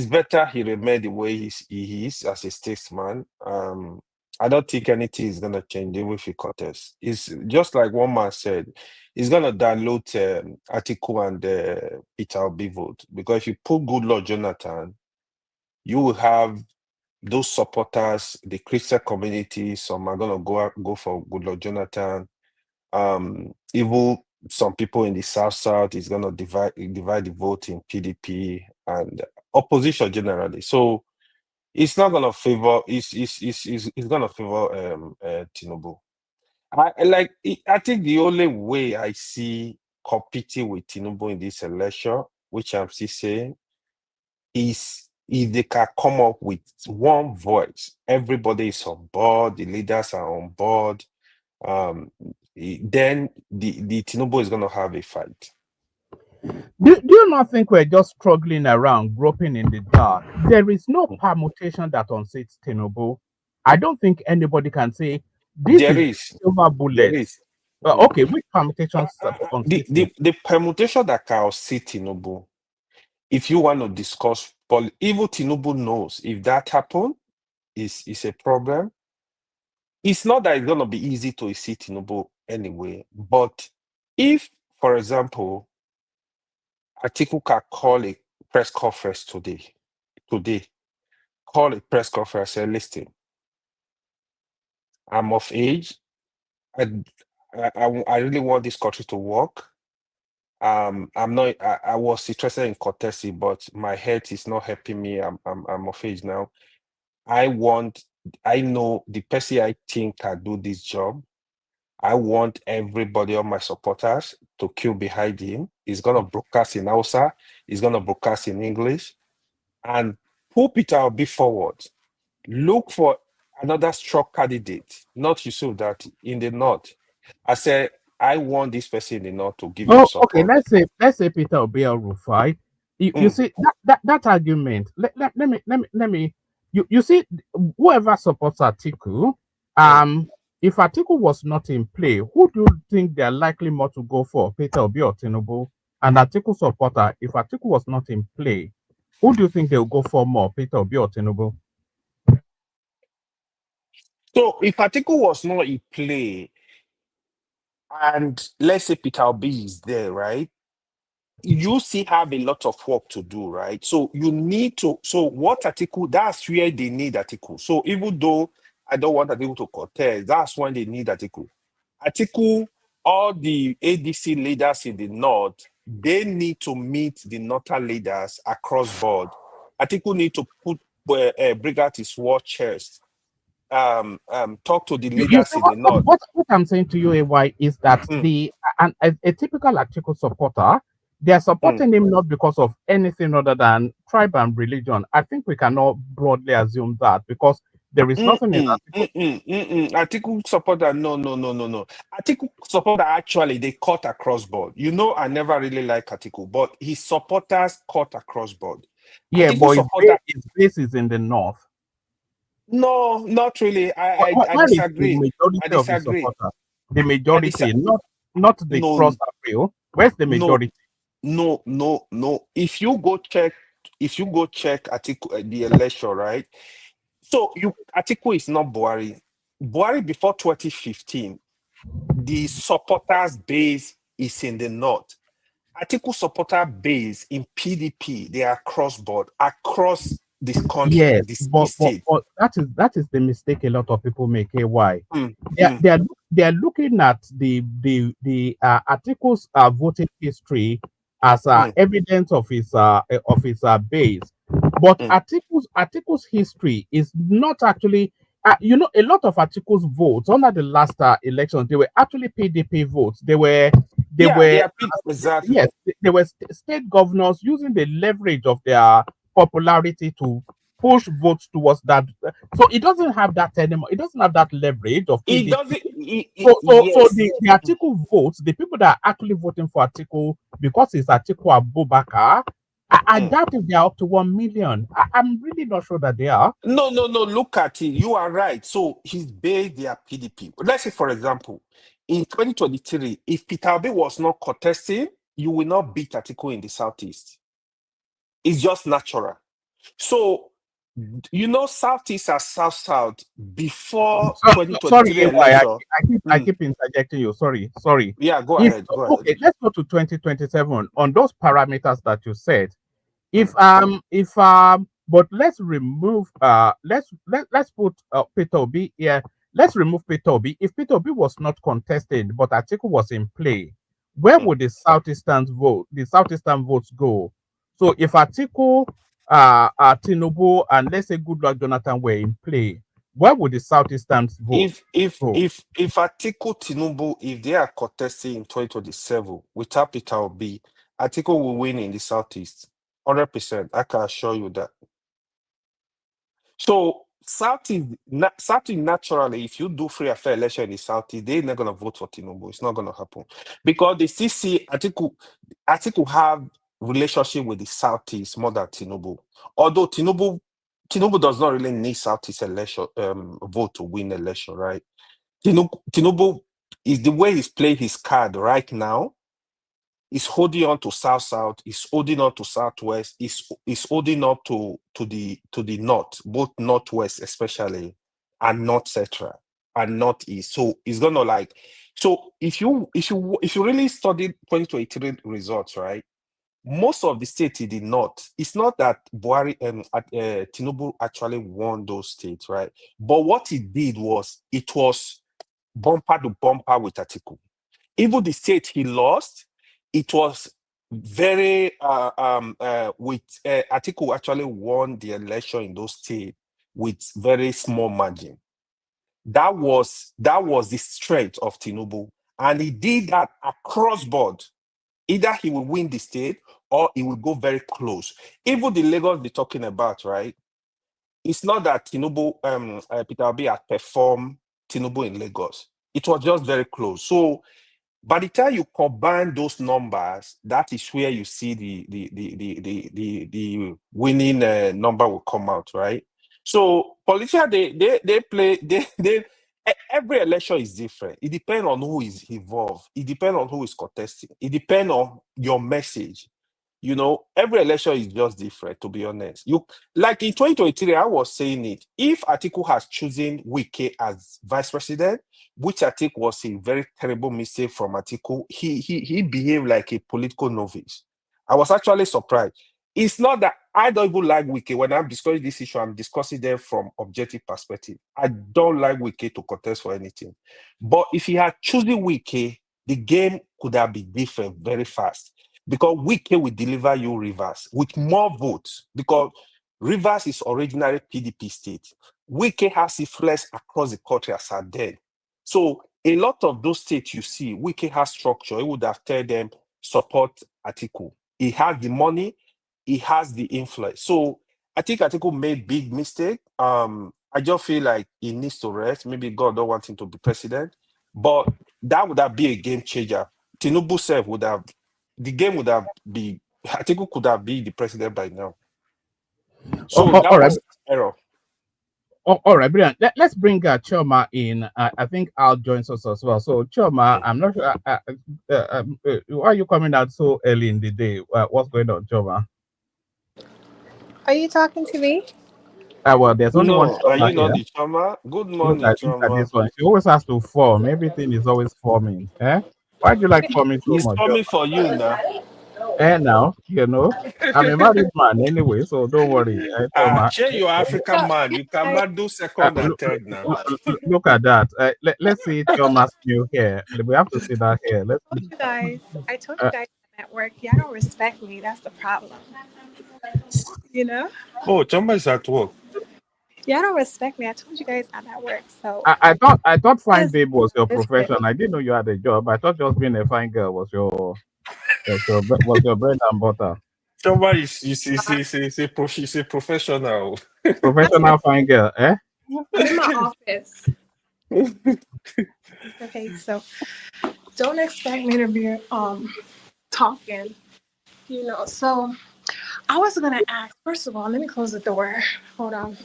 better he remain the way he is as a statesman. I don't think anything is gonna change even if he contests. It's just like one man said, he's gonna dilute Atiku and Peter Obi vote because if you put Goodluck Jonathan, you will have those supporters, the Christian community. Some are gonna go for Goodluck Jonathan. Even some people in the South is gonna divide the vote in PDP and opposition generally. So it's not gonna favor. It's gonna favor Tinubu. I think the only way I see competing with Tinubu in this election, which I'm still saying, is if they can come up with one voice. Everybody is on board. The leaders are on board. Then the Tinubu is gonna have a fight. Do you not think we're just struggling around, groping in the dark? There is no permutation that unseats Tinubu. I don't think anybody can say this There is is. silver bullet. There is. Okay, which permutations unseats him? The permutation that can unseat Tinubu, if you want to discuss, even Tinubu knows if that happen, is a problem. It's not that it's gonna be easy to see Tinubu anyway, but if, for example, Atiku can call a press conference today, call a press conference and say, listen, I'm of age. I really want this country to work. I'm not. I was interested in courtesy, but my health is not helping me. I'm of age now. I know the person I think can do this job. I want everybody, all my supporters, to queue behind him. He's gonna broadcast in Hausa. He's gonna broadcast in English, and put Peter Obi forward. Look for another strong candidate, not Yusuf, that in the north. I said, I want this person in the north to give him Oh, okay. support. Let's say Peter Obi Rufai. You see that argument. Let me. You see, whoever supports Atiku, if Atiku was not in play, who do you think they're likely more to go for, Peter Obi or Tinubu? And Atiku supporter, if Atiku was not in play, who do you think they'll go for more, Peter Obi or Tinubu? So if Atiku was not in play, and let's say Peter Obi is there, right? You still have a lot of work to do, right? So you need to. So what Atiku? That's where they need Atiku. So even though I don't want Atiku to contest, that's when they need Atiku. Atiku, all the ADC leaders in the north, they need to meet the northern leaders across board. Atiku need to bring out his war chest. Talk to the You leaders see, in the north. what I'm saying to you, AY, is that a typical Atiku supporter, they are supporting him not because of anything other than tribe and religion. I think we cannot broadly assume that because there is nothing in Atiku. Atiku supporter, no. Atiku supporter actually they cut across board. You know, I never really like Atiku, but his supporters cut across board. Yeah, Atiku but supporter, his base is in the north. no, not really. I Where is the disagree. majority I of his disagree. supporters? The I majority, disagree. not the No, cross appeal. Where's the no, majority? no. If you go check Atiku the election, right? So Atiku is not Buhari. Buhari before 2015, the supporters base is in the north. Atiku supporter base in PDP, they are cross board across this country, Yes, this but, but state. but that is the mistake a lot of people make. Why? Mm, They are, mm, they are they are looking at the articles voting history as mm, evidence of his base, but mm. articles history is not actually. A lot of articles votes under the last elections, they were actually PDP votes. They Yeah, they were are exactly. yes, they were state governors using the leverage of their popularity to push votes towards that. So it doesn't have that anymore. It doesn't have that leverage of It PDP. doesn't. So Yes. the article votes, the people that are actually voting for article because it's article Abubakar, I Mm. doubt if they are up to 1 million. I'm really not sure that they are. No. Look at it. You are right. So he's based their PDP. Let's say, for example, in 2023, if Peter Obi was not contesting, you will not beat Atiku in the southeast. It's just natural. So, southeast and south before Sorry, 2023 AY, election. I keep interjecting you. Sorry. Yeah, go If ahead. Go ahead. okay, let's go to 2027 on those parameters that you said. Mm, But let's remove let's put Peter Obi here. Let's remove Peter Obi. If Peter Obi was not contested but Atiku was in play, where mm. would the southeastern votes go? So if Atiku, Tinubu, and let's say Goodluck Jonathan were in play, where would the southeastern vote go? If Atiku Tinubu, if they are contesting in 2027 without Peter Obi, Atiku will win in the southeast. 100%. I can assure you that. So southeast naturally, if you do free and fair election in the southeast, they're not gonna vote for Tinubu. It's not gonna happen because they still see Atiku have relationship with the southeast more than Tinubu. Although Tinubu does not really need southeast election vote to win election, right? Tinubu is the way he's playing his card right now. He's holding on to south, he's holding on to southwest, he's holding on to the north, both northwest especially, and north central and northeast. So it's gonna so if you really study 2023 results, right? Most of the states in the north, it's not that Buhari Tinubu actually won those states, right? But what he did was it was bumper to bumper with Atiku. Even the state he lost, it was very with Atiku actually won the election in those states with very small margin. That was the strength of Tinubu, and he did that across board. Either he will win the state or he will go very close. Even the Lagos they're talking about, right? It's not that Tinubu, Peter Obi had performed Tinubu in Lagos. It was just very close. So by the time you combine those numbers, that is where you see the winning number will come out, right? So politicians they play every election is different. It depends on who is involved. It depends on who is contesting. It depends on your message. You know, every election is just different, to be honest. You like in 2023, I was saying it. If Atiku has chosen Wike as vice president, which I think was a very terrible mistake from Atiku, he behaved like a political novice. I was actually surprised. It's not that I don't even like Wike. When I'm discussing this issue, I'm discussing them from objective perspective. I don't like Wike to contest for anything. But if he had chosen Wike, the game could have been different very fast. Because Wike will deliver you Rivers with more votes. Because Rivers is originally PDP state. Wike has influence across the country as a then. So a lot of those states you see, Wike has structure. He would have told them support Atiku. He has the money, he has the influence. So I think Atiku made big mistake. I just feel like he needs to rest. Maybe God don't want him to be president, but that would have been a game changer. Tinubu self would have, the game would have been, Atiku could have been the president by now. So that all right. was error. All right, brilliant. Let's bring Choma in. I think Al joins us as well. So Choma, I'm not sure. Why are you coming out so early in the day? What's going on, Choma? Are you talking to me? Well, there's only one No, are Choma you not here. the Choma? Good Look morning, at Choma. this one. She always has to form. Everything is always forming. Eh? Why do you like forming so He's much, coming Choma? for you now. Now, I'm a married man anyway, so don't worry. Choma. Share your African So, man. You I, cannot do second and third now. Look at that. Let's see Choma's new hair. We have to see that hair. Let's see. I told you guys I'm at work. Y'all don't respect me. That's the problem. You know? Oh, Choma is at work. Y'all don't respect me. I told you guys I'm at work. So, I thought fine yes, babe was your this profession. I didn't know you had a job. I thought just being a fine girl was your bread and butter. Choma is a professional. Professional fine girl, eh? I'm in my office. Okay, so don't expect me to be talking. So I was gonna ask. First of all, let me close the door. Hold on.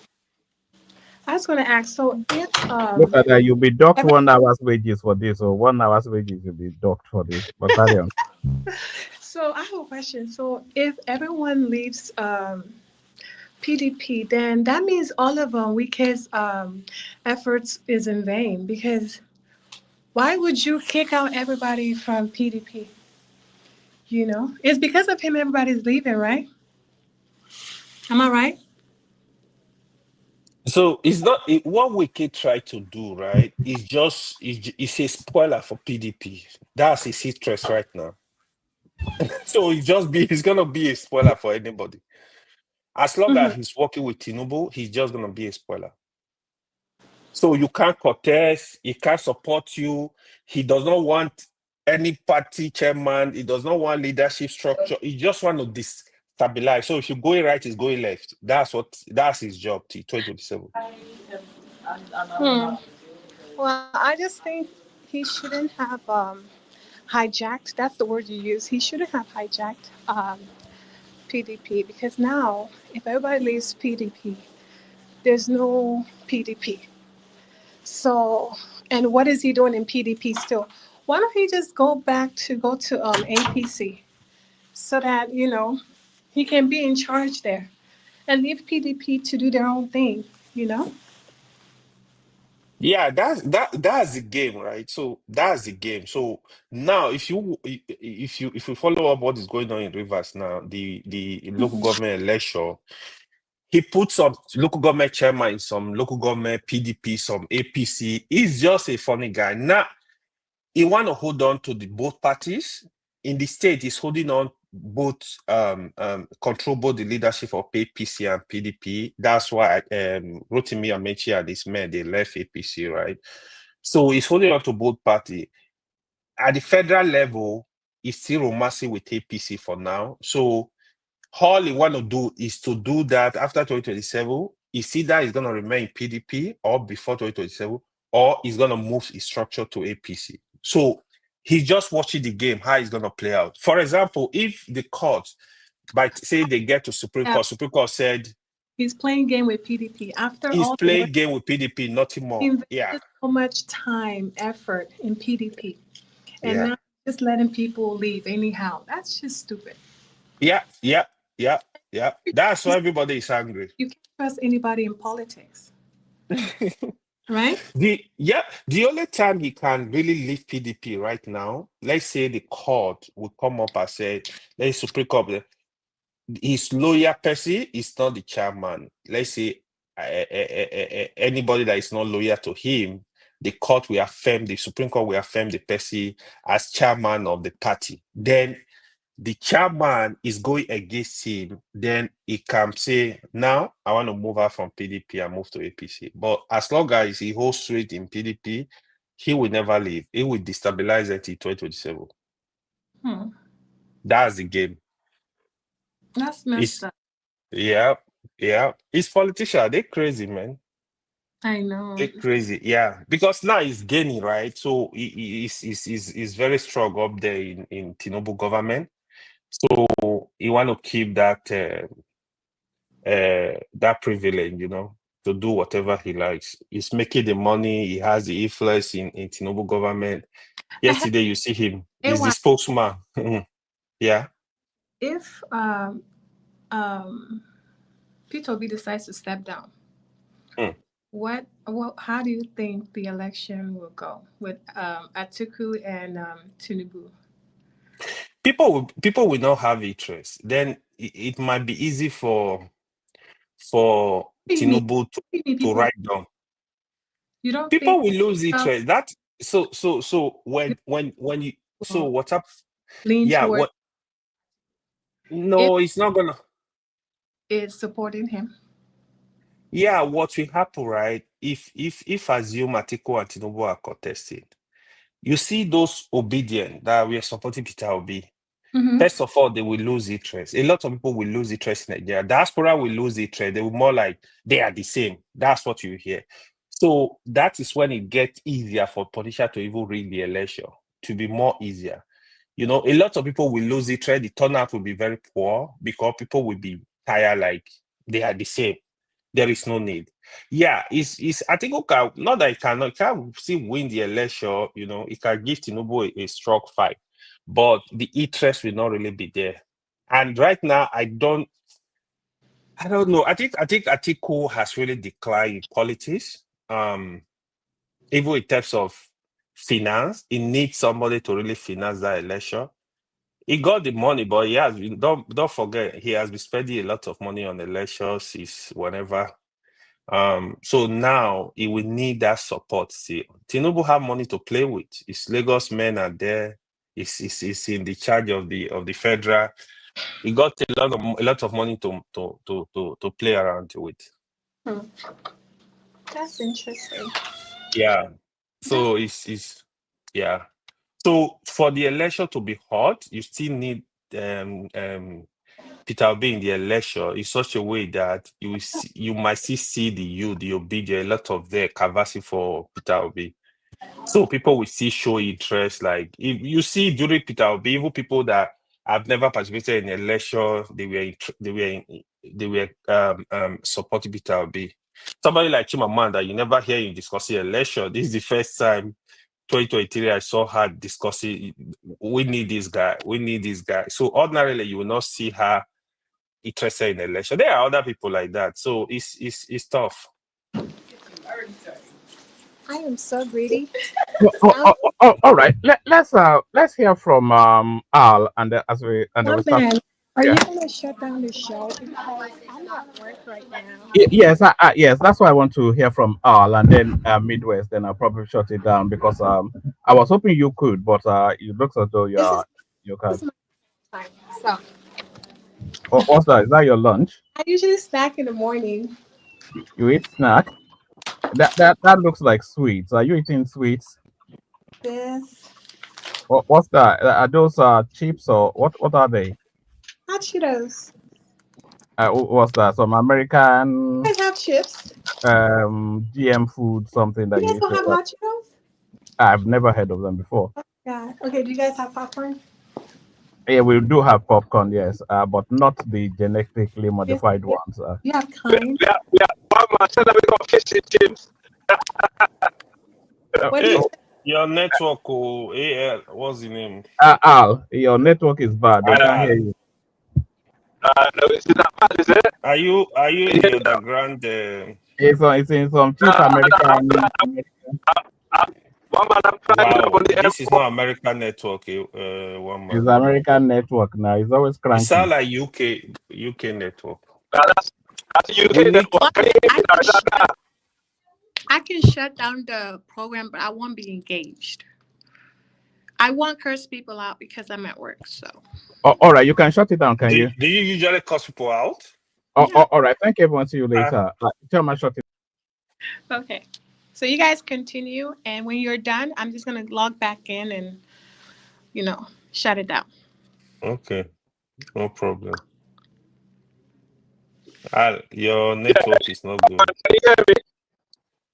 I was gonna ask. So if Look at that. You'll be docked every, 1 hour's wages for this, or 1 hour's wages you'll be docked for this. But carry on. so I have a question. So if everyone leaves PDP, then that means all of Wike's efforts is in vain. Because why would you kick out everybody from PDP? It's because of him everybody's leaving, right? Am I right? So it's not what Wiki tried to do, right? It's a spoiler for PDP. That's his interest right now. So it's gonna be a spoiler for anybody. As long as he's working with Tinubu, he's just gonna be a spoiler. So you can't contest, he can't support you, he does not want any party chairman, he does not want leadership structure, he just want to destabilize. So if you're going right, he's going left. That's his job till 2027. Well, I just think he shouldn't have hijacked. That's the word you use. He shouldn't have hijacked PDP because now, if everybody leaves PDP, there's no PDP. So, and what is he doing in PDP still? Why don't he just go to APC so that he can be in charge there and leave PDP to do their own thing? You know. Yeah, that's the game, right? So that's the game. So now if you follow up what is going on in Rivers now, the local government election, he put some local government chairman in some local government PDP, some APC. He's just a funny guy. Now he want to hold on to the both parties. In the state, he's holding on both control both the leadership of APC and PDP. That's why Rotimi Amechi and his men they left APC, right? So he's holding on to both parties. At the federal level, he's still romancing with APC for now. So all he want to do is to do that after 2027. Is either he's going to remain in PDP or before 2027, or he's going to move his structure to APC. So he's just watching the game, how it's going to play out. For example, if the court, by say they get to Supreme Court said he's playing game with PDP after he's all playing game with PDP, nothing more. invested so much time, effort in PDP, and now just letting people leave anyhow. That's just stupid. Yeah, yeah, yeah, yeah. That's why everybody is angry. You can't trust anybody in politics, right? The only time he can really leave PDP right now, let's say the court will come up and say, let's Supreme Court, his lawyer person is not the chairman. Let's say anybody that is not loyal to him, the court will affirm, the Supreme Court will affirm the person as chairman of the party. Then the chairman is going against him, then he can say, now I want to move out from PDP and move to APC. But as long as he holds straight in PDP, he will never leave. He will destabilize it in 2027. Hmm. That's the game. That's messed It's up. yeah, yeah. It's politician. They crazy, man. I know. They crazy. Yeah. Because now he's gaining, right? So he's very strong up there in Tinubu government. So he want to keep that privilege, to do whatever he likes. He's making the money. He has the influence in Tinubu government. Yesterday, you see him. He's the spokesman. Yeah. If Peter Obi decides to step down, how do you think the election will go with Atiku and Tinubu? People will not have interest. Then it might be easy for Tinubu to People, write down. you don't People think will lose interest. That so when you so what's up? lean Yeah, toward what? No, it's not gonna. is supporting him? Yeah, what will happen, right? If assume Atiku and Tinubu are contested, you see those obedient that we are supporting Peter Obi. Mm-hmm. First of all, they will lose interest. A lot of people will lose interest in Nigeria. Diaspora will lose interest. They will more like they are the same. That's what you hear. So that is when it gets easier for politicians to even rig the election, to be more easier. A lot of people will lose interest. The turnout will be very poor because people will be tired, like they are the same. There is no need. Yeah, I think okay, not that he can still win the election, it can give Tinubu a strong fight, but the interest will not really be there. And right now, I don't know. I think Atiku has really declined in politics. Even in terms of finance, he needs somebody to really finance that election. He got the money, but don't forget, he has been spending a lot of money on elections. Is whenever. So now he will need that support still. Tinubu have money to play with. His Lagos men are there. He's in the charge of the federal. He got a lot of money to play around with. That's interesting. Yeah. So yeah. So for the election to be hot, you still need Peter Obi in the election in such a way that you might still see the obedient, a lot of their canvassing for Peter Obi. So people will still show interest. Like if you see during Peter Obi, even people that have never participated in election, they were supporting Peter Obi. Somebody like Chimamanda, you never hear him discussing election. This is the first time 2023 I saw her discussing, we need this guy, we need this guy. So ordinarily you will not see her interested in election. There are other people like that. So it's tough. I am so greedy. All right. Let's hear from Al and as we One start. man, are Yeah. you gonna shut down the show because I'm at work right now? Yes, yes. That's why I want to hear from Al and then Midwest. Then I'll probably shut it down because I was hoping you could, but it looks as though This you is can't. my time. So What's that? Is that your lunch? I usually snack in the morning. You eat snack? That looks like sweets. Are you eating sweets? This What's that? Are those chips or what are they? hot Cheetos. What's that? Some American You guys have chips? GM food, something that You you guys eat. don't have hot Cheetos? I've never heard of them before. Yeah. Okay. Do you guys have popcorn? Yeah, we do have popcorn, yes, but not the genetically Yes. modified ones. You have kind. Yeah. Mama said that we got fish and chips. What do you say? Your network, AL, what's the name? Al, your network is bad. They can't Al. hear you. No, it's not bad, is it? Are you in the underground? It's in some cheap American. One man, I'm trying to Wow, on the this is airport. not American network. One It's man. American network now. It's always It cranky. sounds like UK network. That's UK We need network. Can you hear me now? Is that better? I can shut down the program, but I won't be engaged. I won't curse people out because I'm at work. So. Oh, all right, you can shut it down, can you? Do you usually cuss people out? Oh, Yeah. all right. Thank you, everyone. See you later. Tell my shut it. Okay. So you guys continue, and when you're done, I'm just gonna log back in and, shut it down. Okay, no problem. Your network is not good. Can you hear me?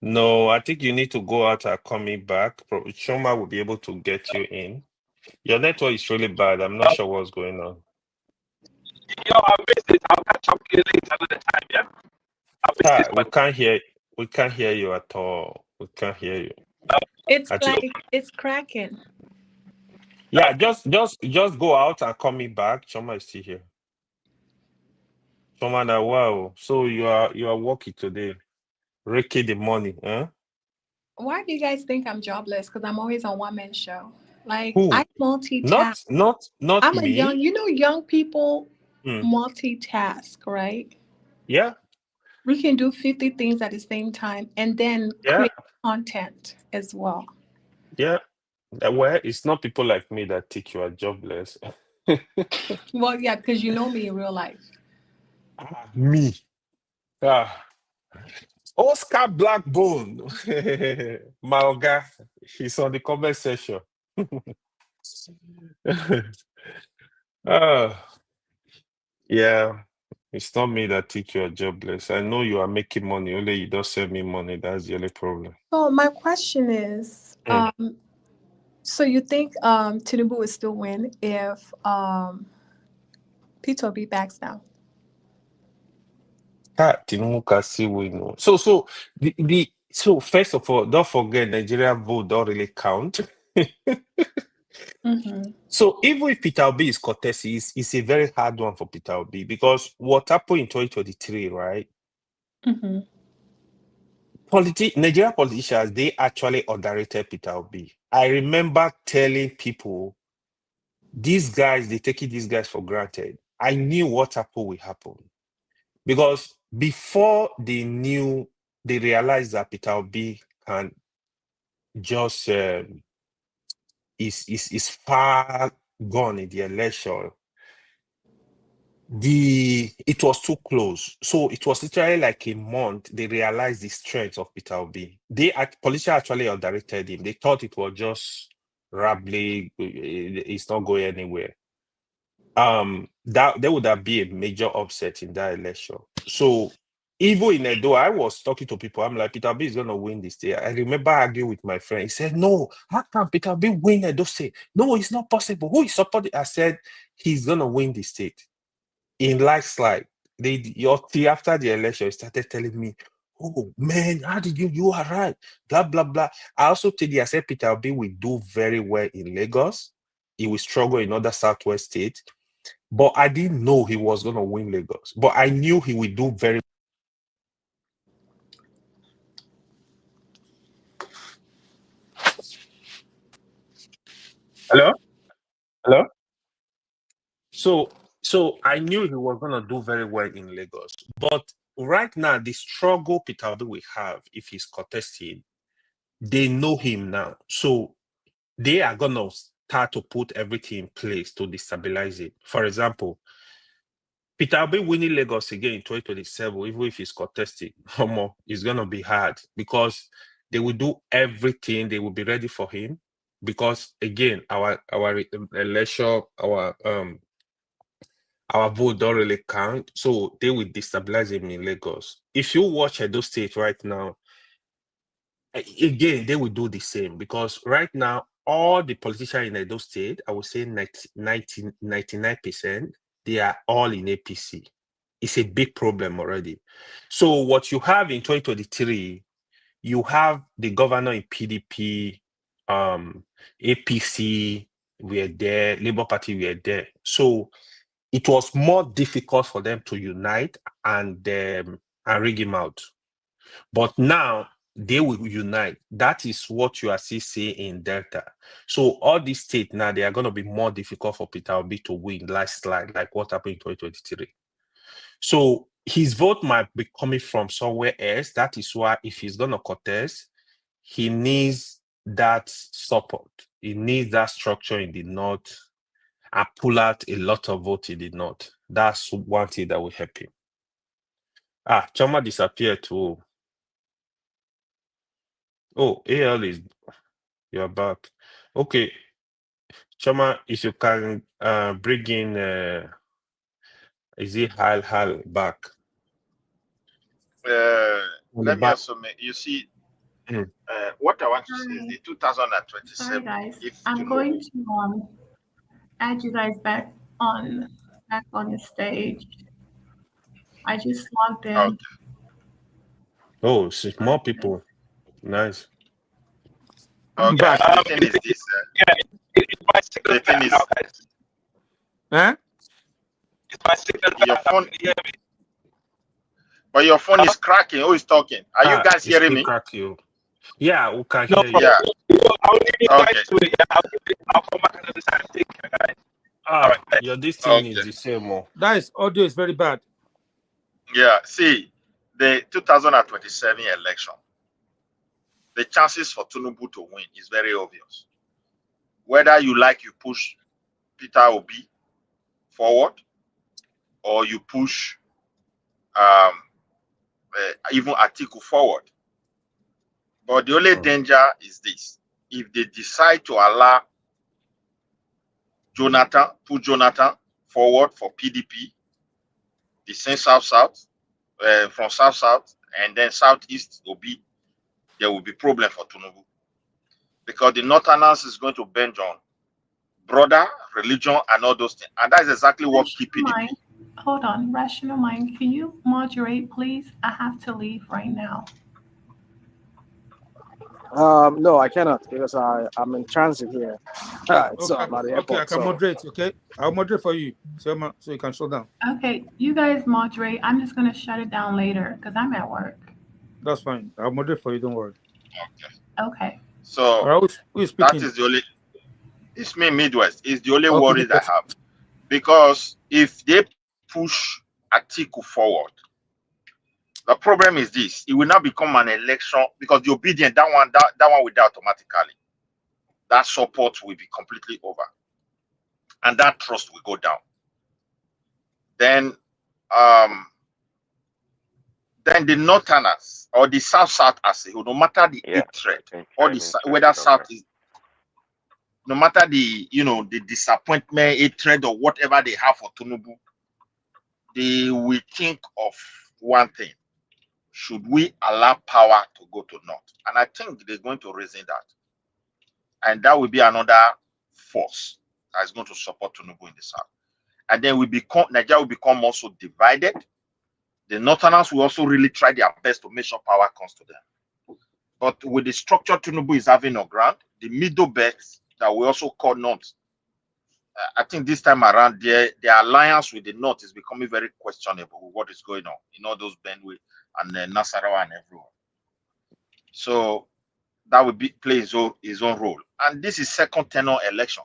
No, I think you need to go out and coming back. Shoma will be able to get you in. Your network is really bad. I'm not sure what's going on. Yo, I missed it. I'll catch up with you later another time, yeah? I missed this We one. can't hear you at all. We can't hear you. It's cracking. Yeah, just go out and coming back. Shoma is still here. Shoma, wow. So you are working today. Ricky the money, huh? Why do you guys think I'm jobless? Because I'm always on one man show. Like, Who? I multitask. Not I'm me. young people Hmm. multitask, right? Yeah. We can do 50 things at the same time and then create content as well. Yeah. Well, it's not people like me that think you are jobless. Well, yeah, because you know me in real life. Me. Oscar Blackbone. My Oga. He's on the comment section. Yeah. It's not me that think you are jobless. I know you are making money, only you don't send me money. That's the only problem. So my question is, so you think Tinubu will still win if Peter Obi backs down? So first of all, don't forget Nigerian vote don't really count. So even if Peter Obi is courtesy, it's a very hard one for Peter Obi because what happened in 2023, right? Nigerian politicians, they actually underrated Peter Obi. I remember telling people, these guys, they taking these guys for granted. I knew what happened will happen. Because before they realized that Peter Obi can just is far gone in the election. It was too close. So it was literally like a month. They realized the strength of Peter Obi. Politicians actually underrated him. They thought it was just rambling. It's not going anywhere. That there would have been a major upset in that election. So even in Edo, I was talking to people. I'm like, Peter Obi is gonna win this day. I remember arguing with my friend. He said, "No, how can Peter Obi win Edo State? No, it's not possible. Who is supporting?" I said, "He's gonna win the state." In landslide, after the election, he started telling me, "Oh man, how did you are right? Blah blah blah." I also told you, I said Peter Obi will do very well in Lagos. He will struggle in other southwest states. But I didn't know he was going to win Lagos. But I knew he would do very. Hello? Hello? So I knew he was going to do very well in Lagos. But right now, the struggle Peter Obi will have if he's contesting, they know him now. So they are going to start to put everything in place to destabilize it. For example, Peter Obi winning Lagos again in 2027, even if he's contesting, it's going to be hard because they will do everything. They will be ready for him because, again, our election, our vote don't really count. So they will destabilize him in Lagos. If you watch Edo State right now, again, they will do the same because right now, all the politicians in Edo State, I would say 99%, they are all in APC. It's a big problem already. So what you have in 2023, you have the governor in PDP, APC, we are there, Labour Party, we are there. So it was more difficult for them to unite and rig him out. But now they will unite. That is what you are still seeing in Delta. So all these states now, they are going to be more difficult for Peter Obi to win last slide, like what happened in 2023. So his vote might be coming from somewhere else. That is why if he's going to contest, he needs that support. He needs that structure in the North and pull out a lot of votes in the North. That's one thing that will help him. Choma disappeared too. Oh, AL is, you're back. Okay. Choma, if you can bring in, is it Hal back? Let me also make, you see, what I want to say is the 2027. Sorry, guys. If I'm going to add you guys back on the stage. I just logged in. Okay. Oh, it's more people. Nice. I'm Okay. back. The thing is this. It's my signal The thing bad is, now, guys. Huh? It's my signal your bad. phone, Can you hear me? but your phone is cracking. Who is talking? Are you guys It's hearing me? crack you. Yeah, we can No hear problem. you. Yeah. I'll leave you Okay. guys to it. Yeah, I'll come back another time. Take care, guys. All right. Your this thing Okay. is the same. That is audio is very bad. Yeah. See, the 2027 election, the chances for Tinubu to win is very obvious. Whether you push Peter Obi forward, or you push even Atiku forward. But the only danger is this: if they decide to allow put Jonathan forward for PDP, the same South-South, from South-South, and then Southeast Obi, there will be problem for Tinubu. Because the Northerners is going to bend on brother, religion, and all those things. And that is exactly what keep PDP. Hold on, Rational Mind, can you moderate, please? I have to leave right now. No, I cannot because I'm in transit here. So I'm at the airport. Okay, I can moderate. Okay, I'll moderate for you, so you can slow down. Okay, you guys moderate. I'm just gonna shut it down later because I'm at work. That's fine. I'll moderate for you. Don't worry. Okay. So who is speaking? that is the only. It's me, Midwest. It's the only worry I have, because if they push Atiku forward, the problem is this: it will not become an election because the obedient that one will die automatically. That support will be completely over, and that trust will go down. Then the Northerners or the South as a whole, no matter the hatred or the whether South is, no matter the the disappointment, hatred, or whatever they have for Tinubu, they will think of one thing: should we allow power to go to North? And I think they're going to reason that, and that will be another force that is going to support Tinubu in the South. And then Nigeria will become also divided. The Northerners will also really try their best to make sure power comes to them. But with the structure Tinubu is having on ground, the middle belts that we also call North, I think this time around, the alliance with the North is becoming very questionable with what is going on in all those Benue and Nasarawa and everywhere. So that will play his own role. And this is second tenor election.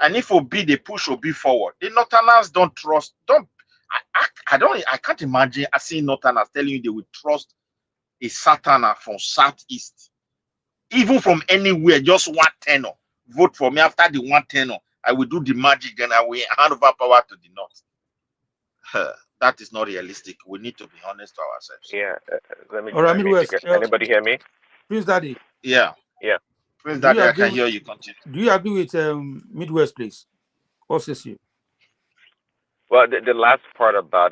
And if Obi, they push Obi forward, the Northerners I can't imagine seeing Northerners telling you they will trust a Southerner from Southeast, even from anywhere, just one tenor. Vote for me after the one tenor. I will do the magic and I will hand over power to the North. That is not realistic. We need to be honest to ourselves. Yeah, let me. Anybody hear me? Prince Daddy. Yeah. Yeah. Prince Daddy, I can hear you. Continue. Do you agree with Midwest, please? What says you? Well, the last part about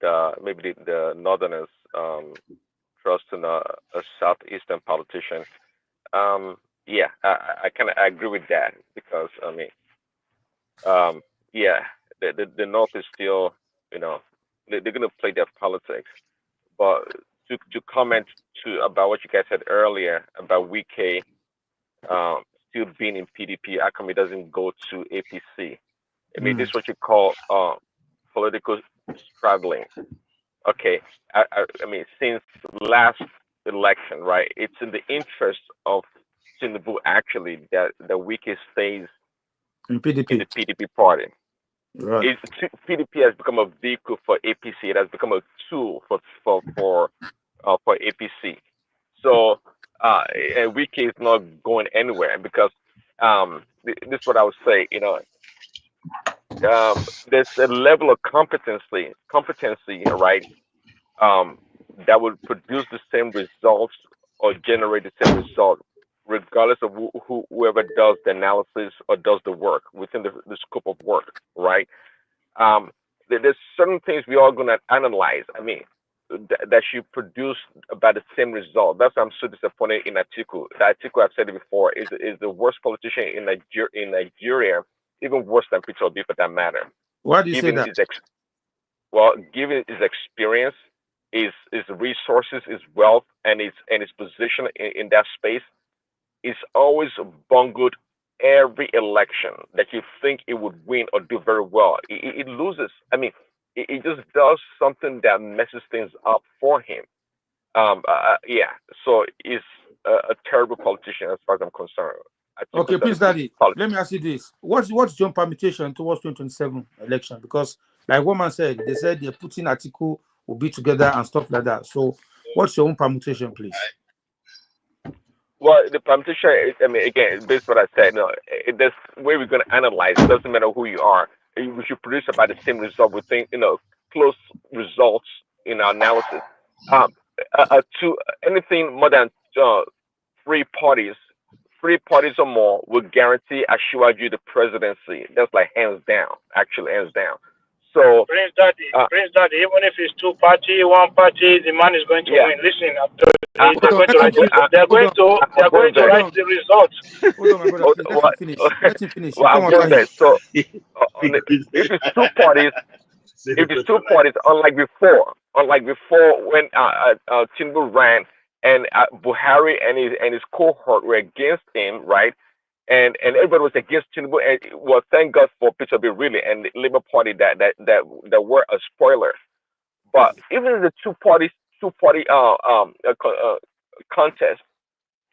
the Northerners trusting a Southeastern politician. Yeah, I kind of agree with that because I mean, yeah, the North is still, they're gonna play their politics. But to comment about what you guys said earlier about Wike still being in PDP, how come he doesn't go to APC? I mean, this is what you call political struggling. Okay, I mean, since last election, right? It's in the interest of Tinubu actually that the weakest stays In in the PDP. PDP party. Right. PDP has become a vehicle for APC. It has become a tool for APC. So and Wiki is not going anywhere because this is what I would say. There's a level of competency, right? Um, that would produce the same results or generate the same result, regardless of whoever does the analysis or does the work within the scope of work, right? Um, there's certain things we are going to analyze. I mean, that should produce about the same result. That's why I'm so disappointed in Atiku. The Atiku, I've said it before, is the worst politician in Nigeria, even worse than Peter Obi for that matter. Why do you say Given that? given his experience, his resources, his wealth, and his position in that space, is always bungled every election that you think it would win or do very well. It loses. I mean, it just does something that messes things up for him. Yeah. So he's a terrible politician as far as I'm concerned. I think Okay, it's please, a Daddy. Let politician. me ask you this: what's your permutation towards 2027 election? Because, like one man said, they said they're putting article will be together and stuff like that. So, what's your own permutation, please? Well, the permutation, I mean, again, based on what I said, no, this way we're going to analyze. It doesn't matter who you are. We should produce about the same result. We think, close results in our analysis. Um, to anything more than uh, three parties, three parties or more will guarantee Ashiwaju the presidency. That's like hands down, actually hands down. So, Prince Daddy, even if it's two party, one party, the man is going to yeah, win. Listen, I'm telling you, Hold on, let him finish. Hold on, they are going to hold Abundant. write on, the results. hold on, my brother. Oh, Please let him what? finish. Let him finish. You Well, come after him. abundant. So, if it's two parties, unlike before when Tinubu ran and Buhari and his cohort were against him, right? And everybody was against Tinubu. And well, thank God for Peter B. Really and the Labour Party that were a spoiler. But even in the two party contest,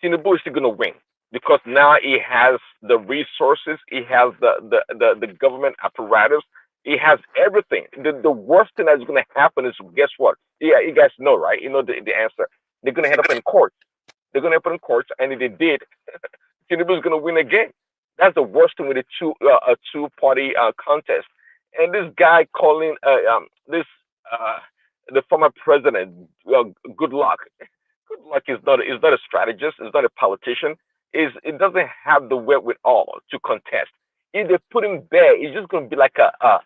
Tinubu is still going to win because now he has the resources, he has the government apparatus, he has everything. The worst thing that's going to happen is guess what? Yeah, you guys know, right? You know the answer. They're going to end up in court. They're going to end up in courts, and if they did, Tinubu is going to win again. That's the worst thing with a two-party contest. And this guy calling this the former president, good luck. Good luck is not a strategist, is not a politician. Is it doesn't have the wherewithal to contest. If they put him there, he's just going to be like a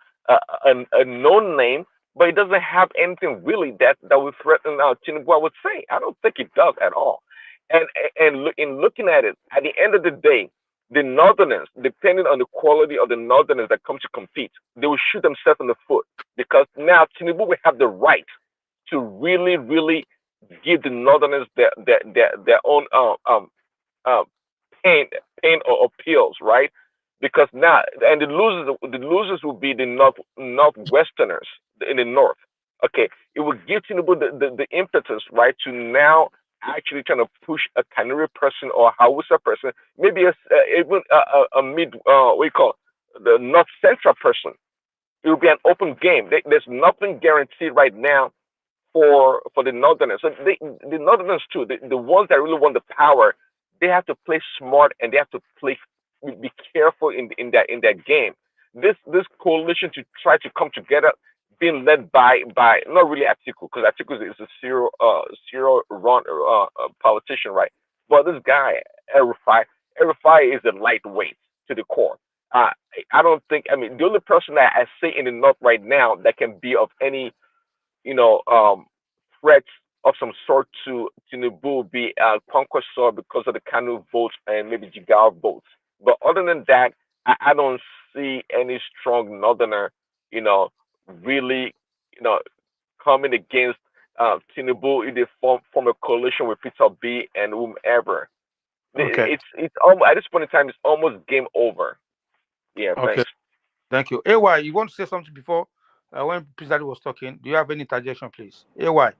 known name, but he doesn't have anything really that would threaten Tinubu. I would say I don't think it does at all. And in looking at it, at the end of the day, the Northerners, depending on the quality of the Northerners that come to compete, they will shoot themselves in the foot because now Tinubu will have the right to really, really give the Northerners their own uh, pain or appeals, right? Because now and the losers will be the northwesterners in the north. Okay, it will give Tinubu the impetus, right, to now actually trying to push a Canary person or a Hausa person, maybe even a mid what you call the north central person. It will be an open game. There's nothing guaranteed right now for the Northerners. So the Northerners too, the ones that really want the power, they have to play smart and they have to be careful in that game. This coalition to try to come together, being led by not really Atiku because Atiku is a serial run politician, right? But this guy Erifai is a lightweight to the core. Uh, I don't think. I mean, the only person that I see in the north right now that can be of any you know, threats of some sort to Tinubu be Conquestor because of the Kanu votes and maybe Jigar votes. But other than that, I don't see any strong Northerner, you know, really, you know, coming against Tinubu if they form a coalition with Peter B and whomever. Okay, It's almost, at this point in time, it's almost game over. Yeah, okay. thanks. Thank you. AY, you want to say something before when President was talking? Do you have any interjection, please? AY,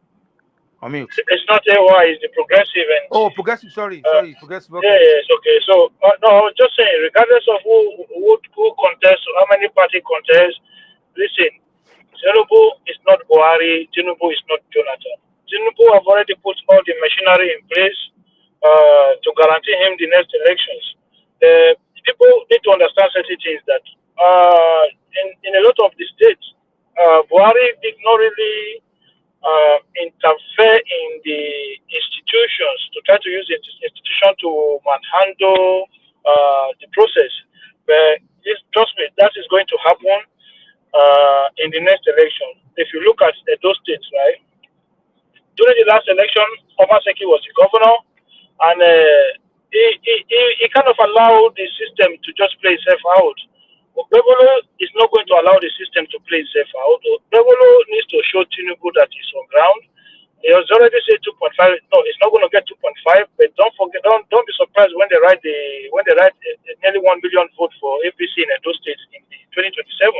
on mute. It's not AY, it's the progressive and Oh, progressive. Sorry, uh, progressive. yeah, Okay. yeah, it's okay. So no, I was just saying, regardless of who contests, how many party contests, listen, Tinubu is not Buhari, Tinubu is not Jonathan. Tinubu have already put all the machinery in place to guarantee him the next elections. People need to understand certain things that in a lot of the states, Buhari did not really interfere in the institutions to try to use the institution to manhandle the process. But trust me, that is going to happen in the next election. If you look at those states, right, during the last election, Obaseki was the governor, and he kind of allowed the system to just play itself out. Bebolo is not going to allow the system to play itself out. Bebolo needs to show Tinubu that he's on ground. He has already said 2.5. No, it's not going to get 2.5. But don't forget, don't be surprised when they write nearly 1 billion vote for APC in those states in the 2027.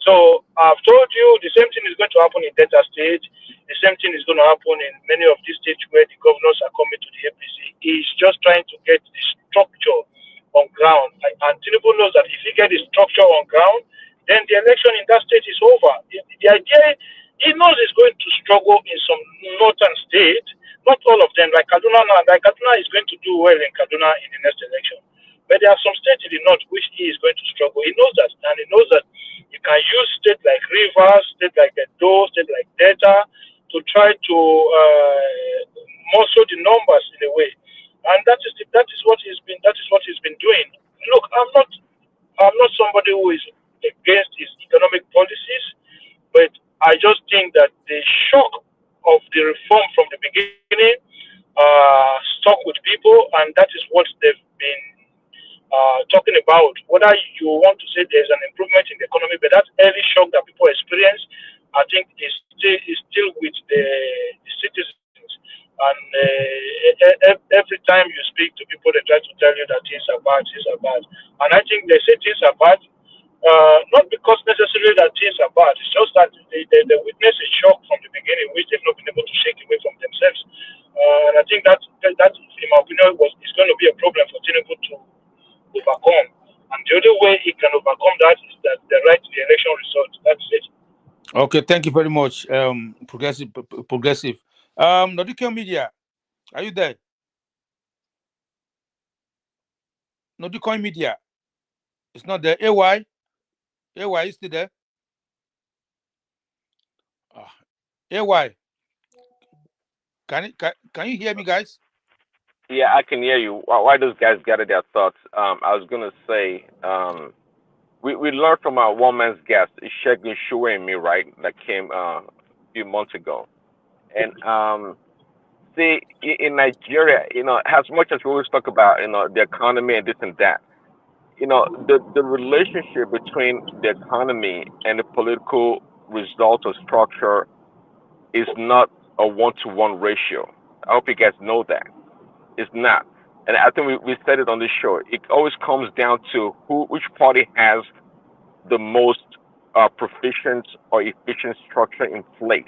So I've told you the same thing is going to happen in Delta State. The same thing is going to happen in many of these states where the governors are coming to the APC. He's just trying to get the structure on ground. And Tinubu knows that if he gets the structure on ground, then the election in that state is over. The idea, he knows he's going to struggle in some northern states, not all of them. Like Kaduna now, Kaduna is going to do well in Kaduna in the next election. But there are some states in the north which he is going to struggle. He knows that, and he knows that you can use states like Rivers, states like Edo, states like Delta to try to muscle the numbers in a way, and that is what he's been doing. Look, I'm not somebody who is against his economic policies, but I just think that the shock of the reform from the beginning stuck with people, and that is what they've been talking about. Whether you want to say there's an improvement in the economy, but that early shock that people experience, I think is still with the citizens. And every time you speak to people, they try to tell you that things are bad, things are bad. And I think they say things are bad, not because necessarily that things are bad. It's just that they witness a shock from the beginning, which they've not been able to shake away from themselves. And I think that, in my opinion, is going to be a problem for Tinubu to overcome. And the only way he can overcome that is that the right to the election result. That's it. Okay, thank you very much, progressive. Nodike Media, are you there? Nodike Media, it's not there. AY is still there. AY, can you hear me, guys? Yeah, I can hear you. Why those guys gather their thoughts? I was gonna say, we learned from our one man's guest, Shegun Shuwe and me, right? That came a few months ago, and see, in Nigeria, as much as we always talk about, the economy and this and that, the relationship between the economy and the political result or structure is not a 1-to-1 ratio. I hope you guys know that. It's not. And I think we said it on this show. It always comes down to which party has the most proficient or efficient structure in place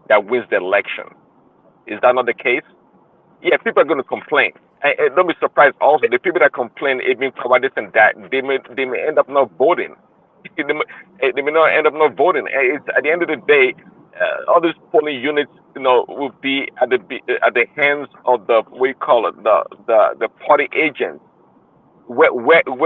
that wins the election. Is that not the case? Yeah, people are going to complain. And don't be surprised also, the people that complain, it means about this and that, they may end up not voting. they may not end up not voting. And it's, at the end of the day, all these polling units, will be at the hands of the, what you call it, the party agents, where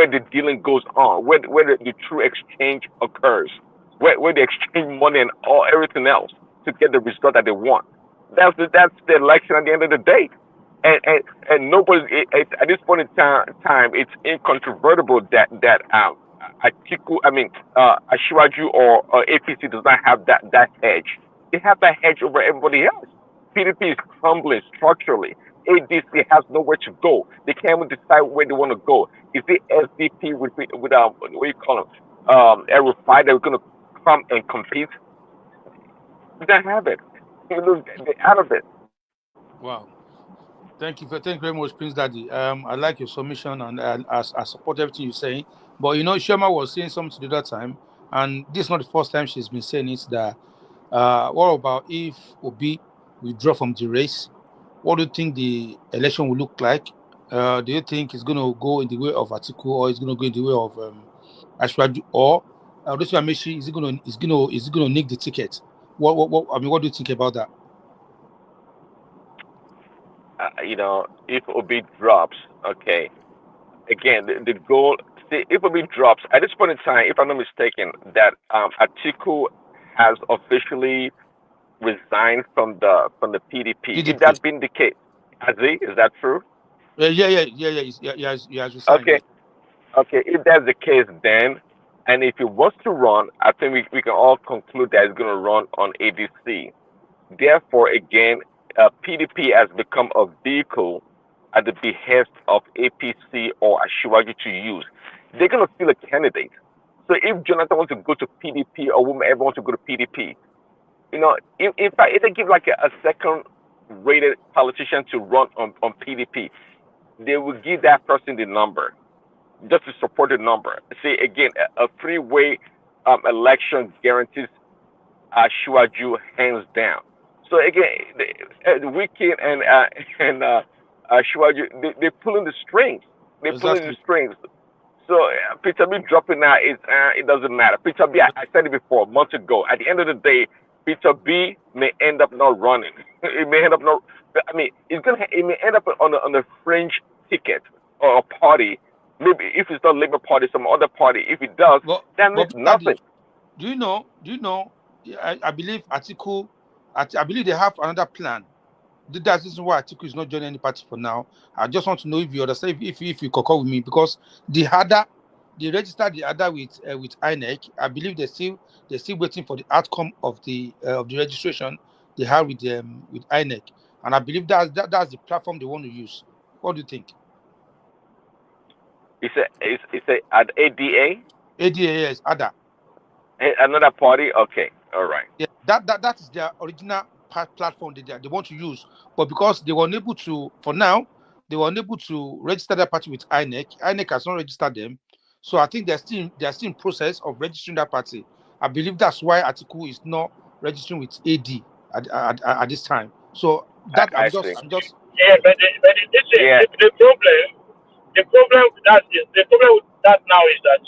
the dealing goes on, where the true exchange occurs, where they exchange money and everything else to get the result that they want. That's the election at the end of the day. And nobody at this point in time, it's incontrovertible that Ashwaju or APC does not have that edge. They have that hedge over everybody else. PDP is crumbling structurally. ADC has nowhere to go. They can't even decide where they want to go. Is it SDP with what do you call them? Erufai that are going to come and compete? They don't have it. They're out of it. Wow. Thank you very much, Prince Daddy. I like your submission and I support everything you're saying. But Shema was saying something the other time, and this is not the first time she's been saying it. That what about if Obi withdraw from the race? What do you think the election will look like? Do you think it's going to go in the way of Atiku, or it's going to go in the way of Ashwaju, or Rachel Amechi? Is it going to nick the ticket? What do you think about that? If Obi drops, okay. Again, the goal. See, if Obi drops at this point in time, if I'm not mistaken, that Atiku has officially resigned from the PDP. If PDP. that been the case, has he? Is that true? He has resigned. Okay, okay. If that's the case, then, and if he wants to run, I think we can all conclude that he's going to run on ADC. Therefore, again, PDP has become a vehicle at the behest of APC or Ashiwaju to use. They're going to feel a candidate. So if Jonathan wants to go to PDP or whomever wants to go to PDP, in fact, if they give like a second-rated politician to run on PDP, they will give that person the number just to support the number. See, again, a three-way election guarantees Shuaju hands down. So again, the Wicked and Shuaju, they're pulling the strings. They're pulling the Exactly. strings. So Peter B dropping out it doesn't matter. Peter B, I said it before months ago. At the end of the day, Peter B may end up not running. It may end up not. I mean, it may end up on a fringe ticket or a party. Maybe if it's not Labour Party, some other party. If it does, that means nothing. Do you know? I believe Atiku. I believe they have another plan. That's why Atiku is not joining any party for now. I just want to know if you understand, if you concur with me, because they registered the other with INEC. I believe they're still waiting for the outcome of the registration they have with INEC, and I believe that's the platform they want to use. What do you think? It's at ADA. ADA, yes, ADA. Another party. Okay, all right. Yeah, that is their original platform they want to use, but because they were unable to, for now, they were unable to register their party with INEC. INEC has not registered them, so I think they're still in process of registering that party. I believe that's why Atiku is not registering with AD at this time. So that I I'm see. just. Yeah, but the problem with that now is that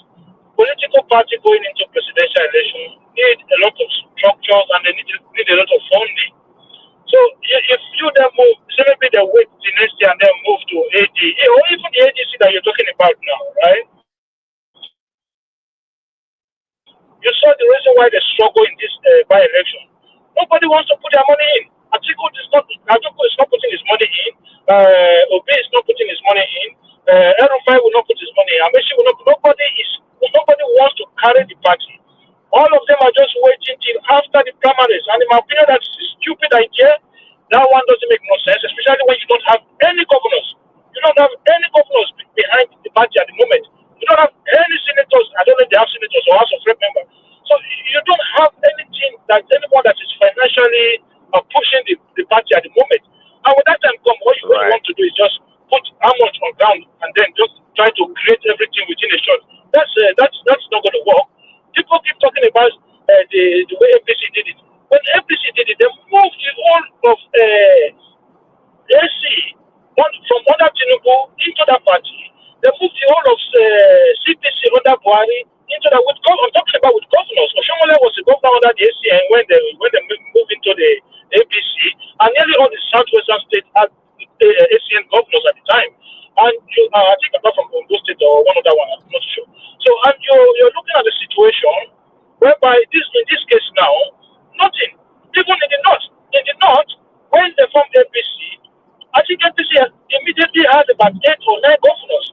political party going into presidential election need a lot of structures and they need a lot of funding. So if you then move, say maybe they wait the next year and then move to AD, or even the ADC that you're talking about now, right? You saw the reason why they struggle in this by-election. Nobody wants to put their money in. Atiku is not putting his money in. Obi is not putting his money in. Erufai will not put his money in. Amechi will not. Nobody wants to carry the party. All of them are just waiting till after the primaries. And in my opinion, that's a stupid idea. That one doesn't make no sense, especially when you don't have any governors. You don't have any governors behind the party at the moment. You don't have any senators. I don't know if they have senators or House of Rep members. So you don't have anyone that is financially pushing the party at the moment. And when that time comes, what you want to do is just put how much on ground and then just try to create everything within a shot. That's not going to work. People keep talking about the way APC did it. When APC did it, they moved the whole of AC from under Tinubu into that party. They moved the whole of CPC under Buhari into that. I'm talking about with governors. Oshomole was a governor under the ACN when they moved into the APC, and nearly all the southwestern states had ACN governors at the time. And I think apart from Ondo State or one other one, I'm not sure. So and you're looking at the situation whereby in this case now, nothing. Even in the north, when they formed APC, I think APC immediately had about 8 or 9 governors.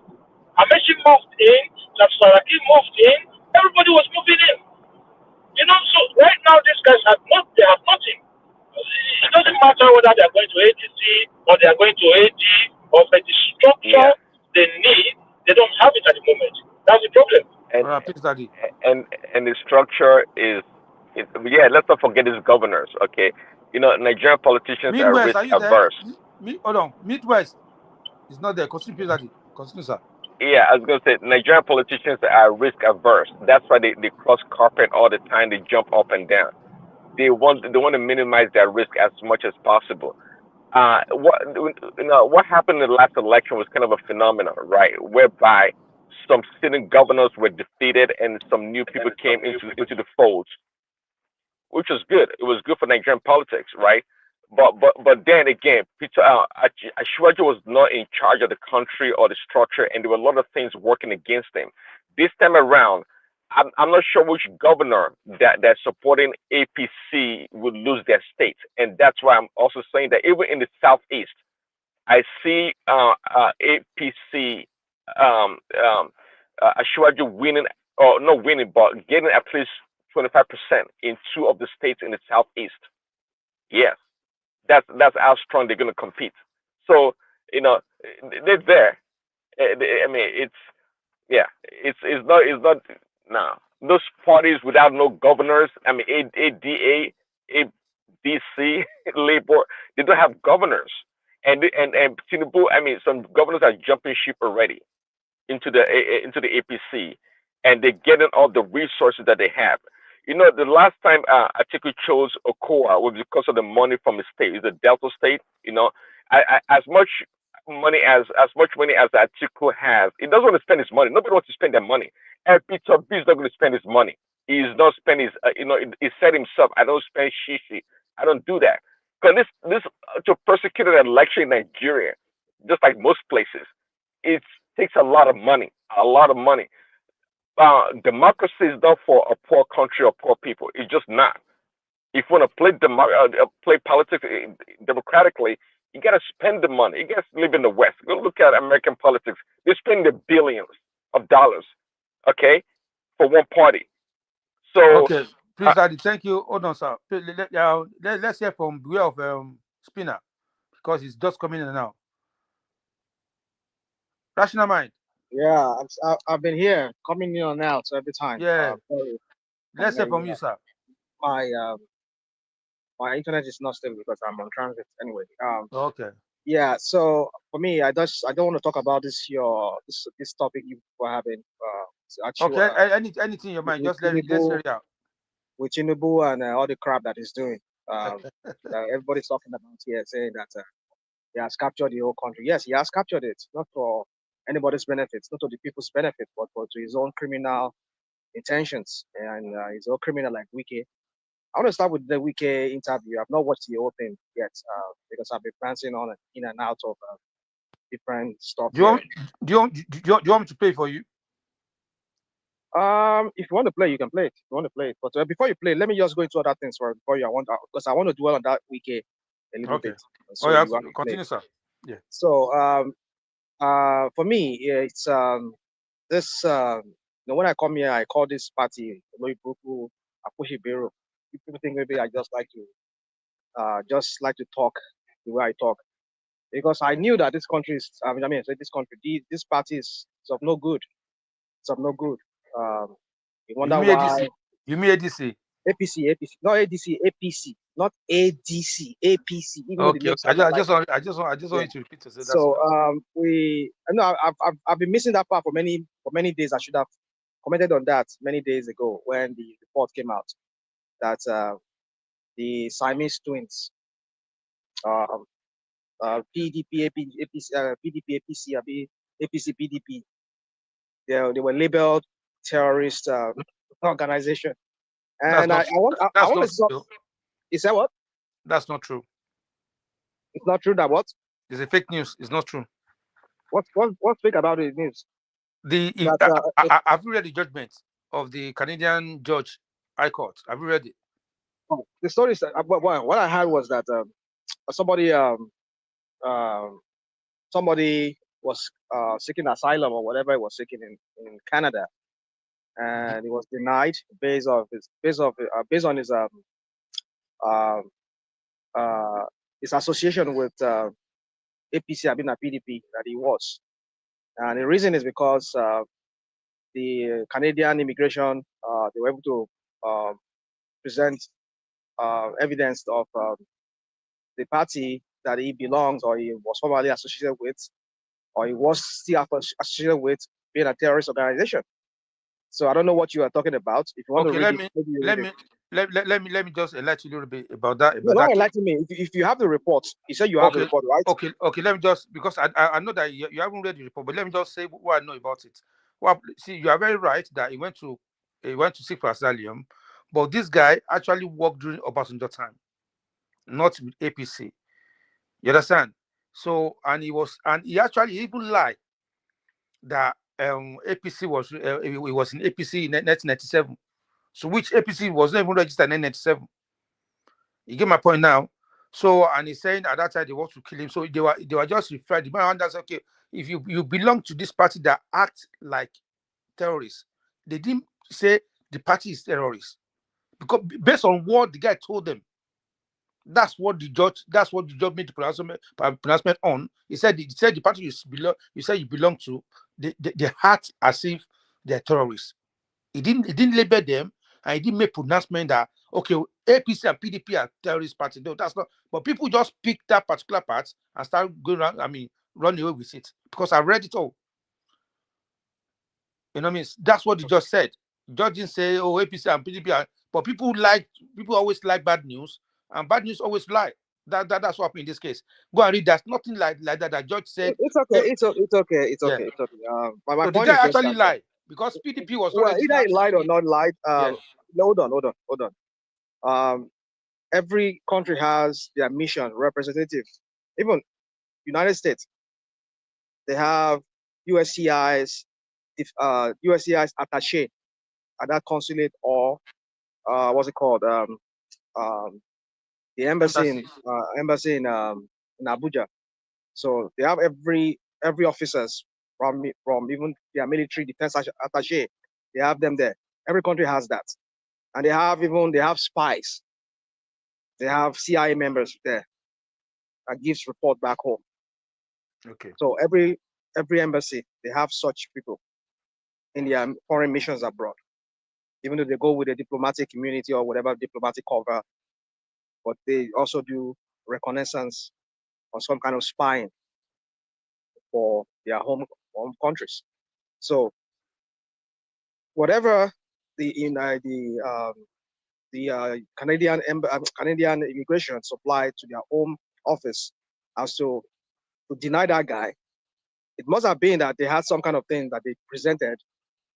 Amechi moved in, Saraki moved in, everybody was moving in. So right now these guys they have nothing. It doesn't matter whether they are going to ADC or they are going to AD, or the structure they need, they don't have it at the moment. That's the problem. And the structure is, let's not forget his governors. Okay, Nigerian politicians are risk averse. Hold on. Midwest is not there. Continue, please, continue, sir. Yeah, I was going to say Nigerian politicians are risk averse. That's why they cross carpet all the time. They jump up and down. They want to minimize their risk as much as possible. What happened in the last election was kind of a phenomenon, right? Whereby some sitting governors were defeated and some new people came into the fold, which was good. It was good for Nigerian politics, right? But then again, Peter Ashwaji was not in charge of the country or the structure, and there were a lot of things working against him. This time around, I'm not sure which governor that's supporting APC would lose their state, and that's why I'm also saying that even in the southeast, I see APC Ashwaji winning, or not winning, but getting at least 25% in two of the states in the southeast. Yes, that's how strong they're going to compete. So you know they're there. I mean, it's not no those parties without no governors. I mean, ADA, ADC, Labor, they don't have governors, and Tinubu. I mean, some governors are jumping ship already into the APC, and they're getting all the resources that they have. The last time Atiku chose Okoa was because of the money from the state. It's a Delta state. As much money as Atiku has, he doesn't want to spend his money. Nobody wants to spend their money. And Peter B is not going to spend his money. He's not spend his. He said himself, "I don't spend shishi. I don't do that." Because this to prosecute an election in Nigeria, just like most places, it takes a lot of money. A lot of money. Democracy is not for a poor country or poor people. It's just not. If you want to play politics democratically, you got to spend the money. You guys live in the West. Go look at American politics. They spend the billions of dollars, okay, for one party. So, okay, please, Daddy, thank you. Hold on, sir. Let's hear from Beware of Spinner, because he's just coming in now. Rational Mind. Yeah, I've been here, coming in and out every time. Yeah. Let's hear from you, sir. My internet is not stable because I'm on transit anyway. Okay. Yeah, so for me, I don't want to talk about this topic you were having. Okay, anything in your mind, just let's hear it out. With Tinubu and all the crap that he's doing. Everybody's talking about here, saying that he has captured the whole country. Yes, he has captured it, not for anybody's benefits, not to the people's benefit, but for to his own criminal intentions and his own criminal like Wike. I want to start with the Wike interview. I've not watched the whole thing yet because I've been bouncing on in and out of different stuff. Do you want me to play for you? If you want to play, you can play it. If you want to play it, but before you play, let me just go into other things first. Because I want to dwell on that Wike a little bit. So yeah, continue, sir. Yeah. So for me, it's this. When I come here, I call this party Loibuku Apushi Bureau. People think maybe I just like to talk the way I talk, because I knew that this country is. This party is of no good. It's of no good. You wonder why. You mean ADC? APC, not ADC, APC, not ADC, APC. Okay. I just want you to repeat it. So I've been missing that part for many days. I should have commented on that many days ago when the report came out that the Siamese twins, PDP, PDP, APC, PDP, they were labeled terrorist organization. And I want to stop. Is that what? That's not true. It's not true that what? It's a fake news. It's not true. What's fake about the news? Have you read the judgment of the Canadian Judge High Court? Have you read it? Oh, the story is what I heard was that somebody was seeking asylum or whatever he was seeking in Canada, and he was denied based on his association with APC, I mean a PDP that he was, and the reason is because the Canadian immigration they were able to present evidence of the party that he belongs or he was formerly associated with, or he was still associated with being a terrorist organization. So I don't know what you are talking about. If you want to Okay, read let it, me maybe you read it. let me just enlighten you a little bit about that No, don't case. enlighten me. If you have the report, you said you have the Okay, report, right? okay. Let me just, because I know that you haven't read the report, but let me just say what I know about it. Well, see, you are very right that he went to seek for asylum, but this guy actually worked during Obasanjo time, not with APC. You understand? So, and he actually even lied that APC was he was in APC in 1997. So which APC was not even registered in 1997. You get my point now. So, and he's saying at that time they want to kill him. So they were just referred. The man understands, okay, if you belong to this party that act like terrorists, they didn't say the party is terrorist. Because based on what the guy told them, that's what the judge made the pronouncement on. He said the party you said you belong to, they act as if they're terrorists. He didn't label them, and he didn't make pronouncement that okay, APC and PDP are terrorist party. No, that's not. But people just pick that particular part and start going around. I mean, run away with it because I read it all. You know what I mean? That's what the judge said. The judge didn't say, oh, APC and PDP are, but people always like bad news, and bad news always lie. That's what happened in this case. Go and read. There's nothing like that. The judge said. It's okay. If, It's okay. It's yeah. okay. It's okay. But my So the point guy is just actually that. lied because PDP was not Well, either registered. he lied or not lied. Yeah. Hold on. Every country has their mission representative. Even United States, they have USCIS, USCIS attaché at that consulate or what's it called? The embassy in Abuja. So they have every officers from even their military defense attaché. They have them there. Every country has that, and they have spies. They have CIA members there that gives report back home. Okay. So every embassy they have such people in their foreign missions abroad, even though they go with a diplomatic immunity or whatever diplomatic cover, but they also do reconnaissance or some kind of spying for their home countries. So whatever the Canadian immigration supplied to their home office as to deny that guy, it must have been that they had some kind of thing that they presented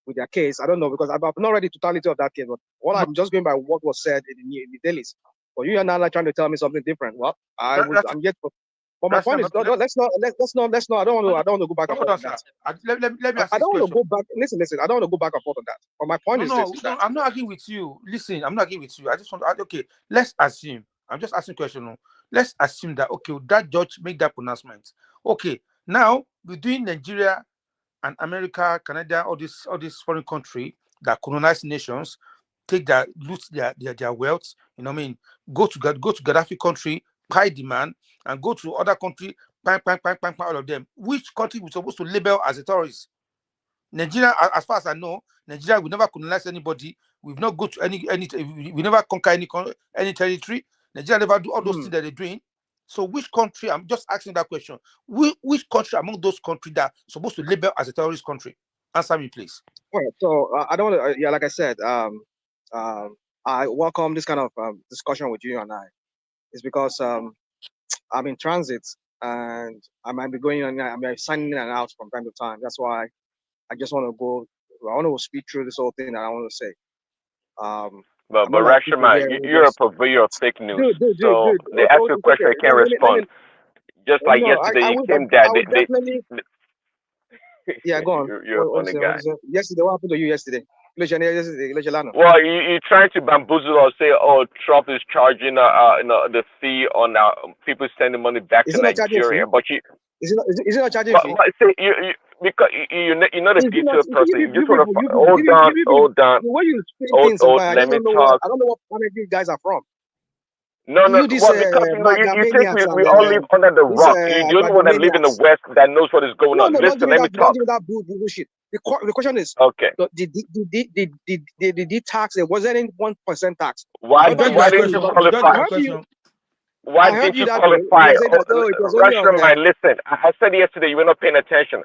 with their case. I don't know because I've not read the totality of that case, but I'm just going by what was said in the dailies. But you are now like trying to tell me something different. Well, I'm yet. But my point is, let's not. I don't want to go back and forth on that. Let me ask I don't want this to go back. Listen. I don't want to go back and forth on that. But my point is this: is that I'm not arguing with you. Listen, I'm not arguing with you. I just want to. Okay, let's assume. I'm just asking a question. No? Let's assume that okay, that judge made that pronouncement. Okay, now between Nigeria and America, Canada, all these foreign country that colonize nations, loot their wealth. You know what I mean? Go to Gaddafi country, buy the man, and go to other country, bang, all of them. Which country we're supposed to label as a terrorist? Nigeria, as far as I know, Nigeria will never colonize anybody. We've not go to any. We never conquer any territory. Nigeria never do all those things that they're doing. So which country? I'm just asking that question. Which country among those countries that are supposed to label as a terrorist country? Answer me, please. All right. So I don't want to. Yeah, like I said, I welcome this kind of discussion with you and I. It's because I'm in transit and I might be going on. I'm signing in and out from time to time. That's why I just want to go. I want to speak through this whole thing that I want to say. But like Rashima, you're a purveyor of fake news. Dude. So they ask you a question, Okay. you can't respond. Just like yesterday, I you would came there. definitely. Yeah, go on. You're a funny guy. Yesterday, what happened to you yesterday? Well, you're trying to bamboozle or say, oh, Trump is charging the fee on people sending money back to Nigeria, but you. Is it not charging fee? But say because you're not a detailed person. You just want to hold on. The way you explain things, I let me don't know talk. I don't know what planet you guys are from. No. Well, because you think we all live under the rock. You're the only one that live in the West that knows what is going on. Listen, let me talk. Don't give me that bullshit. The question is, okay. The tax, there wasn't any 1% tax. Why didn't you qualify? Why I heard didn't you you that day. qualify? You said that, oh, it was only on Russian, my listen. I said yesterday you were not paying attention.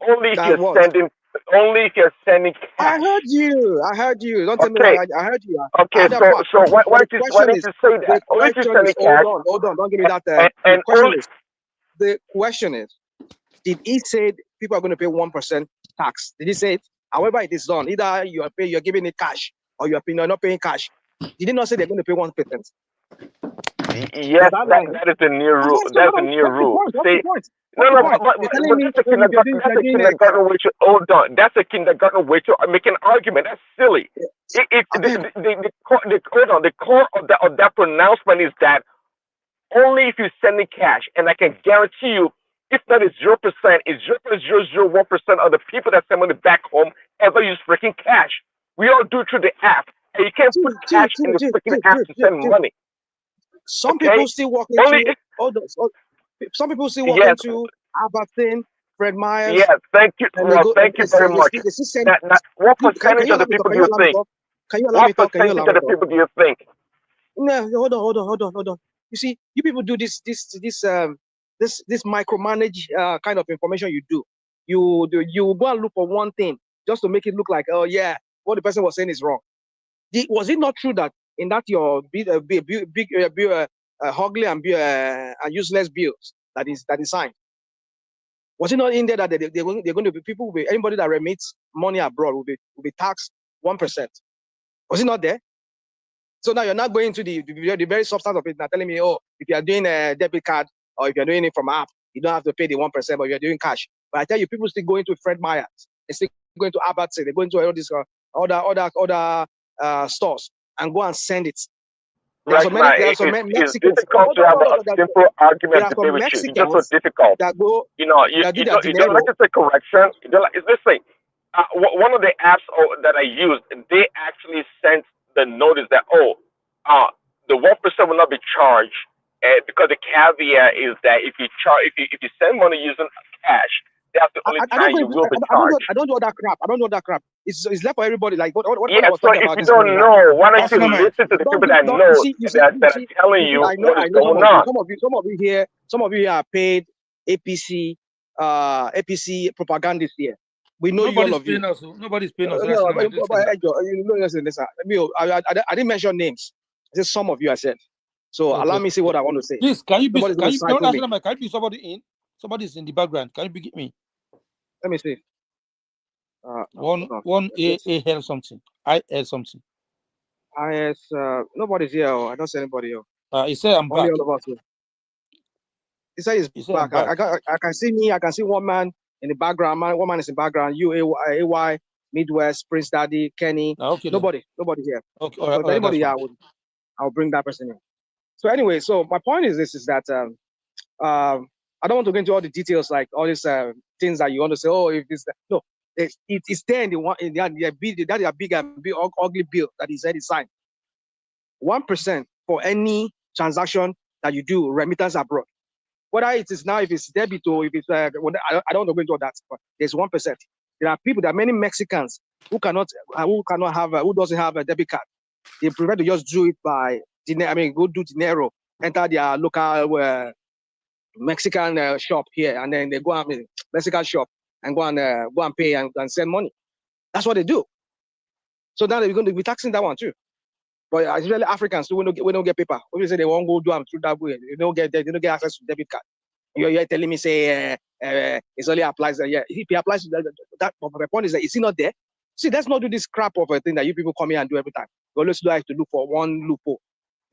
Only if that you're was. sending, only if you're sending I cash. heard you. I heard you. Don't tell me Okay, I heard you. I okay. heard that So part. so why But the why question didn't is, you say the that? Only if you're question is, sending cash hold on. Don't give me that. The and question only is, did he say people are going to pay 1% tax? Did he say it? However it is done, either you're giving it cash or you're not paying cash. Did he not say they're going to pay 1%? yes, That that line. that is the new rule. Yes, so That's the new what's the rule. point? What's See, the point? no, What's the no, point? You're telling but me that's a if kindergarten. That's a kindergarten way to hold on. That's a kindergarten way to make an argument. That's silly. okay. Hold on. The core of that pronouncement is that only if you send me cash, and I can guarantee you, if not it's 0%, it's 0.001% of the people that send money back home ever use freaking cash. We all do it through the app, and you can't put cash in the freaking app to send money. Some Okay? people still walk Only into some people still walk yes, into Albertson, Fred Myers, yes. Thank you. and they Well, go thank you very much. they still send. That what Can percentage you of allow the me talk? people Can do you you allow me think? talk? Can you allow What me talk? Can you percentage allow of me the talk? people do you think? No, hold on. You see, you people do this micromanage kind of information you do. You go and look for one thing just to make it look like, oh yeah, what the person was saying is wrong. Was it not true that in that your big ugly and useless bills that is signed? Was it not in there that they're going to be people anybody that remits money abroad will be taxed 1%? Was it not there? So now you're not going to the very substance of it. Now telling me, oh, if you are doing a debit card or if you're doing it from app, you don't have to pay the 1%, but you're doing cash. But I tell you, people still going to Fred Myers, they still going to Albertson, they're going to all these other stores and go and send it. There are some It's Mexicans. difficult to have a simple There argument are debate some with you. It's just so Mexicans difficult. that go You don't like to say correction. You don't like. It's this thing. One of the apps that I use, they actually sent the notice that the 1% will not be charged, because the caveat is that if you send money using cash, that's the only I don't time go you into, will be charged. I don't do all that crap. I don't do all that crap. It's left for everybody. Like what I Yeah, was so talking if about you this morning don't now. know, why don't you Personal man. listen to the people Don't that you know see that are telling you I what is know going on? some of you here are paid APC propagandists here. We know you, all Nobody's of you. paying us. Nobody's paying us. No, Rational man. This thing now. listen. I didn't mention names. Just some of you I said. So allow Okay. me to say what I want to say. Please, can you Nobody's going to no, cycle me. National man, can you be somebody in? Somebody's in the background. Can you be me? Let me see. One Yes. A something. I L something. Nobody's here. I don't see anybody here. He said I'm Only back. all of us here. He said he's He said I'm back. back. I can see me. I can see one man in the background. One man is in the background. AY, Midwest, Prince Daddy, Kenny. Okay then. Nobody here. Okay, So if all right, anybody that's here, fine. I'll bring that person in. So anyway, so my point is this: is that I don't want to go into all the details, like all these things that you want to say. Oh, if this, no, it's there in the one in the big and big ugly bill that he said is signed. 1% for any transaction that you do remittance abroad. Whether it is now, if it's debit or if it's I don't want to go into that. But there's 1%. There are many Mexicans who doesn't have a debit card. They prefer to just do it by go do dinero, enter their local Mexican shop here, and then they go out Mexican shop and go and pay and send money. That's what they do. So now they're going to be taxing that one too. But especially Africans too, we don't get paper. We say they won't go do them through that way. They don't get access to debit card. You're telling me say it only applies if it applies to that. But my point is that it's not there. See, let's not do this crap of a thing that you people come here and do every time. We always like to look for one loophole.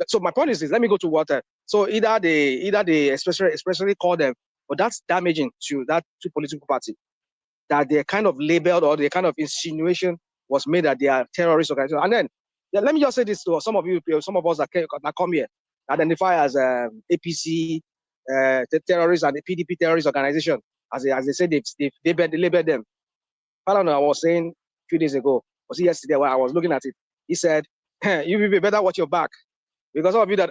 So my point is this: let me go to water. So either they especially call them, but that's damaging to that two political party, that they're kind of labeled or the kind of insinuation was made that they are terrorist organization. And then let me just say this to some of you, some of us that come here, identify as APC terrorists and the PDP terrorist organization, as they say they labeled them. I don't know. I was saying a few days ago, was it yesterday when I was looking at it? He said, "You better watch your back." Because some of you that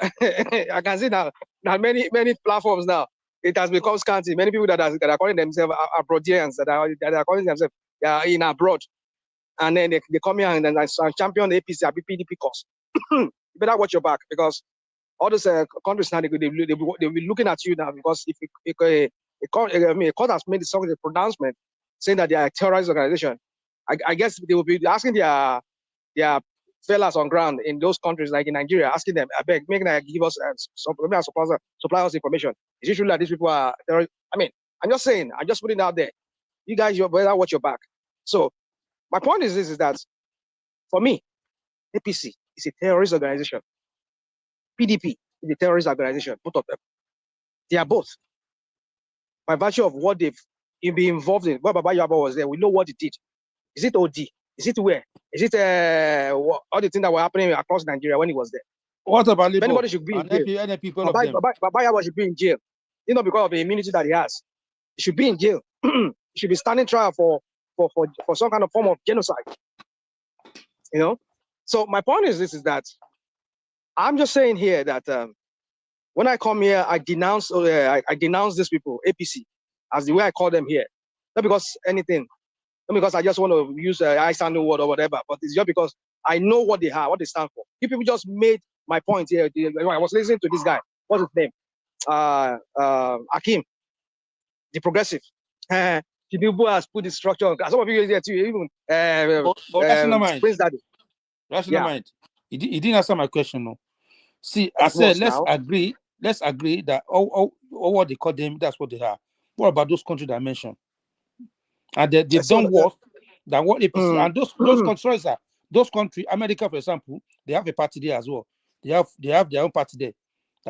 I can see now many platforms now, it has become scanty. Many people that are calling themselves abroadians, that are calling themselves in abroad, and then they come here and champion the APC, PDP cause. You better watch your back, because all those countries now, they'll be looking at you now, because if a court has made a pronouncement saying that they are a terrorist organization, I guess they will be asking their fellas on ground in those countries, like in Nigeria, asking them, I beg, make them give us supply us information. Is it true that these people are terrorists? I mean, I'm just saying, I'm just putting it out there. You guys, you better watch your back. So my point is this: is that for me, APC is a terrorist organization. PDP is a terrorist organization. Both of them, they are both. By virtue of what they've been involved in, when Baba Yaba was there, we know what he did. Is it OD? Is it where? Is it all the things that were happening across Nigeria when he was there? What about Libo? Anybody should be in jail. Baba Yaba should be in jail. You know, because of the immunity that he has. He should be in jail. He should be standing trial for some kind of form of genocide. You know? So my point is this: is that I'm just saying here that when I come here, I denounce these people, APC, as the way I call them here. Not because anything, not because I just want to use I stand no word or whatever, but it's just because I know what they are, what they stand for. You people just made my point here. I was listening to this guy. What's his name? Akim, the progressive. The people has put the structure. Some of you here too, even Prince Daddy. Rational mind. He didn't answer my question, no. See, I said let's agree that all what they call them, that's what they are. What about those countries that I mentioned? And they've done worse than what APC and those countries are. Those countries, America, for example, they have a party there as well. They have their own party there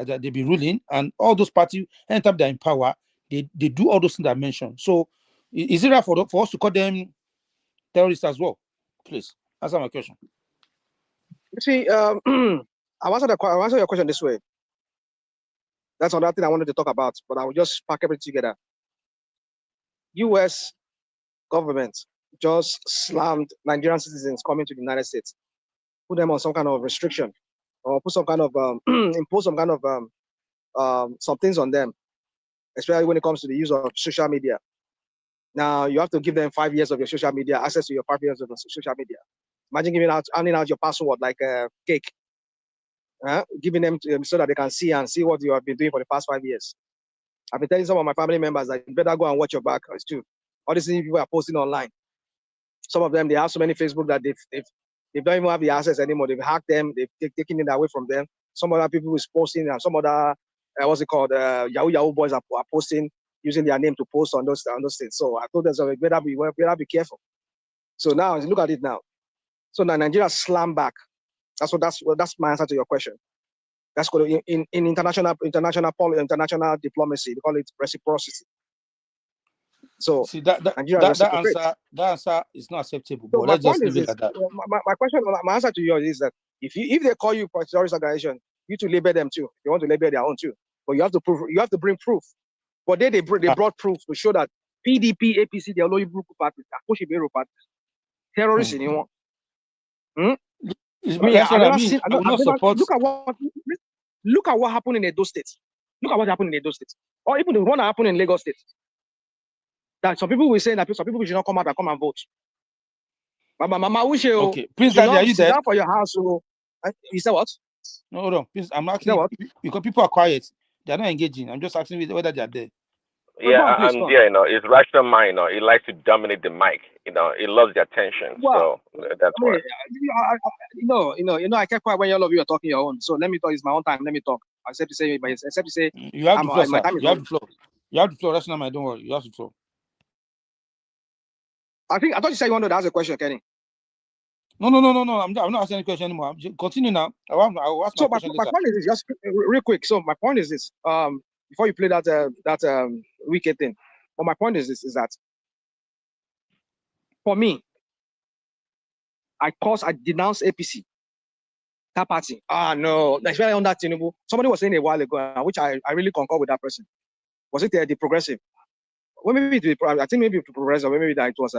that they be ruling, and all those parties, anytime they're in power, they do all those things that I mentioned. So is it right for us to call them terrorists as well? Please answer my question. You see, I'll answer your question this way. That's another thing I wanted to talk about, but I will just pack everything together. U.S. government just slammed Nigerian citizens coming to the United States, put them on some kind of restriction, or put some kind of impose some kind of some things on them, especially when it comes to the use of social media. Now you have to give them 5 years of your social media, access to your 5 years of social media. Imagine handing out your password like a cake, giving them to them so that they can see what you have been doing for the past 5 years. I've been telling some of my family members that you better go and watch your back too. All these things people are posting online. Some of them, they have so many Facebook that they don't even have the access anymore. They've hacked them. They've taken it away from them. Some other people is posting, and some other Yahoo boys are posting, using their name to post on those things. So I told them, so better be careful. So now look at it now. So now Nigeria slammed back. That's my answer to your question. That's called in international diplomacy, they call it reciprocity. So see that answer is not acceptable. So but let's just leave it like that. My question, my answer to you is that if they call you for a terrorist organization, you to label them too. You want to label their own too, but you have to bring proof. But they brought proof to show that PDP, APC, they are low parties, terrorists in you. Look at what happened in Edo State. Look at what happened in Edo State, or even the one that happened in Lagos State. That some people will say that some people should not come out and come and vote. Mama, okay, Prince Daddy, are you there? For your house, so you said what? No, hold on. Please, I'm asking because people are quiet. They're not engaging. I'm just asking whether they are there. Yeah, I'm there. It's rational mind. It likes to dominate the mic. It loves the attention. Well, so that's why. I kept quiet when all of you are talking your own. So let me talk. It's my own time. Let me talk. Except to say, you have the floor, sir. You have the floor. You have the floor. Rational mind. Don't worry. You have the floor. I thought you said you wanted to ask a question, Kenny. No. I'm not asking any question anymore. Continue now. I'll ask my question later. My point is this, just real quick. So my point is this. Before you play that wicked thing, but my point is this: is that for me, I denounce APC, that party. No, especially on that Tinubu. Somebody was saying a while ago, which I really concur with that person. Was it the progressive? Well, I think maybe the progressive, maybe that it was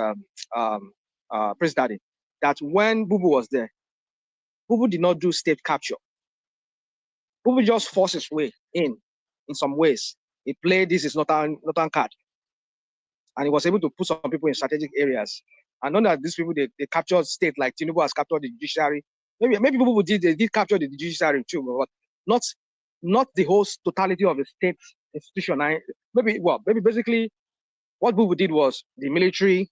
Prince Daddy. That when Bubu was there, Bubu did not do state capture. Bubu just forced his way in some ways. He played this is not on card. And he was able to put some people in strategic areas. And not that these people, they captured state like Tinubu has captured the judiciary. Maybe people did capture the judiciary too, but not not the whole totality of the state institution. Maybe basically what Bubu did was the military.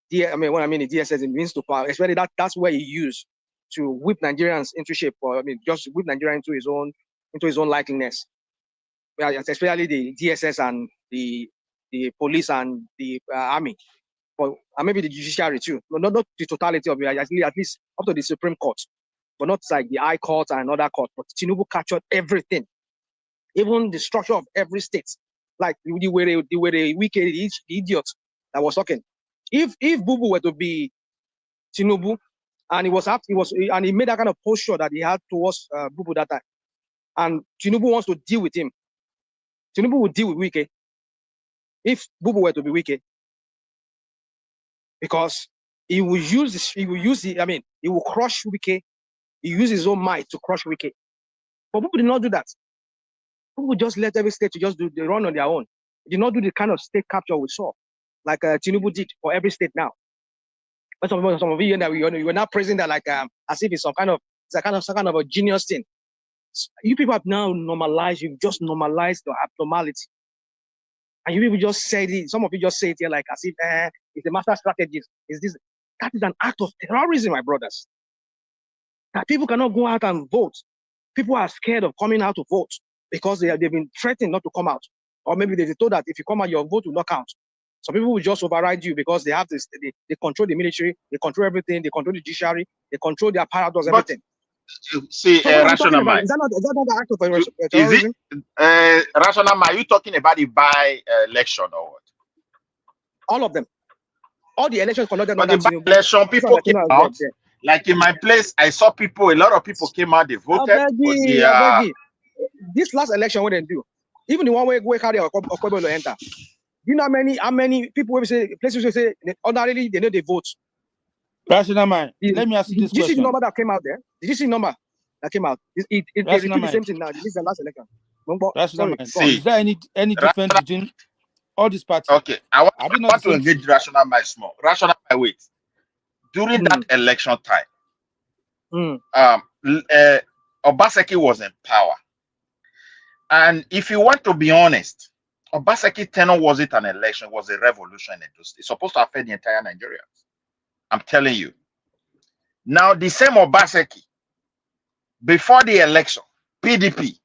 The DSS, it means to power. Especially that's where he used to whip Nigerians into shape, or just whip Nigeria into his own likeness. Especially the DSS and the police and the army, and maybe the judiciary too. Not the totality of it. At least up to the Supreme Court, but not like the High Court and other court. But Tinubu captured everything, even the structure of every state. Like the way the wicked idiot that was talking. If Bubu were to be Tinubu, and he made that kind of posture that he had towards Bubu that time, and Tinubu wants to deal with him, Tinubu would deal with Wike if Bubu were to be Wike, because he will crush Wike. He used his own might to crush Wike. But Bubu did not do that. Bubu just let every state to just they run on their own. He did not do the kind of state capture we saw, like Tinubu did for every state now. But some of you that you're now praising that like as if it's some kind of a genius thing. You people have now normalized. You've just normalized the abnormality, and you people just said it. Some of you just say it here like as if it's a master strategist. Is this? That is an act of terrorism, my brothers. That people cannot go out and vote. People are scared of coming out to vote because they've been threatened not to come out, or maybe they're told that if you come out, your vote will not count. Some people will just override you because they have this. They control the military, they control everything, they control the judiciary, they control the apparatus, everything. See, So what are we talking rational about? mind. Is that not the act of Is terrorism? it rational mind? Are you talking about the by-election or what? All of them. All the elections conducted But under the by-election, people came out. there. Like in my place, I saw people. A lot of people came out. They voted. I beg you. This last election, what they do? Even the one where carry or enter. You know how many people will say places will say ordinarily they know they vote. Rational mind. Let me ask you this question. Did you see the question. number that came out there? Did you see the number that came out? They repeat the same thing now. This is the last election. Rational mind. See, is there any difference between all these parties? Okay, I want to engage rational mind small. Rational mind, wait. During that election time, Obaseki was in power. And if you want to be honest, Obaseki tenure wasn't an election, it was a revolution in those. It's supposed to affect the entire Nigerians. I'm telling you. Now, the same Obaseki, before the election, PDP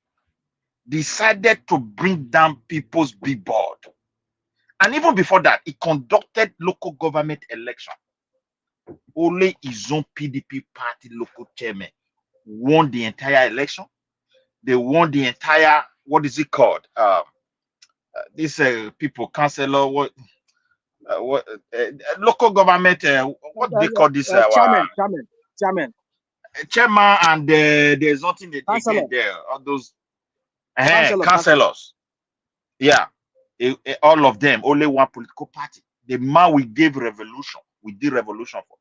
decided to bring down people's billboard. And even before that, he conducted local government election. Only his own PDP party local chairman won the entire election. They won the entire, what is it called? These people, councillor, local government, what do they call this? Chairman. Chairman, and there's nothing they get there. All those councillors. Yeah, all of them, only one political party. The man we gave revolution, we did revolution for.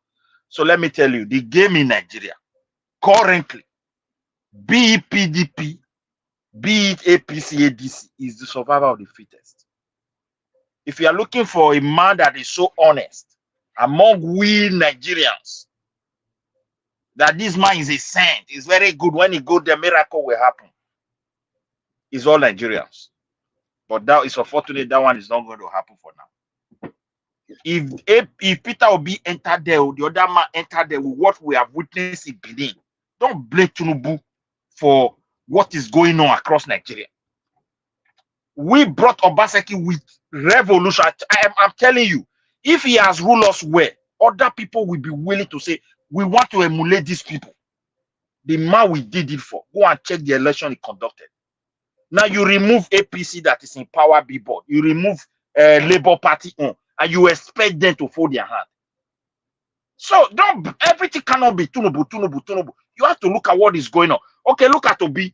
So let me tell you, the game in Nigeria, currently, be it PDP, be it APC, ADC, is the survival of the fittest. If you are looking for a man that is so honest among we Nigerians, that this man is a saint, is very good. When he goes, the miracle will happen. It's all Nigerians. But that is unfortunate, that one is not going to happen for now. If Peter Obi entered there, or the other man entered there with what we have witnessed in Benin, don't blame Tinubu for what is going on across Nigeria. We brought Obaseki with revolution. I'm telling you, if he has ruled us well, other people will be willing to say, we want to emulate these people. The man we did it for. Go and check the election he conducted. Now you remove APC that is in power billboard. You remove Labour Party on, and you expect them to fold their hand. So everything cannot be Tinubu. You have to look at what is going on. Okay, look at Obi.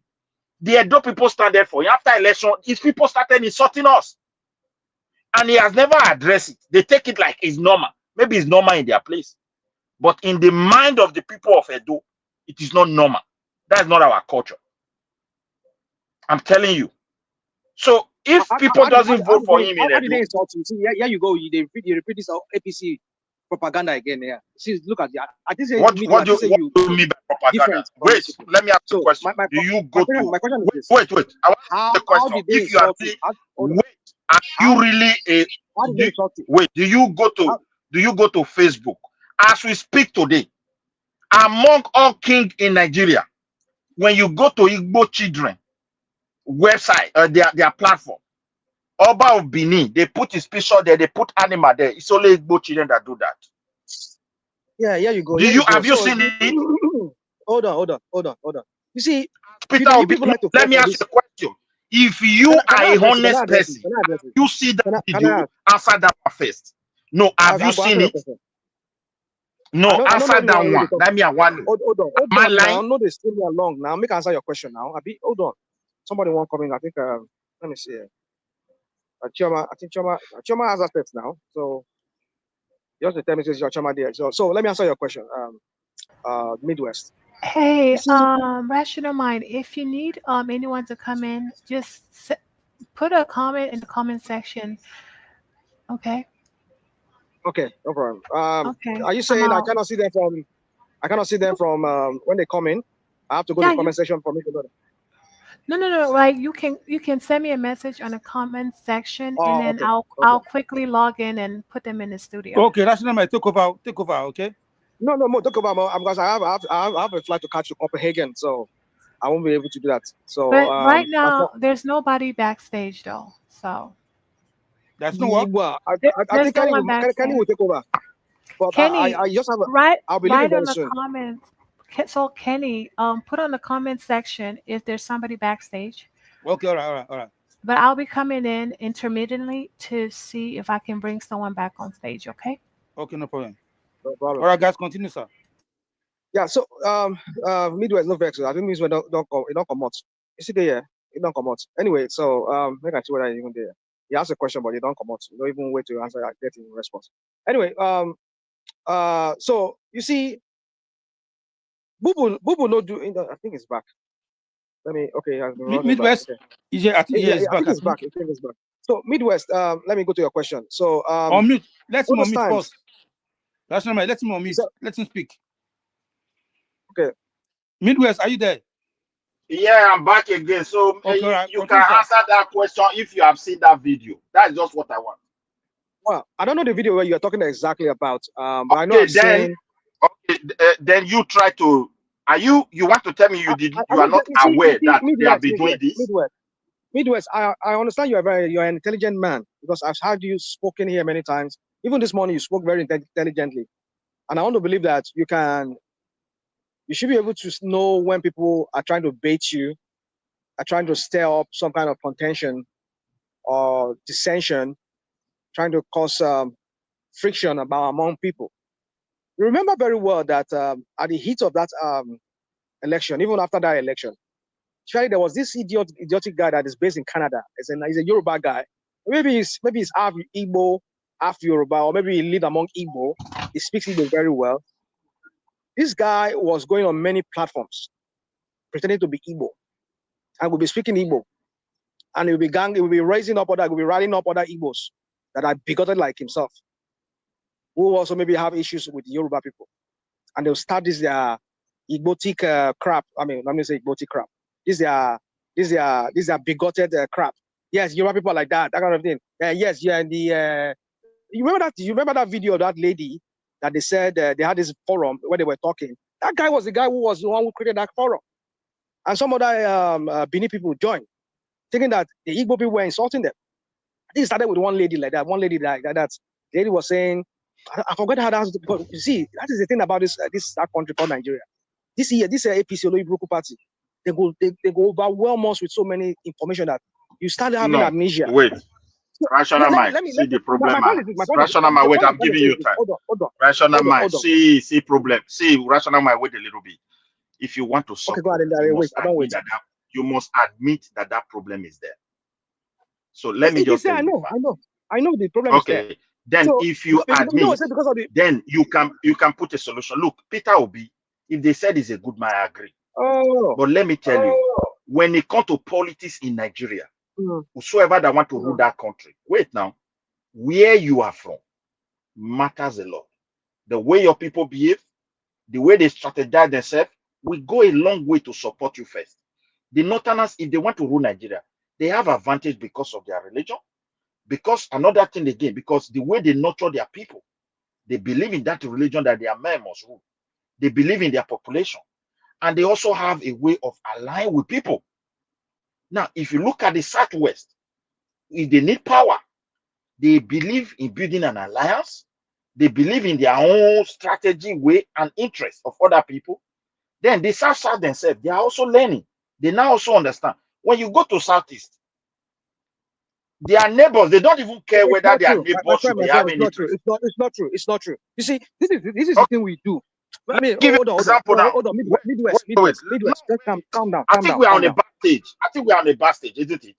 The Edo people standard for him. After election, his people started insulting us. And he has never addressed it. They take it like it's normal. Maybe it's normal in their place. But in the mind of the people of Edo, it is not normal. That's not our culture. I'm telling you. So if people doesn't vote for him in Edo, how did they insult you? See, yeah, you go. They repeat this APC propaganda again. Yeah. See, look at that. I think What do you mean by propaganda? Wait, let me ask you a question. Do you go to? My question is this. Wait. I want to ask the How question. did they If you are insult you? wait, are you really a? How did they insult you? Wait, do you go to Facebook as we speak today? Among all king in Nigeria, when you go to Igbo children website, their platform, Oba of Benin, they put his picture there, they put animal there. It's only Igbo children that do that. Yeah, you go. Have you seen it? Hold on. You see, Peter, let me ask you a question. If you are a honest person, you see that video, answer that one first. No, have you seen it? No, answer that one. Let me one. Hold on. Now, no, they still me along. Now, make answer your question now. Hold on. Somebody want coming. I think. Let me see. Chioma has aspects now. So, just tell me this is your Chioma there. So let me answer your question. Midwest. Hey, Rational Mind, if you need anyone to come in, just put a comment in the comment section. Okay. Okay, no problem. Okay. Are you saying I cannot see them from? I cannot see them from when they come in. I have to go to the comment section for me to go there. No. Like you can send me a message on the comment section, and then okay. I'll quickly log in and put them in the studio. Okay, Rational Mind, take over. Okay. No, take over. Because I have a flight to catch to Copenhagen, so I won't be able to do that. So, but right now there's nobody backstage though. So that's no what. Well, I think Kenny will take over. But Kenny, I just have I'll be right leaving on very the soon. comments. So Kenny, put on the comment section if there's somebody backstage. Okay, all right. But I'll be coming in intermittently to see if I can bring someone back on stage. Okay. Okay, no problem. All right, guys, continue, sir. Yeah. So Midwest no vex. I think Midwest don't come out. You see there, it don't come out. Anyway, so make I see whether you even there. You ask a question, but you don't come out. You don't even wait to answer. Get in response. Anyway, so you see, Bubu no do. I think it's back. Let me. Okay, Midwest. Okay. I think I think it's back. So Midwest. Let me go to your question. So on mute. Let him on mute first. Rational Mind, let him on mute. Let him speak. Okay. Midwest, are you there? Yeah, I'm back again. So okay, you can answer that question if you have seen that video. That's just what I want. Well, I don't know the video where you're talking exactly about. But I know then you try to. You want to tell me you are not aware that they have been doing this? Midwest, I understand you're an intelligent man because I've heard you spoken here many times. Even this morning, you spoke very intelligently, and I want to believe that you should be able to know when people are trying to bait you, are trying to stir up some kind of contention or dissension, trying to cause friction among people. You remember very well that at the heat of that election, even after that election, actually there was this idiotic guy that is based in Canada. He's a Yoruba guy. Maybe he's half Igbo, half Yoruba, or maybe he lived among Igbo. He speaks Igbo very well. This guy was going on many platforms, pretending to be Igbo, and will be speaking Igbo, and he will be rallying up other Igbos that are bigoted like himself, who also maybe have issues with Yoruba people, and they'll start this Igbotic crap. I mean, let me say Igbotic crap. These are bigoted crap. Yes, Yoruba people are like that kind of thing. Yes, yeah. You remember that video of that lady that they said they had this forum where they were talking. That guy was the guy who was the one who created that forum, and some other Benin people joined, thinking that the Igbo people were insulting them. I think it started with one lady like that. One lady like that. The lady was saying, I forgot how that. But you see, that is the thing about this country called Nigeria. This APC Oloibroku party, they go overwhelm us with so many information that you start having amnesia. Wait. Rational mind. See the problem. Rational mind. Wait, I'm giving you time. Hold on. Rational mind. See problem. See rational mind. Wait a little bit. If you want to solve, you must admit that problem is there. So let me just say, I know the problem is there. Okay. Then if you admit, then you can put a solution. Look, Peter Obi, if they said he's a good man, I agree. But let me tell you, when it comes to politics in Nigeria, whosoever that want to rule that country, wait now, where you are from matters a lot. the way your people behave, the way they strategize themselves, will go a long way to support you first. The Northerners, if they want to rule Nigeria, they have advantage because of their religion. Because another thing again, because the way they nurture their people, they believe in that religion that their men must rule. They believe in their population. And they also have a way of aligning with people. Now, if you look at the Southwest, if they need power, they believe in building an alliance. They believe in their own strategy, way, and interest of other people. Then the South themselves, they are also learning. They now also understand. When you go to Southeast, their neighbors, they don't even care It's whether not their true. neighbors should be It's having not true. interest. It's not true. It's not true. You see, this is the Okay, thing we do. I let mean, me give you hold an on, example now. hold on. Wait. Midwest. Just calm down, I think we are calm on a down. bad stage. I think we are on a bad stage, isn't it?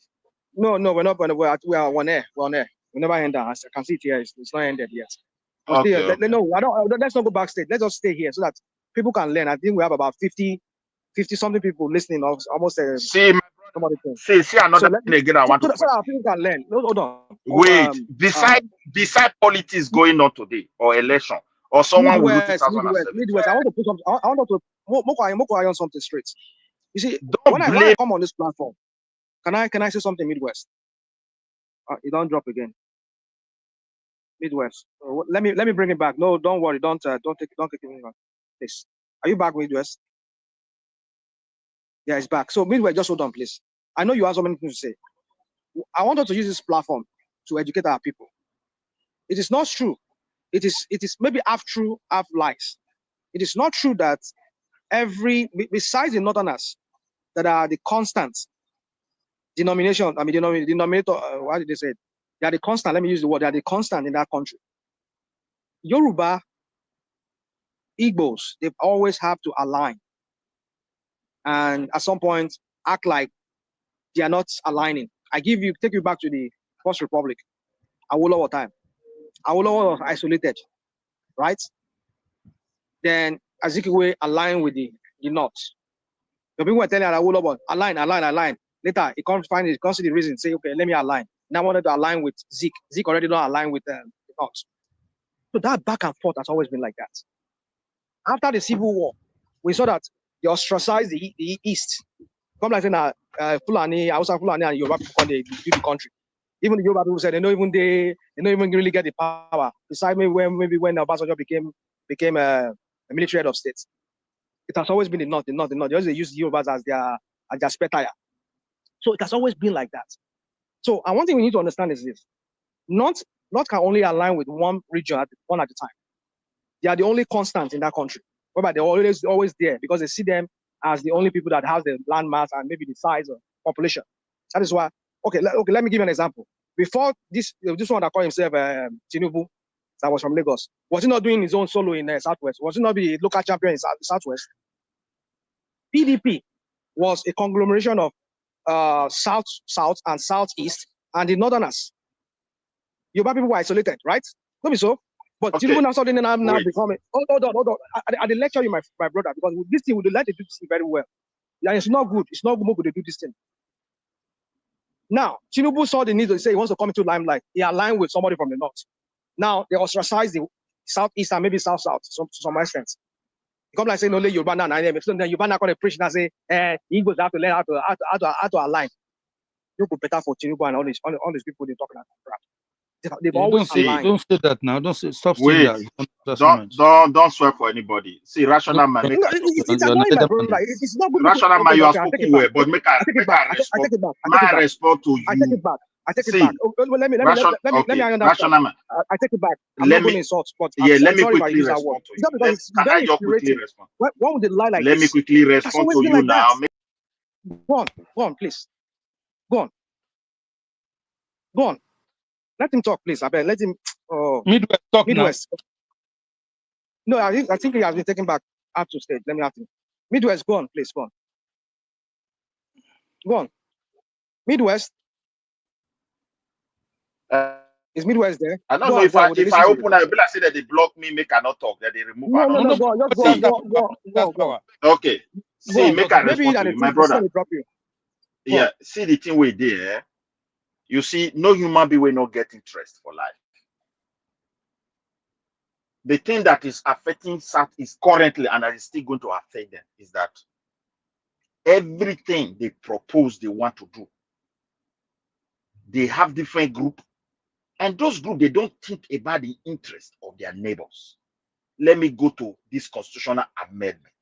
No, we're not. We are on air. We're on air. We never end down. As I can see it here, it's not ended yet. We're still, Okay. no, I don't. Let's not go backstage. Let's just stay here so that people can learn. I think we have about 50 something people listening. Almost. See, another thing again I want to so question. that people can learn. Hold on. Wait, beside politics going on today or election or someone will lose Midwest. 2007. I want to put something. I want to more on something straight. You see, Don't when I blame. come on this platform, can I say something Midwest? You don't drop again. Midwest. Let me bring it back. No, don't worry. Don't take it. Please. Are you back, Midwest? Yeah, it's back. So Midwest, just hold on, please. I know you have so many things to say. I want us to use this platform to educate our people. It is not true. It is maybe half true, half lies. It is not true that besides the Northerners that are the constant denominator. Why did they say it? They are the constant. Let me use the word. They are the constant in that country. Yoruba, Igbos, they've always have to align, and at some point act like they are not aligning. Take you back to the First Republic, Awolowo time. Awolowo was isolated, right? Then Azikiwe aligned with the North. The people were telling Awolowo, align. Later, he can't see the reason. Say, okay, let me align. Now I wanted to align with Zeke. Zeke already don't align with the North. So that back and forth has always been like that. After the Civil War, we saw that they ostracized the East. Come like saying Fulani, Hausa Fulani, and Yoruba people they do the country. Even the Yoruba people said they don't even really get the power. Besides maybe when Obasanjo became a military head of state. It has always been the North. They always use the Yorubas as their spare tire. So it has always been like that. So one thing we need to understand is this: North can only align with one region one at a time. They are the only constant in that country. Whereby they're always there because they see them as the only people that have the land mass and maybe the size of population. That is why. Okay, let me give you an example. Before this one that called himself Tinubu, that was from Lagos, was he not doing his own solo in Southwest? Was he not the local champion in Southwest? PDP was a conglomeration of South and Southeast and the Northerners. Yoruba people were isolated, right? Not be so. But Tinubu now suddenly now becoming. Hold on. I lecture you, my brother, because with this thing we like to do this thing very well. Yeah, it's not good. It's not good to do this thing. Now, Tinubu saw the need to say he wants to come into limelight. He aligned with somebody from the North. Now they ostracize the Southeast and maybe South to some extent. Come like saying only Yoruba now, so then Yoruba now going to preach and say, Igbos have to learn how to align. You go better for Tinubu and all these people they talking about. They've always aligned. Don't say that now. Don't say, stop saying that. Don't swear for anybody. See, rational man, make it's annoying, my brother. It's not good. Rational man, you are spoken well, but make I respond. I respond to you. I take it back. Let me rational man. I take it back. I'm not going to insult, but let me sorry if I quickly use that respond word. to It's not you. because it's Can I just quickly respond? Why would they lie like this? Let me quickly respond to you now. Go on, please. Go on. Let him talk, please. I bet. Let him. Midwest talk Midwest. now. No, I think he has been taken back up to stage. Let me have him. Midwest, go on, please. Go on. Midwest. Is Midwest there? I don't know if I open, I will say that they block me, make I not talk, that they remove. No, go on. Just go. Okay. See, make I respond to you, my brother. Yeah, see the thing we there. You see, no human being will not get interest for life. the thing that is affecting Southeast currently, and that is still going to affect them, is that everything they propose they want to do, they have different groups, and those groups, they don't think about the interest of their neighbors. Let me go to this constitutional amendment.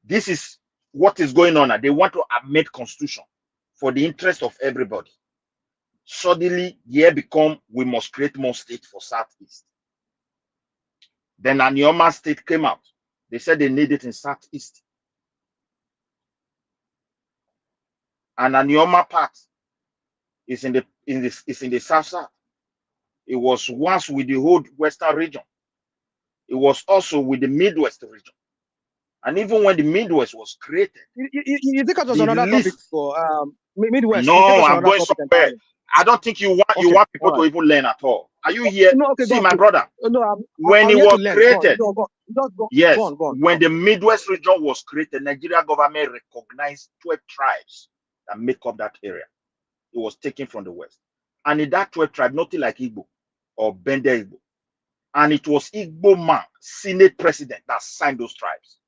This is what is going on now. They want to amend constitution for the interest of everybody. Suddenly, here become, we must create more states for Southeast. Then Anioma state came out. They said they need it in Southeast. And Anioma part is in the South. It was once with the whole Western region. It was also with the Midwest region. And even when the Midwest was created, you think it was another topic for Midwest? No, I'm going somewhere. Entirely. I don't think you want people to even learn at all. Are you here? No, okay, see, my brother. No, when I'm it was created, go on. When the Midwest region was created, Nigeria government recognized 12 tribes that make up that area. It was taken from the West, and in that 12 tribe, nothing like Igbo or Bende Igbo, and it was Igbo man, Senate president, that signed those tribes.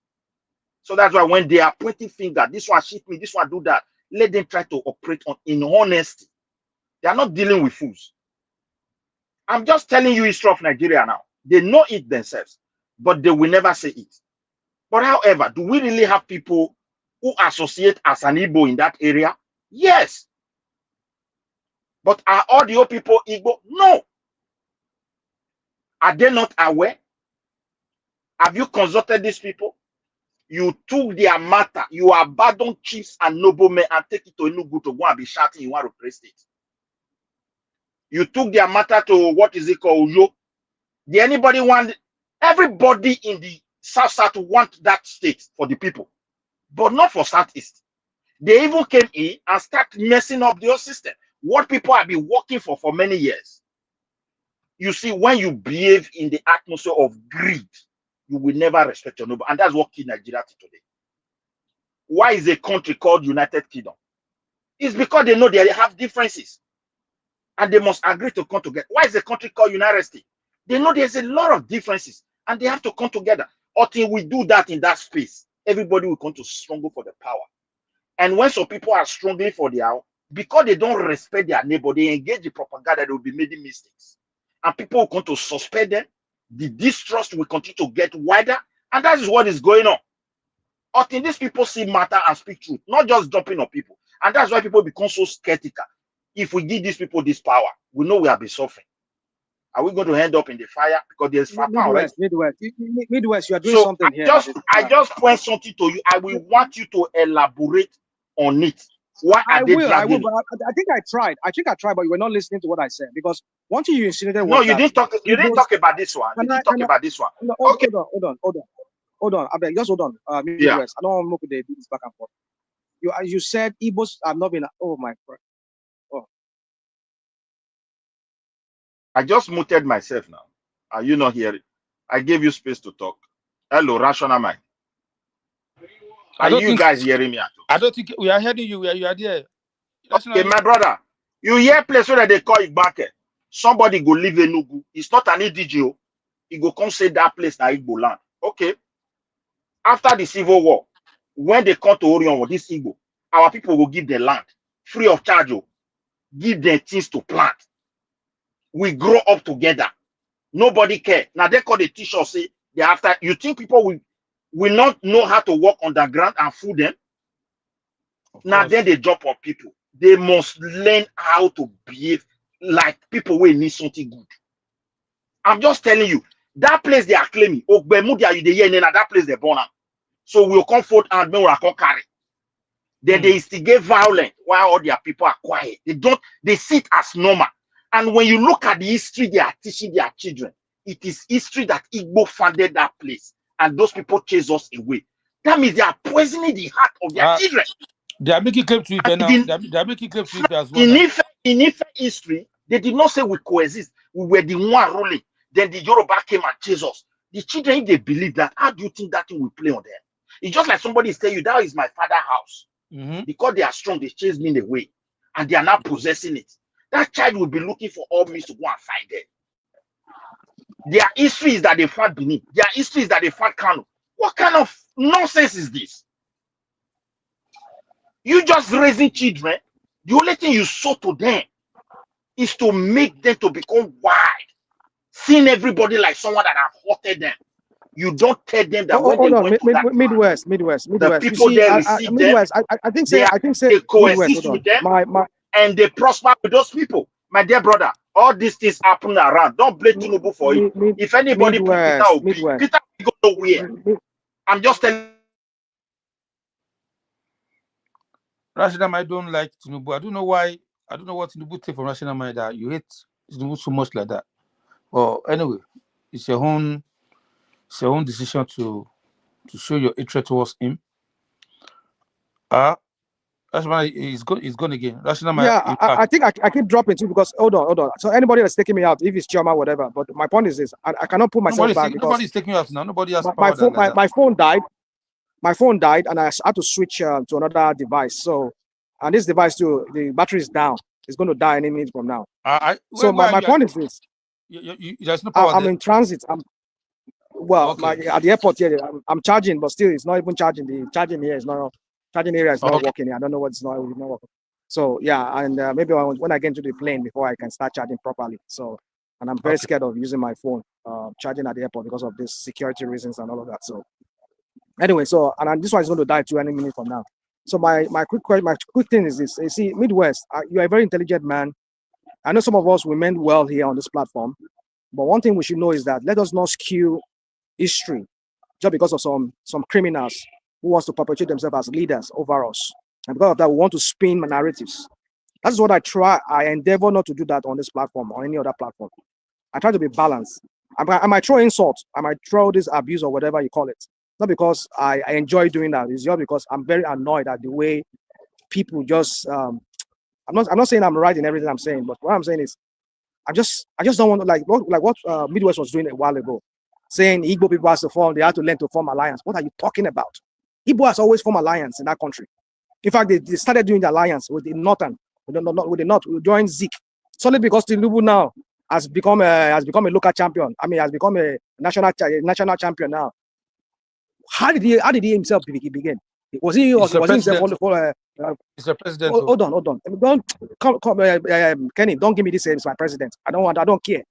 So that's why when they are pointing finger, this one shoot me, this one do that, let them try to operate in honesty. They are not dealing with fools. I'm just telling you history of Nigeria now. They know it themselves, but they will never say it. But however, do we really have people who associate as an Igbo in that area? Yes. But are all the old people Igbo? No. Are they not aware? Have you consulted these people? You took their matter, you abandoned chiefs and noblemen and take it to Enugu to go and be shouting you want to praise it. You took their matter to what is it called, Uyo. Did anybody want? Everybody in the South want that state for the people, but not for Southeast. They even came in and started messing up the whole system. What people have been working for many years. You see, when you behave in the atmosphere of greed, you will never respect your neighbor, and that's what killed Nigeria today. Why is a country called United Kingdom? It's because they know they have differences, and they must agree to come together. Why is a country called United States? They know there's a lot of differences, and they have to come together. Until we do that in that space, everybody will come to struggle for the power. And when some people are struggling for their own, because they don't respect their neighbor, they engage in propaganda, they will be making mistakes. And people will come to suspect them. The distrust will continue to get wider, and that is what is going on. Until these people see matter and speak truth, not just jumping on people. And that's why people become so skeptical. If we give these people this power, we know we have been suffering. Are we going to end up in the fire? Because there's fire already. Midwest, you are doing something here. I just point something to you. I will want you to elaborate on it. Why I will, but I think I tried. But you were not listening to what I said, because one thing you insinuated was no, you didn't talk. You didn't talk about this one. You didn't talk about this one. Okay. Hold on. I beg, just hold on. Midwest. Yeah. I don't want to do this back and forth. You said Igbos have not been. Oh my God. Oh. I just muted myself now. Are you not hearing? I gave you space to talk. Hello, rational mind. Are you guys hearing me at all? I don't think we are hearing you. You are there. Okay, my brother. You hear place where they call it back. Somebody go live in Enugu. It's not an EDGO. He go come say that place na Igbo land. Okay. After the Civil War, when they come to Orion, this Igbo, our people will give the land free of charge. Give them things to plant. We grow up together. Nobody care. Now they call the teacher say they after. You think people will not know how to work underground and food them? Now then they jump on people. They must learn how to behave like people will need something good. I'm just telling you, that place they are claiming, that place they're born. So we'll come forth and we'll come carry. Then they instigate violence while all their people are quiet. They see it as normal. And when you look at the history they are teaching their children, it is history that Igbo founded that place. And those people chase us away. That means they are poisoning the heart of their children. They are making claim to it now. They are making claim to it as well. In Ife history, they did not say we coexist. We were the one ruling. Then the Yoruba came and chased us. The children, if they believe that, how do you think that thing will play on them? It's just like somebody is telling you, that is my father's house. Because they are strong, they chase me away. And they are now possessing it. That child will be looking for all means to go and find them. Their history is that they fought Benin. Their history is that they fought Kano. What kind of nonsense is this? You just raising children. The only thing you show to them is to make them to become wild, seeing everybody like someone that have hurted them. You don't tell them that when they Hold on, went to that Midwest. the You people see, there receive them. Midwest. I think say They Midwest. coexist Hold with on, them and they prosper with those people. My dear brother, all these things happen around. Don't blame Tinubu for it. If anybody put Peter Obi, Peter will go nowhere. I'm just telling. Rashidam, I don't like Tinubu. I don't know why. I don't know what Tinubu take from Rashidam that you hate Tinubu so much like that. Well, anyway, it's your own decision to show your hatred towards him. Rashidam is gone again. Rashidam, yeah, I think I keep dropping too because hold on. So anybody that's taking me out, if it's Chioma, whatever. But my point is this: I cannot put myself back because nobody's taking you out now. Nobody has my phone died. My phone died, and I had to switch to another device. So, and this device too, the battery is down. It's going to die any minute from now. My point is this: there's no power. I'm in transit. At the airport here, I'm charging, but still, it's not even charging. The charging here is not charging area is not working. I don't know what's not working. So yeah, and maybe when I get into the plane before I can start charging properly. So, and I'm very scared of using my phone charging at the airport because of this security reasons and all of that. So. Anyway, so and this one is going to die too any minute from now. So my quick thing is this: you see, Midwest, you are a very intelligent man. I know some of us we meant well here on this platform, but one thing we should know is that let us not skew history just because of some criminals who wants to perpetuate themselves as leaders over us, and because of that, we want to spin narratives. That's what I endeavor not to do that on this platform or any other platform. I try to be balanced. I might throw insults, I might throw this abuse or whatever you call it. Not because I enjoy doing that. It's just because I'm very annoyed at the way people just. I'm not saying I'm right in everything I'm saying, but what I'm saying is, I just don't want to like what Midwest was doing a while ago, saying Igbo people has to form. They have to learn to form alliance. What are you talking about? Igbo has always formed alliance in that country. In fact, they started doing the alliance with the Northern, with the North, joined Zeke, solely because Tinubu now has become a local champion. I mean, has become a national champion now. How did he himself begin? Was he himself He's a president. Hold on. Don't come, Kenny. Don't give me this. It's my president. I don't care.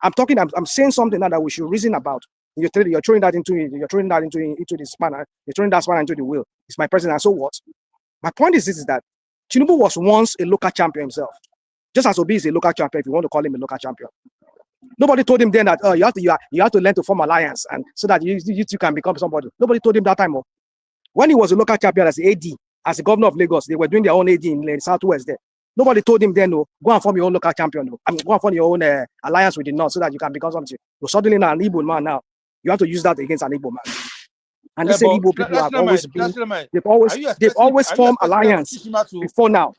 I'm saying something now that we should reason about. You're throwing that into the spanner. You're throwing that spanner into the wheel. It's my president. And so what? My point is this: is that Tinubu was once a local champion himself, just as Obi is a local champion. If you want to call him a local champion. Nobody told him then that you have to learn to form alliance and so that you two can become somebody. Nobody told him that time. When he was a local champion as AD, as the governor of Lagos, they were doing their own AD in the Southwest there. Nobody told him then, no, go and form your own local champion. No. I mean, go and form your own alliance with the North so that you can become something. So suddenly now an Igbo man now, you have to use that against an Igbo man. And the same Igbo people have always been, they've always formed alliance before now.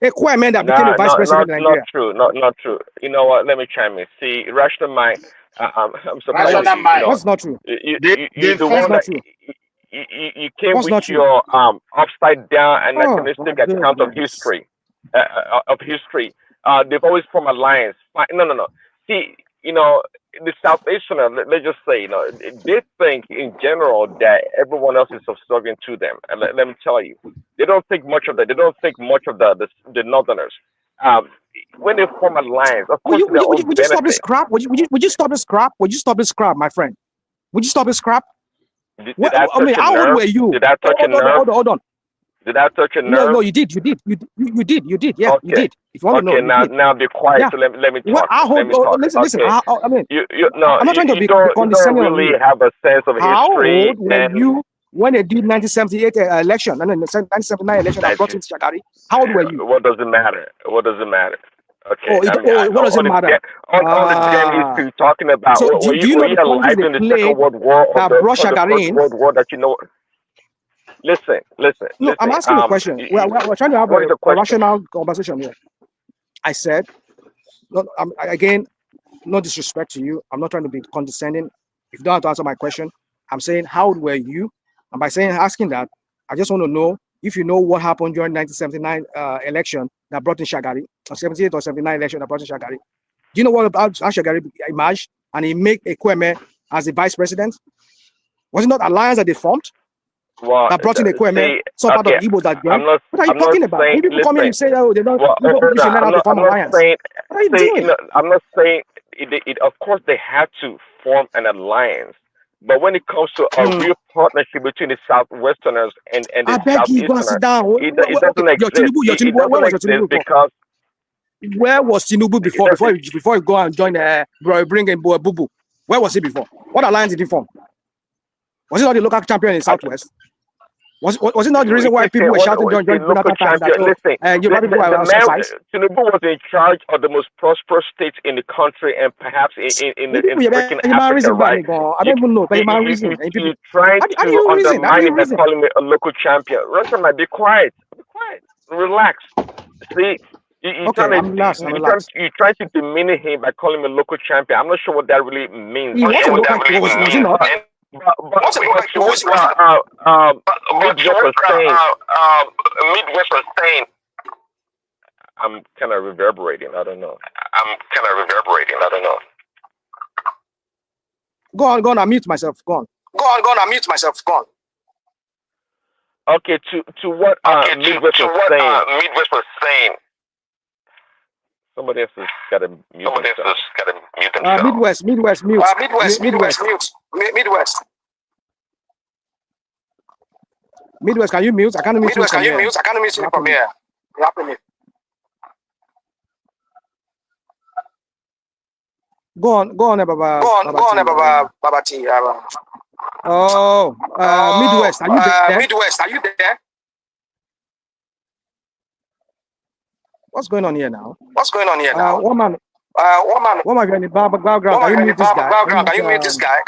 A quiet man that became a vice president in Nigeria. Not true. You know what? Let me chime in. See, rational mind. I'm surprised. Rational mind. What's not true? You came with your upside down anachronistic account of history. They've always formed alliance. No. See, the South Asian, let's just say, they think in general that everyone else is subservient to them. And let me tell you, they don't think much of that. They don't think much of the Northerners. When they form alliance, of course, would you stop this crap? Would you stop this crap? Would you stop this crap, my friend? Would you stop this crap? How old were you? Did I touch a nerve? Hold on. Did I touch a nerve? No, you did. Yeah, okay. You did. If you want to know, now be quiet. Yeah. So let me talk. Listen. I mean, no, I'm not trying to be You condescending. don't really have a sense of history. How old were you when they did 1978 election and then the 1979 election that brought in Shagari? How old were you? What does it matter? Okay. What does it matter? All the damn history talking about. So do you know the alive in the Second World War or the First World War that you know? Listen. No, I'm asking a question. We're trying to have a rational conversation here. I said, again, no disrespect to you. I'm not trying to be condescending. If you don't have to answer my question, I'm saying, how old were you? And by asking that, I just want to know if you know what happened during 1979 election that brought in Shagari, or 78 or 79 election that brought in Shagari. Do you know what about how Shagari emerged and he made Ekweme as the vice president? Was it not alliance that they formed that brought in Ekweme? Some part of the Igbos that joined. What are you talking about? When people come here and say, "Oh, they don't," you should learn how to form alliance. What are you doing? I'm not saying it. Of course, they had to form an alliance. But when it comes to a real partnership between the Southwesterners and the Southeasterners, it doesn't exist. Where was your Tinubu because where was Tinubu before he go and join bring in Bubu? Where was he before? What alliance did he form? Was he not the local champion in Southwest? Was it not the reason why people were shouting during Jonathan time that Tinubu was in charge of the most prosperous states in the country and perhaps in freaking Africa, right? I don't even know. You're trying to undermine him by calling me a local champion. Russia might be quiet. Be quiet. Relax. See, you're trying to demean him by calling him a local champion. I'm not sure what that really means. Was he not? Midwest was saying. I'm kind of reverberating. I don't know. Go on. I'll mute myself. Go on. Okay, to what Midwest was saying. Somebody else has got to mute themselves. Midwest, mute. Midwest, can you mute? I can't mute you from here. Go on, Baba T. Midwest, are you there? What's going on here now? One man, you're in the background. Can you mute this guy?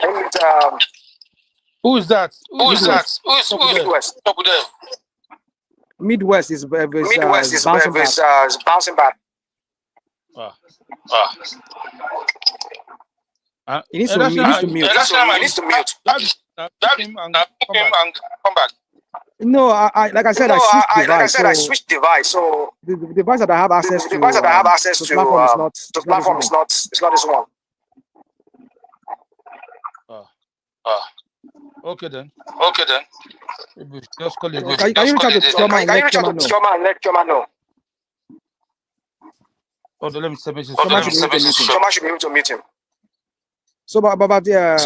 Who is that? Midwest. Midwest is bouncing back. He needs to mute. Come back. No, like I said, I switched device. So the device that I have access to, the platform is not this one. Okay then. Just call it. Can you reach out to Chioma and let Chioma know? Oh, let me say message. Chioma should be able to meet him. So, Baba, Prince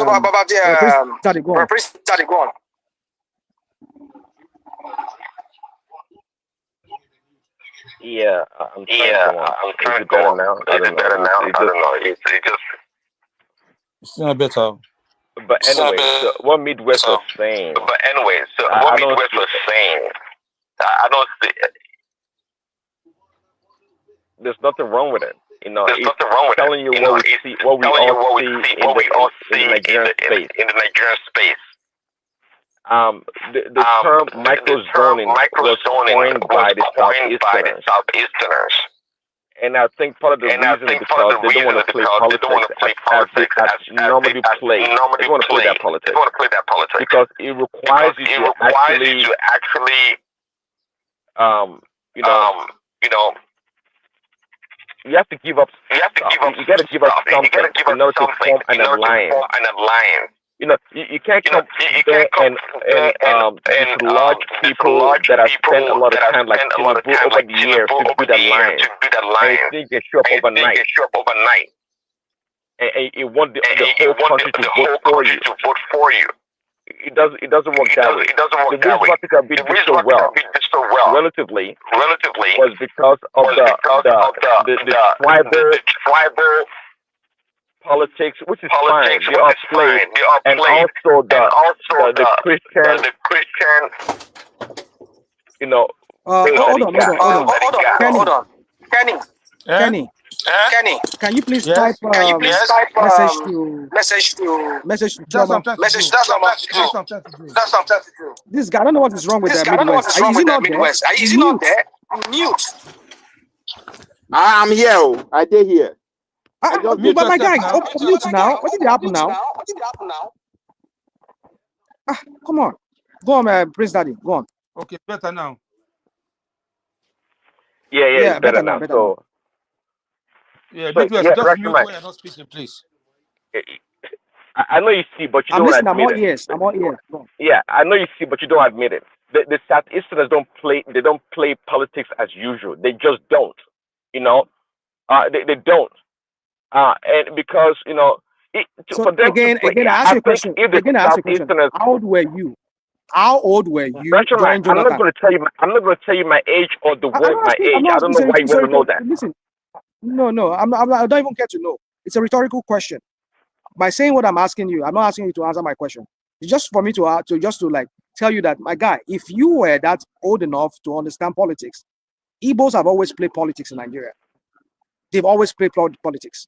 Daddy, go on. Yeah, I'm trying to go on. Is it better now? I don't know. It's not better. But anyway, so what Midwest was saying. I don't see. There's nothing wrong with it. It's telling you what we all see in the Nigerian space. The term microzoning was coined by the Southeasterners. And I think part of the reason is because they don't want to play politics as normally played. They don't want to play that politics. Because it requires you to actually, you have to give up. You got to give up something in order to form an alliance. You can't come there and dislodge people that have spent a lot of time, like Tinubu, over the years to build a line. And you think they show up overnight. And you want the whole country to vote for you. It doesn't work that way. The reason why people have been so well, relatively, was because of the tribal politics, which is fine. They all played, and also the Christian, Hold on. Kenny, can you please type message to That's what I'm trying to do. This guy, I don't know what is wrong with that Midwest. Is he not there? Mute. I'm here. I did here. But my guy, mute now. What did happen now? Come on. Go on, Prince Daddy. Go on. Okay, better now. Yeah, it's better now. So, Midwest, just mute when you're not speaking, please. I know you see, but you I'm don't listening. I'm admit all it. ears. I'm all ears. Go on. Yeah, I know you see, but you don't admit it. The Southeasterners don't play. They don't play politics as usual. They just don't. You know, they don't. And because So for them to play, again, I ask I you a think question. if the Again, I ask you a question. Southeasterners, How old were you? How old were you Rashomai, during Jonathan? I'm not going to tell you my age or the I'm word not my asking. I'm age. not I asking. don't know why you want to know that. Listen. No. I don't even care to know. It's a rhetorical question. By saying what I'm asking you, I'm not asking you to answer my question. It's just for me to like tell you that, my guy, if you were that old enough to understand politics, Igbos have always played politics in Nigeria. They've always played politics.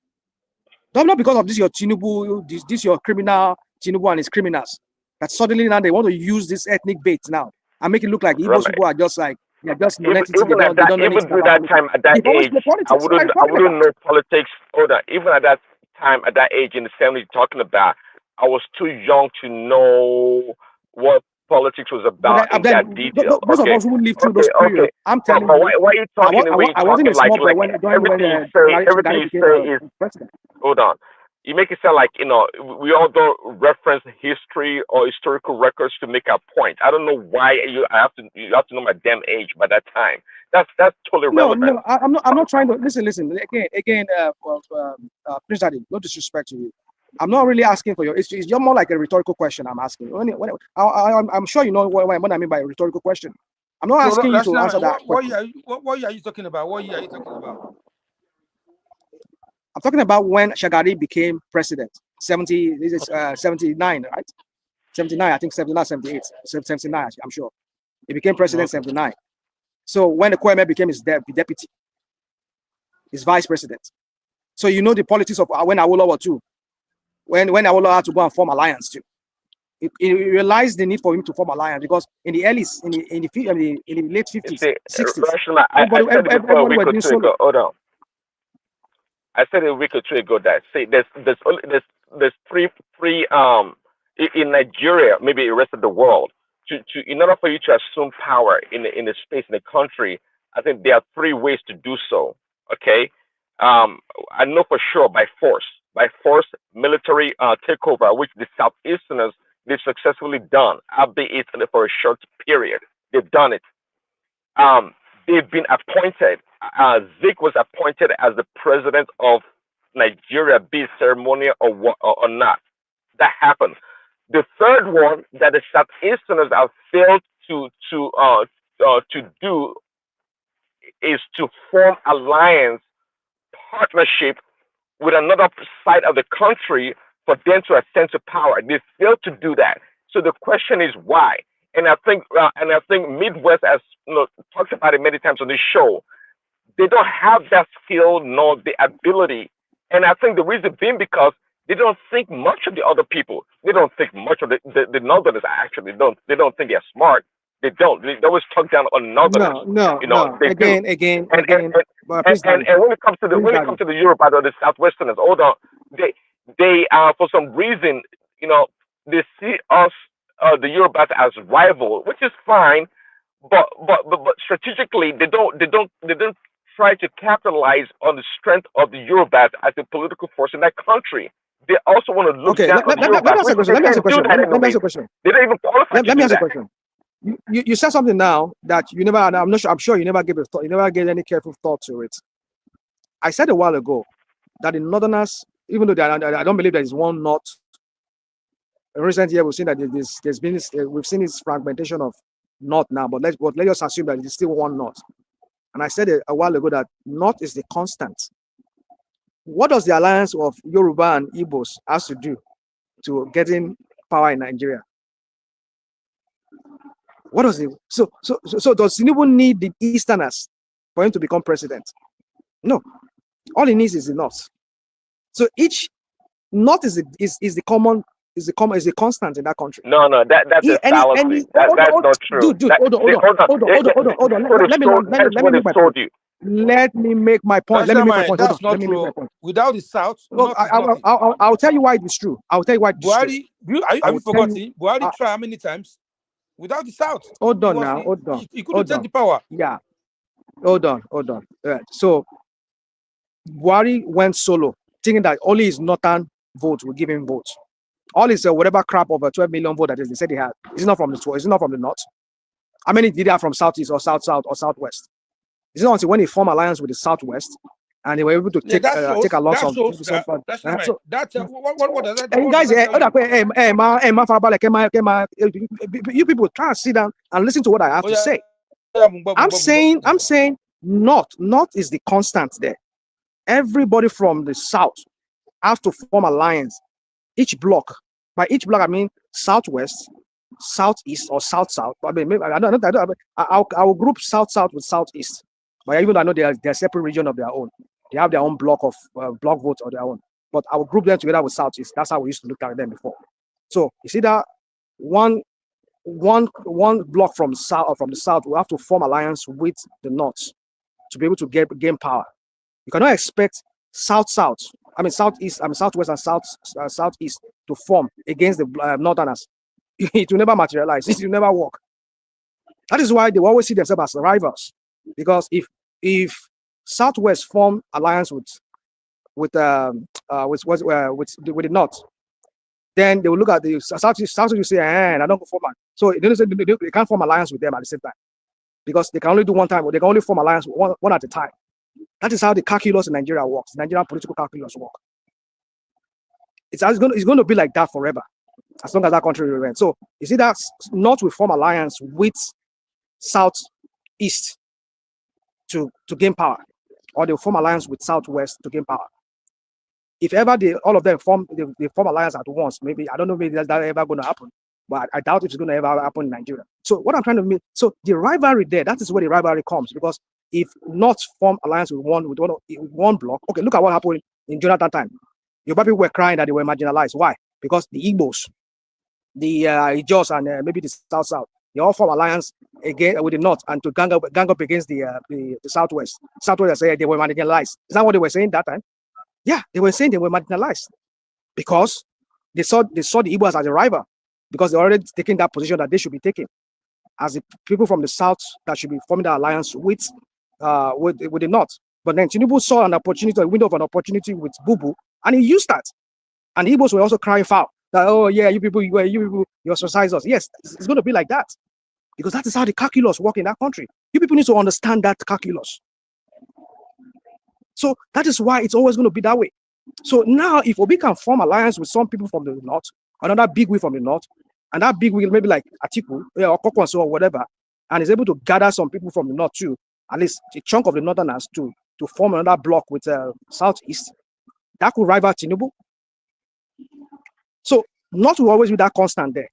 Not because of this your Tinubu, this your criminal Tinubu and his criminals. That suddenly now they want to use this ethnic bait now and make it look like Igbos people are just like they're just non-entity. They don't know anything Even during about that politics. time at that They've always age, played I politics. What are wouldn't you I talking wouldn't about? know politics. Hold on, even at that time at that age in the 70s, you're talking about, I was too young to know what politics was about in Then that detail. those of Okay, us who lived through okay, those okay. periods, I'm telling But you, why are you talking the way you're I wasn't talking? a small boy Like when everything Shagari you became say is, president. hold on. You make it sound like we all don't reference history or historical records to make our point. I don't know why you have to know my damn age by that time. That's totally relevant. I'm not trying to listen. Again, Prince Daddy, no disrespect to you. I'm not really asking for your. It's you're more like a rhetorical question. I'm asking. I'm sure you know what I mean by a rhetorical question. I'm not asking you to answer that question. What year are you talking about? What year are you talking about? I'm talking about when Shagari became president. 79, right? 79, I think 79, 78, 79, I'm sure. He became president 79. So when the Kwame became his deputy, his vice president. So you know the politics of when Awolowo too. When Awolowo had to go and form alliance too. He realized the need for him to form alliance because in the late 50s, See, 60s, Rational, I said it before a everybody week was or doing two solo. ago. Hold on. I said a week or two ago that there's three in Nigeria, maybe the rest of the world, to in order for you to assume power in the space in the country, I think there are three ways to do so. Okay, I know for sure by force, military takeover, which the Southeasterners they've successfully done, albeit for a short period. They've done it. Um, they've been appointed. Zik was appointed as the president of Nigeria, be it ceremonial or not. That happened. The third one that the Southeasterners have failed to do is to form alliance partnership with another side of the country for them to ascend to power. They failed to do that. So the question is why? And I think Midwest has talked about it many times on this show. They don't have that skill nor the ability, and I think the reason being because they don't think much of the other people. They don't think much of the Northerners. Actually, they don't think they're smart. They don't. They always talk down on Northerners. No. They do. Again. And, and when it comes to the Europe or the Southwesterners, hold on, they for some reason, they see us the Eurobats as rival, which is fine, but strategically they don't try to capitalize on the strength of the Eurobats as a political force in that country. They also want to look down on the Let me Eurobats, ask a which question. they can't do that anyway. They don't even qualify to Let me do ask a that. question. You said something now that you never. I'm not sure. I'm sure you never gave a thought. You never gave any careful thought to it. I said a while ago that the Northerners, even though I don't believe there is one North. In recent years, we've seen that we've seen this fragmentation of North now. But let's just assume that it is still one North. And I said a while ago that North is the constant. What does the alliance of Yoruba and Igbos has to do to getting power in Nigeria? What does it? So does Tinubu need the Easterners for him to become president? No. All he needs is the North. So each North is a constant in that country. No, that's a fallacy. That's not true. Dude, hold on. Let me make my point. Let me make my point. That's not true. Without the South, I'll tell you why it is true. I'll tell you why it is true. Have you forgotten? Buhari tried how many times? Without the South. Hold on. He couldn't take the power. Yeah. Hold on. So Buhari went solo, thinking that only his northern vote will give him votes. All his whatever crap of 12 million vote that they said he had, it's not from the it's not from the north. How many did he have from southeast or south or southwest? It's not until when he formed alliance with the southwest and they were able to take along some. What does that? And guys, you people try to sit down and listen to what I have to say. I'm saying, north is the constant there. Everybody from the south have to form alliance. Each block, by each block I mean southwest, southeast, or south-south. I mean, I will group south-south with southeast. But even though I know they are separate region of their own, they have their own block of block votes of their own. But I will group them together with southeast. That's how we used to look at them before. So you see that one block from the south will have to form alliance with the north to be able to gain power. You cannot expect south-south, I mean southeast, I mean southwest and southeast to form against the northerners. It will never materialize. It will never work. That is why they will always see themselves as rivals. Because if southwest form alliance with the north, then they will look at the southeast. You say, I don't go form. So they can't form alliance with them at the same time because they can only do one time, or they can only form alliance one at a time. That is how the calculus in Nigeria works. Nigerian political calculus work. It's going to be like that forever, as long as that country remains. So you see that North will form alliance with Southeast to gain power, or they'll form alliance with Southwest to gain power. If ever all of them form alliance at once, maybe I don't know, maybe that's ever going to happen, but I doubt it's going to ever happen in Nigeria. So what I'm trying to mean, so the rivalry there, that is where the rivalry comes, because if North form alliance with one block, okay, look at what happened in Jonathan time. Yoruba people were crying that they were marginalized. Why? Because the Igbos, the Ijos, and maybe the South, they all form alliance again with the North and to gang up against the Southwest. Southwest say they were marginalized. Is that what they were saying that time? Yeah, they were saying they were marginalized because they saw the Igbos as a rival, because they already taken that position that they should be taking as the people from the South that should be forming that alliance with the North. But then Tinubu saw an opportunity, a window of an opportunity with Bubu, and he used that. And the Igbos were also crying foul that, oh yeah, you people, you ostracize us. Yes, it's going to be like that, because that is how the calculus work in that country. You people need to understand that calculus. So that is why it's always going to be that way. So now, if Obi can form alliance with some people from the North, another big wheel from the North, and that big wheel maybe like Atiku or Kokwanso or whatever, and is able to gather some people from the North too, at least a chunk of the Northerners to form another block with Southeast, that could rival Tinubu. So North will always be that constant there.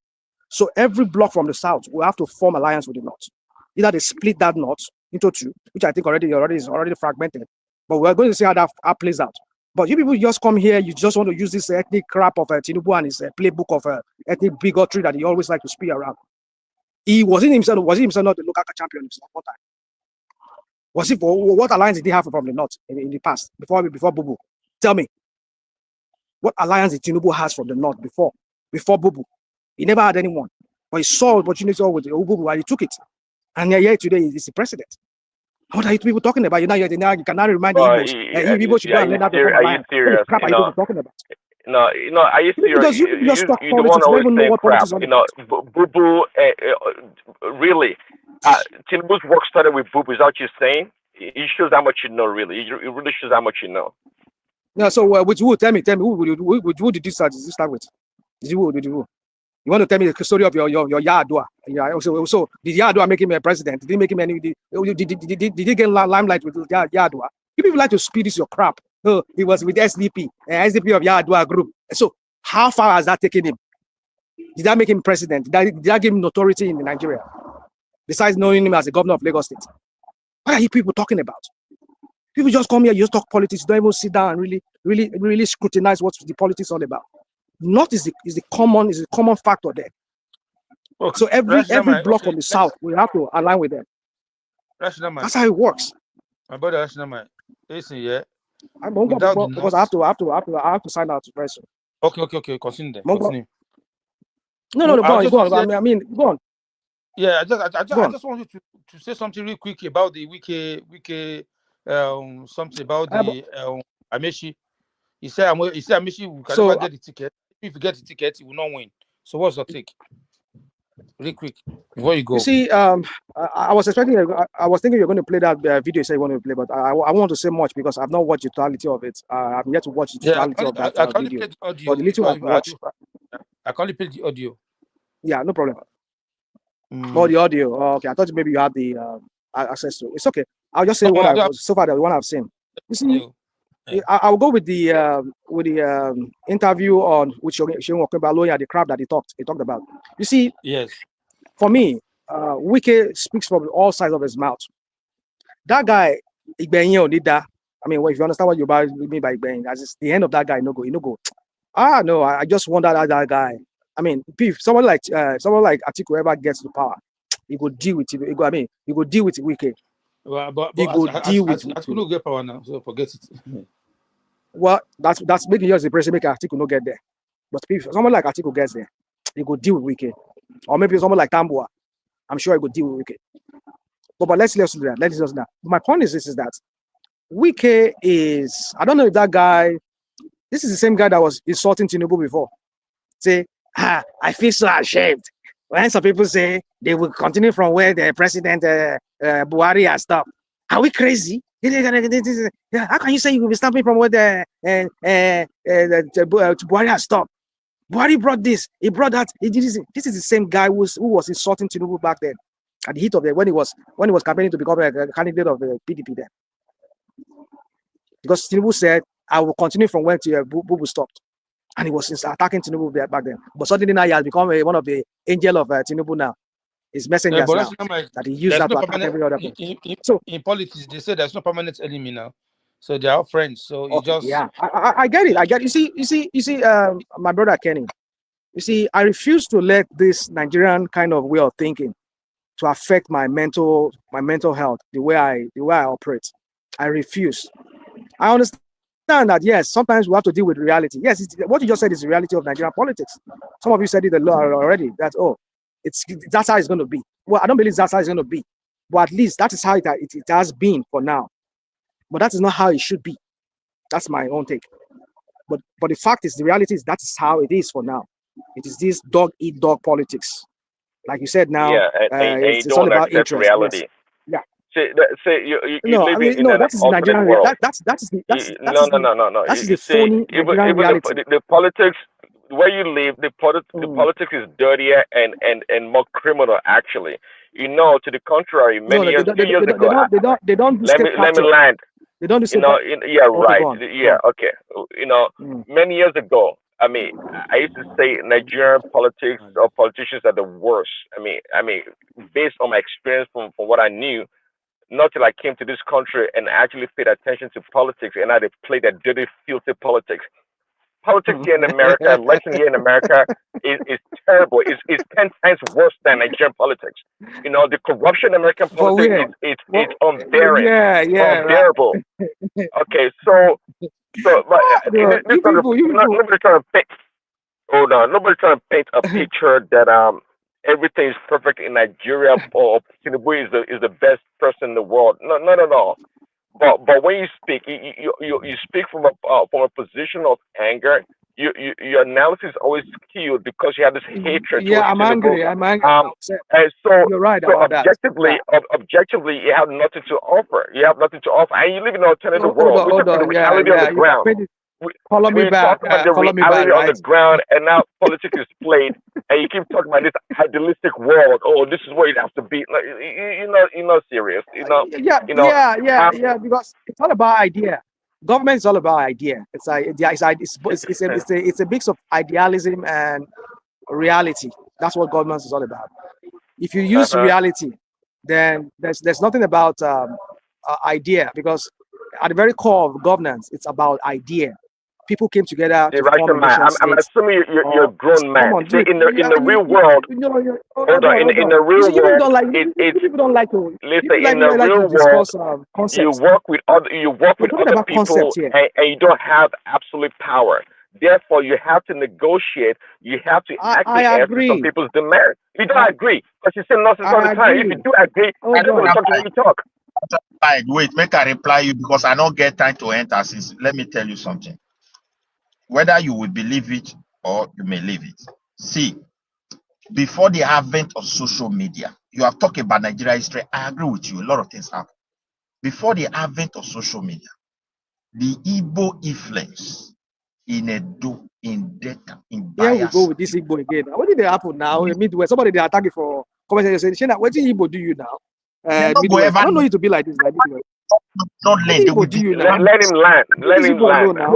So every block from the South will have to form alliance with the North. Either they split that North into two, which I think is already fragmented. But we're going to see how that plays out. But you people just come here, you just want to use this ethnic crap of Tinubu and his playbook of ethnic bigotry that he always like to speak around. Was he himself not the local champion himself one time? Was he, what alliance did he have from the North in the past, before Bubu? Tell me. What alliance did Tinubu has from the North before Bubu? He never had anyone. But he saw opportunity with Bubu and he took it. And here today he's the president. What are you people talking about? You cannot remind the Igbos. Should go and learn how to form alliance. What the crap are you people talking about? No, are you serious? Because you just talk you don't politics. want You don't to even know what crap. politics Bubu, really, Tinubu's work started with Bubu. Is that what you're saying? It shows how much you know, really. It really shows how much you know. Yeah, so with who? Tell me, who did you start with? Did you? You want to tell me the story of your Yadua? Yeah. So did Yadua make him a president? Did he make him any? Did he get limelight with Yadua? You people like to speed this your crap. Oh, he was with SDP, SDP of Yadua group. So how far has that taken him? Did that make him president? Did that give him notoriety in Nigeria? Besides knowing him as the governor of Lagos State, what are you people talking about? People just come here, you just talk politics, don't even sit down and really scrutinize what the politics all about. North is the common factor there. Okay. So every block from the South, we have to align with them. That's how it works. My brother, listen, yeah. I'm because I have to sign out very soon. Okay. Continue. No, go on. I mean, go on. Yeah, I just want you to say something real quick about the Wike, something about the Amechi. He said, Amishi, we can never get the ticket. If you get the ticket, you will not win. So what's your take? Really quick, before you go. You see, I was expecting, I was thinking you're going to play that video you said you want to play, but I want to say much because I've not watched the totality of it. I've yet to watch the totality of that video. The audio, but the little I've watched. I can't play the audio. Yeah, no problem. Oh, the audio. Oh, okay, I thought maybe you had the access to it. It's okay. I'll just say so far the one I've seen. You see, I'll go with the interview on which Seun Okinbaloye, the crap that he talked about. You see, yes, for me, Wike speaks from all sides of his mouth. That guy, Igbenyin Onida. I mean, if you understand what you mean by Igbenyin, that's the end of that guy. No go. No, I just wonder that guy. I mean, if someone like Atiku ever gets to power, he could deal with it. He could deal with Wike. Well, but he could deal with it. Atiku get power now, so forget it. Well, that's making yours the president make Atiku no get there. But if someone like Atiku gets there, he could deal with Wike. Or maybe someone like Tambua, I'm sure he could deal with Wike. But let's do that. My point is that Wike is, I don't know if that guy, this is the same guy that was insulting Tinubu before. Say, I feel so ashamed. When some people say they will continue from where the president Buhari has stopped. Are we crazy? How can you say you will be stopping from where the Buhari has stopped? Buhari brought this, he brought that. This is the same guy who was insulting Tinubu back then, at the heat of it, when he was campaigning to become a candidate of the PDP then. Because Tinubu said, I will continue from where Bubu stopped. And he was attacking Tinubu back then. But suddenly now he has become one of the angel of Tinubu now. His messengers now. That he used that to attack every other person. So in politics, they say there's no permanent enemy now. So they are friends. So you just I get it. You see, my brother Kenny. You see, I refuse to let this Nigerian kind of way of thinking to affect my mental health, the way I operate. I refuse. I understand that, yes, sometimes we have to deal with reality. Yes, what you just said is the reality of Nigerian politics. Some of you said it already, that, that's how it's going to be. Well, I don't believe that's how it's going to be. But at least that is how it has been for now. But that is not how it should be. That's my own take. But the fact is, the reality is that is how it is for now. It is this dog-eat-dog politics. Like you said now, it's all about interest. Reality. Yes. Yeah. Say you live in an that is alternate Nigerian world. That's No. That is the phony Nigerian reality. The politics where you live, the politics is dirtier and more criminal actually. To the contrary, many years ago. They don't do let me land. They don't do right. Okay. Many years ago, I used to say Nigerian politics or politicians are the worst. Based on my experience from what I knew, not till I came to this country and actually paid attention to politics and how they play that dirty, filthy politics. Politics here in America, election here in America is terrible. It's 10 times worse than Nigerian politics. The corruption in American politics is unbearable. Unbearable. Right. Okay, nobody's trying to paint. Hold on, nobody's trying to paint a picture that everything is perfect in Nigeria or Tinubu is the best person in the world. No, not at all. But when you speak, you speak from a position of anger. Your analysis is always skewed because you have this hatred. Yeah, I'm angry. I'm angry. And so you're right so about objectively, that. Objectively, you have nothing to offer. You have nothing to offer, and you live in an alternative world. We talk about the reality on the ground. We talk about the reality on the ground, and now politics is played, and you keep talking about this idealistic world. Oh, this is where it has to be. Like, you're not serious. Yeah. Because it's all about idea. Government is all about idea. It's a mix of idealism and reality. That's what government is all about. If you use reality, then there's nothing about idea, because at the very core of governance, it's about idea. People came together to form a nation state. I'm assuming you're a grown man. In the real world, in the real world, people don't like to. Listen, in the real world, you work with other people, and you don't have absolute power. Therefore, you have to negotiate. You have to actually answer some people's demands. You don't agree because you say nonsense all the time. If you do agree, talk. Wait, make I reply you because I don't get time to enter. Let me tell you something. whether you will believe it or you may leave it. See, before the advent of social media, you have talked about Nigeria history. I agree with you. A lot of things happen. Before the advent of social media, the Igbo influence in Edo, in Delta, in Here we go Bias. with this Igbo again. What did they happen now? Midwest, somebody they attack it for comment saying, Shana, what did Igbo do you now? Midwest. I don't know you to be like this. Like Midwest. Not What learn. did They will Igbo do you now? Let him land. Leave Let this him Igbo land. alone now.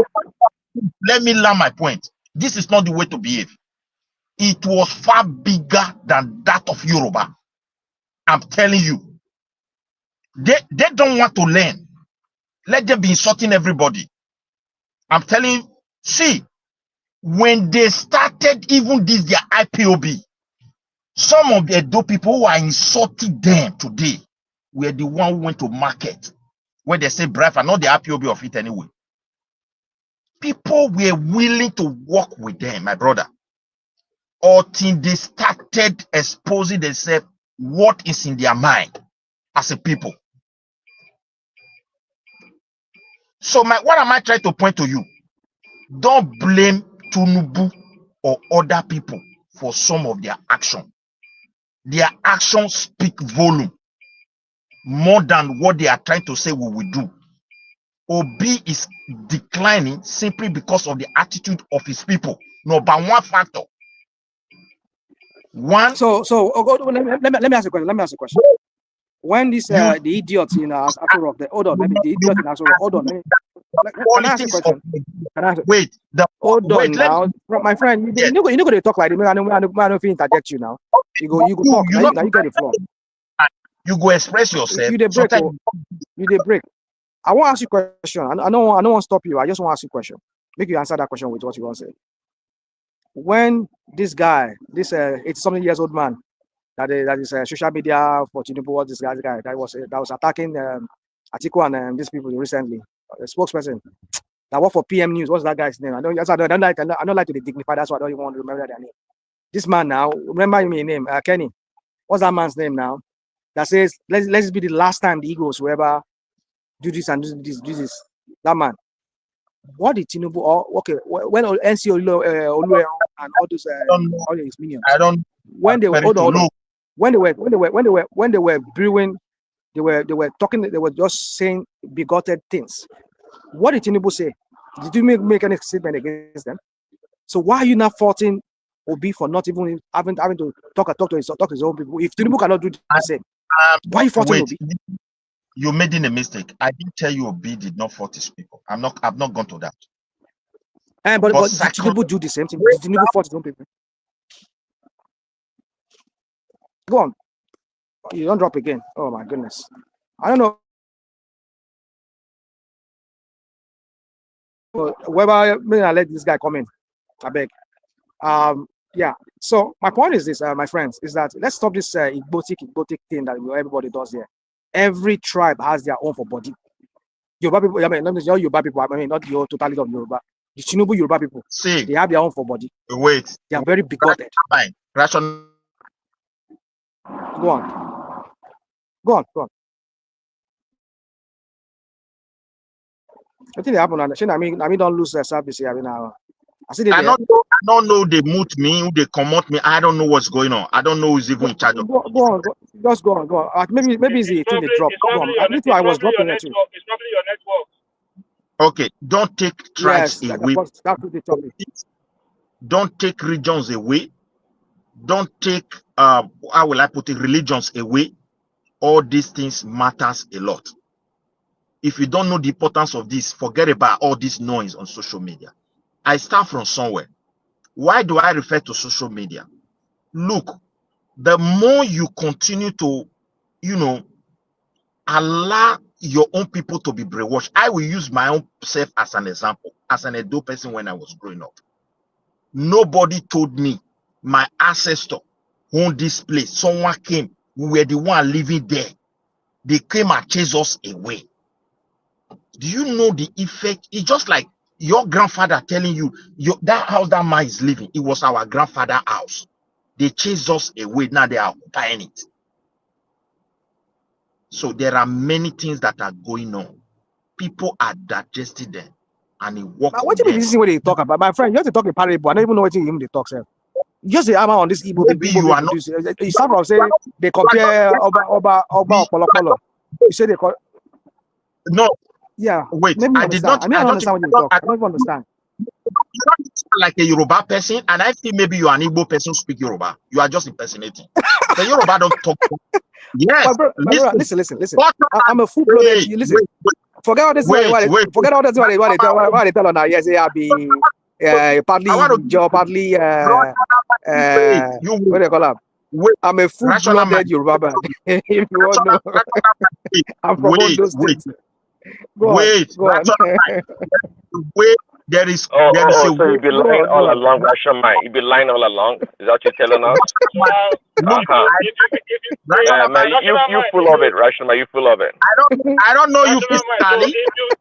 Let me learn my point. This is not the way to behave. It was far bigger than that of Yoruba. I'm telling you. They don't want to learn. Let them be insulting everybody. I'm telling you, see, when they started even this their IPOB, some of the Edo people who are insulting them today were the one who went to market where they say bribe and not the IPOB of it anyway. People were willing to work with them, my brother, until they started exposing themselves what is in their mind as a people. So what am I trying to point to you? Don't blame Tinubu or other people for some of their action. Their actions speak volume more than what they are trying to say we will do. Obi is declining simply because of the attitude of his people. Number one factor. One. So let me ask you a question. Let me ask you a question. When this the idiots in Aso Rock, hold on, maybe the idiot in Aso Rock, hold on, can I ask you a question? Wait, hold on now, my friend. You know going to talk like this. I don't interject you now. You go talk. Now you get the floor. You go express yourself. You break. You break. I want to ask you a question. I don't want to stop you. I just want to ask you a question. Make you answer that question with what you want to say. When this guy, this 80-something years old man, that is social media for Tinubu, what this guy that was attacking Atiku and these people recently, a spokesperson that worked for PM News. What's that guy's name? I don't like to be dignified. That's why I don't even want to remember their name. This man now, remember me name, Kenny. What's that man's name now? That says let's be the last time the Eagles will ever do this and do this. That man. What did Tinubu when NC Olu and all those all his minions? When they were when they were brewing, they were talking, they were just saying bigoted things. What did Tinubu say? Did you make any statement against them? So why are you not faulting Obi for not even having to talk to his own people? If Tinubu cannot do the same, why are you faulting Obi? You made a mistake. I didn't tell you Obi did not fault his people. I've not gone to that. But did Tinubu do the same thing? Did Tinubu fault his own people? Go on. You don't drop again. Oh my goodness. I don't know. Whether I let this guy come in. I beg. Yeah. So my point is this, my friends, is that let's stop this egotic thing that everybody does here. Every tribe has their own for body. Yoruba people, I mean, not your Yoruba people, I mean, not your totality of Yoruba. The Tinubu Yoruba people, they have their own for body. Wait. They are very bigoted. Fine. Ration. Go on. I think they happen. I mean, don't lose service here. I mean, I don't know they mute me, they commot me. I don't know what's going on. I don't know who's even in charge of. Go on. Just go on. Maybe it's the thing they drop. Go on. I was dropping it too. It's probably your network. Okay, don't take tribes away. That's the topic. Don't take regions away. Don't take how will I put it, religions away. All these things matters a lot. If you don't know the importance of this, forget about all this noise on social media. I start from somewhere. Why do I refer to social media? Look, the more you continue to, allow your own people to be brainwashed. I will use my own self as an example, as an Edo person when I was growing up. Nobody told me my ancestor owned this place. Someone came. We were the one living there. They came and chased us away. Do you know the effect? It's just like your grandfather telling you, that house that man is living, it was our grandfather's house. They chased us away. Now they are occupying it. So there are many things that are going on. People are digesting them. and he walk Now, on what do you mean them. this is what they talk about? My friend, you have to talk in parable. I don't even know what you they talk, sir. Just the hammer on this Igbo Maybe people. you are not. You start from saying they compare Oba Okpolokpolo. You say they call. No, Yeah. wait. Maybe I did not. understand. I don't understand what you talk. I don't even understand. You don't sound like a Yoruba person, and I think maybe you are an Igbo person who speak Yoruba. You are just impersonating. The Yoruba don't talk. Yes, Listen. I'm a full-blooded. You listen. Forget all this. Forget all this. Why they tell on now? Yes, I be partly Joe, partly you what do you call him? wait. I'm a full-blooded Yoruba man. If you want to know, I'm from Ondo State. Go on. Wait, there is so a you be lying all along, Russian man. You be lying all along. Is that what you're telling us? Man, you full of it, Russian man. You full of it. I don't know you physically.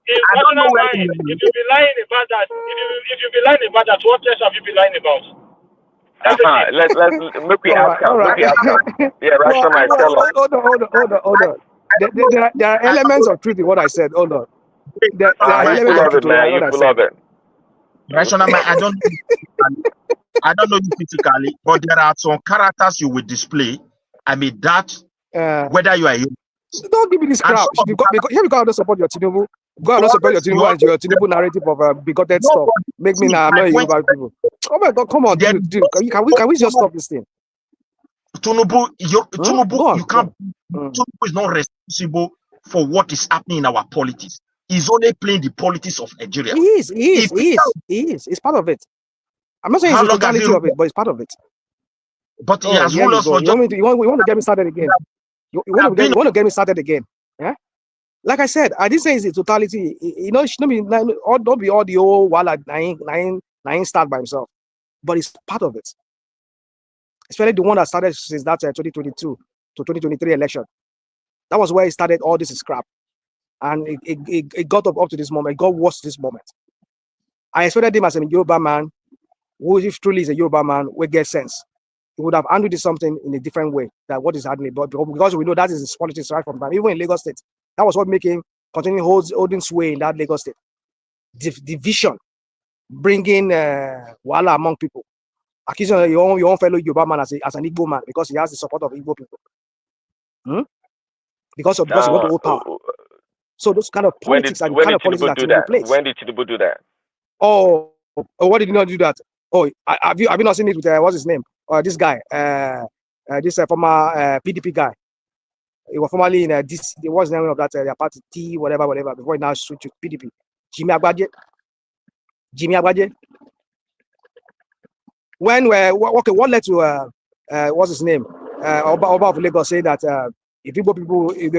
If you be lying about that, if you be lying about that, what else have you been lying about? Let's make we ask him. Yeah, Russian man, tell us. Hold on. There are elements of truth in what I said. Hold on. There are elements of truth in what I said. Rational man, I don't know you physically, but there are some characters you will display. I mean that whether you are don't give me this crap. Because I don't support your Tinubu. God don't support your Tinubu and your Tinubu narrative of bigoted stuff. Make me now annoy you about people. Oh my God, come on, dude. Can we just stop this thing? Tinubu, you can't. Tinubu is not responsible for what is happening in our politics. He's only playing the politics of Nigeria. He is. It's part of it. I'm not saying it's the totality of it, but it's part of it. But he has ruled us for just. You want to get me started again? You want to get me started again? Yeah. Like I said, I didn't say it's the totality. You know, it shouldn't be don't be all the old while nine start by himself, but it's part of it. Especially the one that started since that 2022 to 2023 election. That was where it started. All this is crap, and it got up to this moment. It got worse this moment. I expected him as a Yoruba man, who if truly is a Yoruba man, would get sense. He would have handled something in a different way than what is happening. But because we know that is his politics right from time, even in Lagos State, that was what made him continue holding sway in that Lagos State. Division, bringing wala among people. Accusing your own fellow Yoruba man as an Igbo man because he has the support of Igbo people. Because he want to hold power. So those kind of politics and kind of politics that Tinubu plays. When did Tinubu do that? Oh, what did he not do that? Oh, have you not seen it with what's his name? This guy, this former PDP guy. He was formerly in this. What's the name of that party? T whatever. Before he now switched to PDP. Jimmy Agbaje. When what led to what's his name? Oba of Lagos saying that if they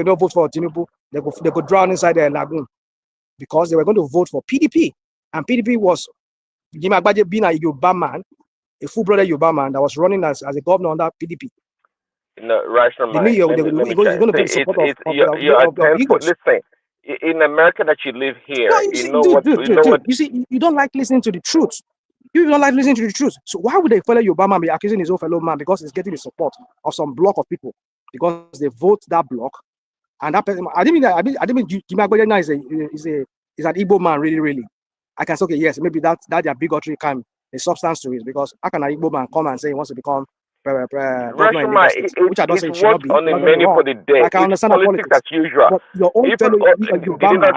don't vote for Tinubu, they could drown inside the lagoon because they were going to vote for PDP, and PDP was Jimmy Agbaje being a Yoruba man, a full-blooded Yoruba man that was running as a governor under PDP. No, rational mind. Listen, in America that you live here, you see, you don't like listening to the truth. You don't like listening to the truth. So why would a fellow Yoruba man be accusing his own fellow man because he's getting the support of some block of people because they vote that block, and that person? I didn't mean Jimmy Agbaje now is an Igbo man, really. I can say, okay, yes, maybe that their bigotry can a substance to it because how can an Igbo man come and say he wants to become governor in Lagos State, which I don't say it should not be. On the menu for the day. I can understand politics as usual. But your own fellow Yoruba man,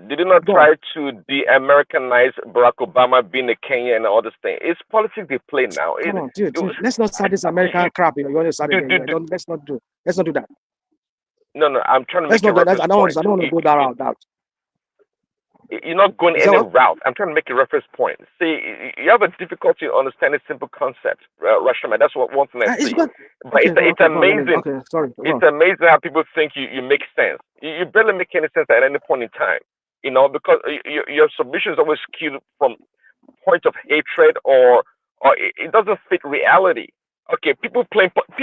did not try to de-Americanize Barack Obama being a Kenyan and all this thing. It's politics they play now. Come on, dude, let's not start this American crap. You want to start it? Let's not do that. No, I'm trying to make a reference point. I don't want to go that route. You're not going any route. I'm trying to make a reference point. See, you have a difficulty understanding simple concepts, Russian man. That's one thing I see. But it's amazing. Okay, sorry. It's amazing how people think you make sense. You barely make any sense at any point in time. Because your submission is always skewed from point of hatred or it doesn't fit reality. Okay, people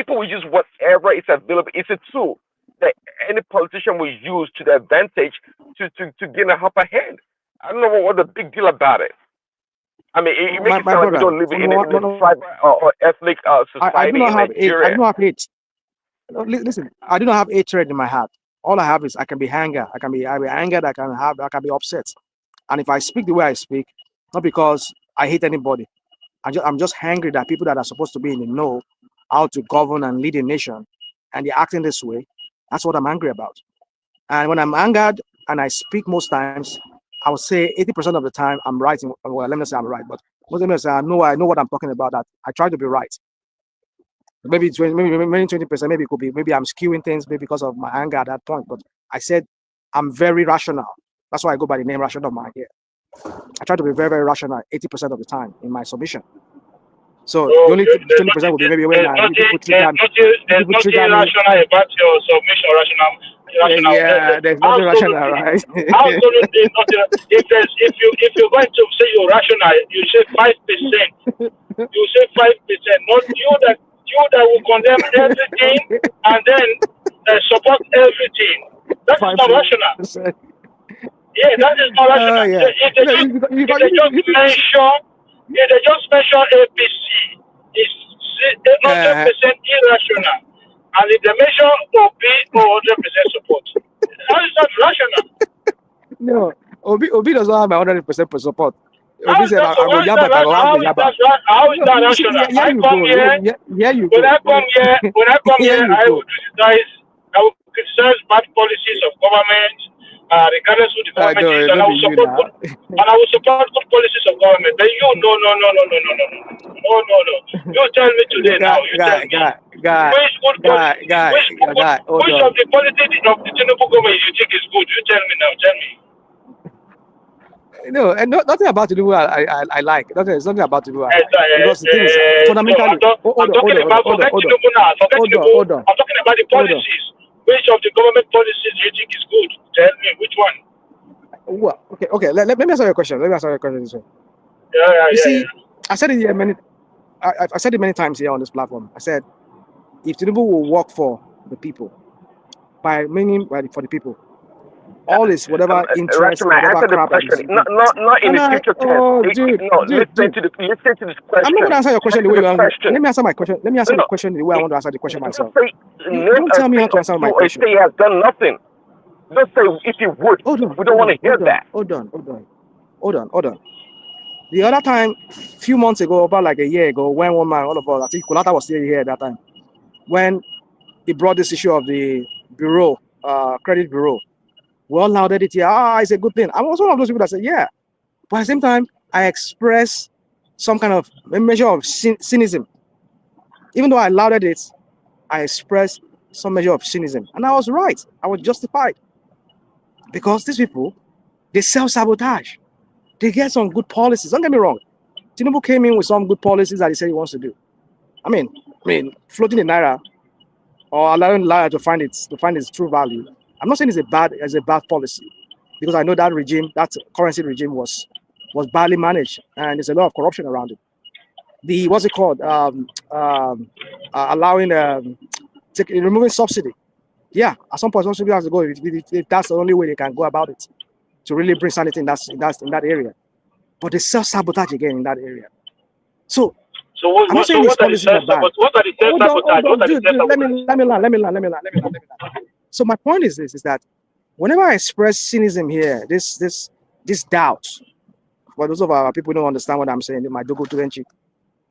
will use whatever is available. It's a tool that any politician will use to their advantage to gain a upper hand. I don't know what the big deal about it. I mean, it makes it sound like we don't live in a tribal or ethnic society in Nigeria. I do not have hate. Listen, I do not have hatred in my heart. All I have is I can be angered. I can be angered. I can be upset. And if I speak the way I speak, not because I hate anybody, I'm just angry that people that are supposed to be in the know how to govern and lead a nation, and they're acting this way. That's what I'm angry about. And when I'm angered and I speak most times, I would say 80% of the time I'm right. Well, let me say I'm right, but most of the time I know what I'm talking about. That I try to be right. Maybe 20%, maybe it could be, maybe I'm skewing things maybe because of my anger at that point. But I said I'm very rational. That's why I go by the name Rational Mind here. I try to be very, very rational 80% of the time in my submission. So the only 20% will be maybe when people trigger me. There's nothing rational about your submission. Rational. Yeah, there's nothing rational, right? Absolutely nothing. If you're going to say you're rational, you say 5%. You say 5%. Not you that will condemn everything and then support everything. That is not rational. Yeah, that is not rational. Yeah. If they just mention APC, it's 100% irrational. And if they mention OB, 100% support. How is that rational? No, Obi does not have my 100% support. How is that rational? How is that rational? I come here, when I come here, I will criticize bad policies of government, regardless of the government is, and I will support good policies of government. Then you no. You tell me today now. You tell me which of the policies of the Tinubu government you think is good? You tell me now. Tell me. No, and nothing about Tinubu I like. There's nothing about Tinubu I like. Because the thing is, fundamentally, I'm talking about Tinubu now. Forget Tinubu. I'm talking about the policies. Which of the government policies do you think is good? Tell me which one. Well, okay. Let me answer your question. This way. You see, I said it here I said it many times here on this platform. I said, if Tinubu will work for the people, by meaning for the people, all is whatever interest, whatever crap. Not in the future tense. Listen to this question. I'm not going to answer your question the way you want. Let me answer my question. Let me answer the question the way I want to answer the question myself. Don't tell me how to answer my question. He has done nothing. Don't say if you would. We don't want to hear that. Hold on. The other time, a few months ago, about like a year ago, when one man, all of us, I think Kulata was still here at that time, when he brought this issue of the bureau, credit bureau. We all lauded it here. It's a good thing. I'm also one of those people that say, yeah. But at the same time, I express some kind of measure of cynicism. Even though I lauded it, I expressed some measure of cynicism. And I was right. I was justified. Because these people, they self-sabotage. They get some good policies. Don't get me wrong. Tinubu came in with some good policies that he said he wants to do. I mean, floating the naira or allowing naira to find its true value. I'm not saying it's a bad policy, because I know that regime, that currency regime was badly managed, and there's a lot of corruption around it. What's it called? Allowing removing subsidy. Yeah, at some point subsidy has to go if that's the only way they can go about it to really bring sanity in that area. But they self-sabotage again in that area. So I'm not saying these policies are bad. What are the self-sabotage? Let me learn. So my point is this: is that whenever I express cynicism here, this doubt, for those of our people who don't understand what I'm saying, my Dogo Turenchi,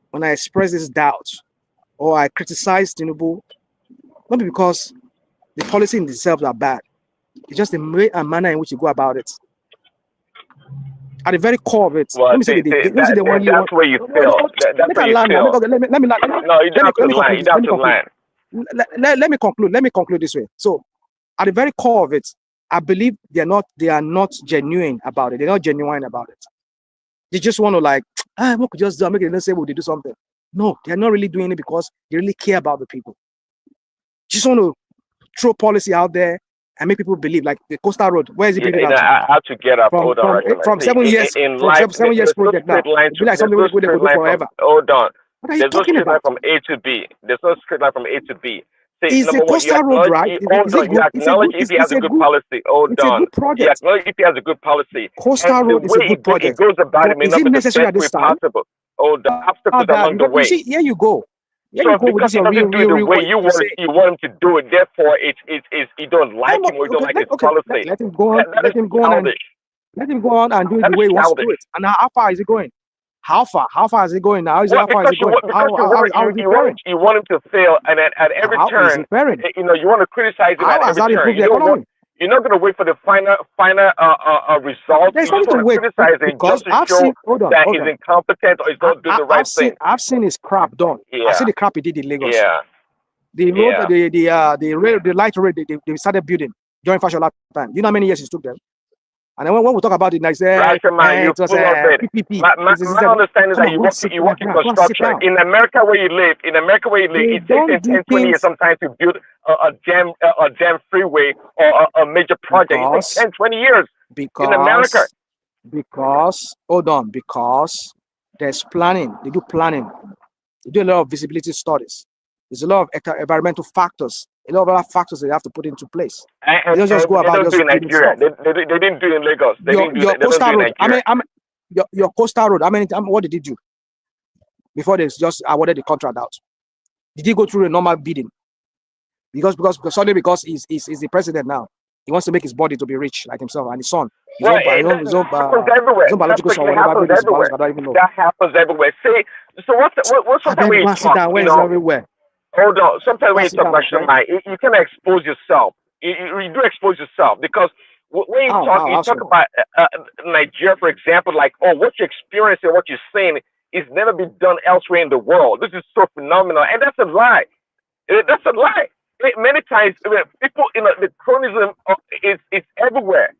when I express this doubt or I criticize Tinubu, not because the policy in themselves are bad, it's just the way and manner in which you go about it. At the very core of it, well, that's where you fail. That's where you fail. No, you don't have to lie. You don't have to lie. Let me conclude this way. So, at the very core of it, I believe they are not genuine about it. They're not genuine about it. They just want to we could just make it say they do something. No, they're not really doing it because they really care about the people. Just want to throw policy out there and make people believe, like the Coastal Road. Where is it? I have to get up. Hold on. From 7 years. From 7 years project now. It's like something we could do forever. Hold on. There's no straight line from A to B. There's no straight line from A to B. Is the Coastal Road right? Hold on. You acknowledge if he has a good policy. Hold on. You acknowledge if he has a good policy. Coastal Road is a good project. It goes about it may not be the best way possible. Hold on. Obstacles along the way. See, here you go. So because he doesn't do it the way you want him to do it, therefore you don't like him or you don't like his policy. Let him go on. Let him go on and do it That the is way he wants to childish. do it. And how far is it going? How far? How far is it going now? Well, How far is it going? because How is he faring? you want him to fail, and at every How is he turn, faring? you know, you want to criticize him How at has every that turn. improved You the don't want. economy? You're not going to wait for the final result. There's You just nothing to want to wait criticize him because just to I've show seen. Hold on, that hold he's on. incompetent or he's not doing the right thing. I've seen his crap done. I've Yeah, seen the crap he did in Lagos. yeah, The road, yeah. the light rail they started building during Fashola time. You know how many years it took them? And then when we talk about it, like say, Rashomon, you're it was full of it. PPP. My understanding is Come that on, go and sit you work in down. Go and sit construction. down. In America where you live, They it takes don't do 10, 20 years things sometimes to build a damn freeway or a major project. It takes 10, 20 years in America. because hold on, because there's planning. They do planning. They do a lot of visibility studies. There's a lot of environmental factors, a lot of other factors that you have to put into place. They don't just go They about don't do just it in building Nigeria. stuff. They didn't do it in Lagos. They Your didn't do it. They don't coastal do it in road. Nigeria. Your coastal road. What did he do before they just awarded the contract out? Did he go through a normal bidding? Because suddenly because he's the president now, he wants to make his body to be rich like himself and his son. Well, that happens everywhere. His own That biological son, freaking whatever, happens maybe his everywhere. biological, I don't even know. That happens everywhere. See, so what's And sometimes then when go you and sit talk, down. Where you is it know, everywhere? hold on. Sometimes Go when and you sit talk down, my about friend. you can expose yourself. You do expose yourself because when you How talk so? about Nigeria, for example, like, oh, what you experience and what you're saying is never been done elsewhere in the world. This is so phenomenal, and that's a lie. That's a lie. Many times, people, the chronism is everywhere.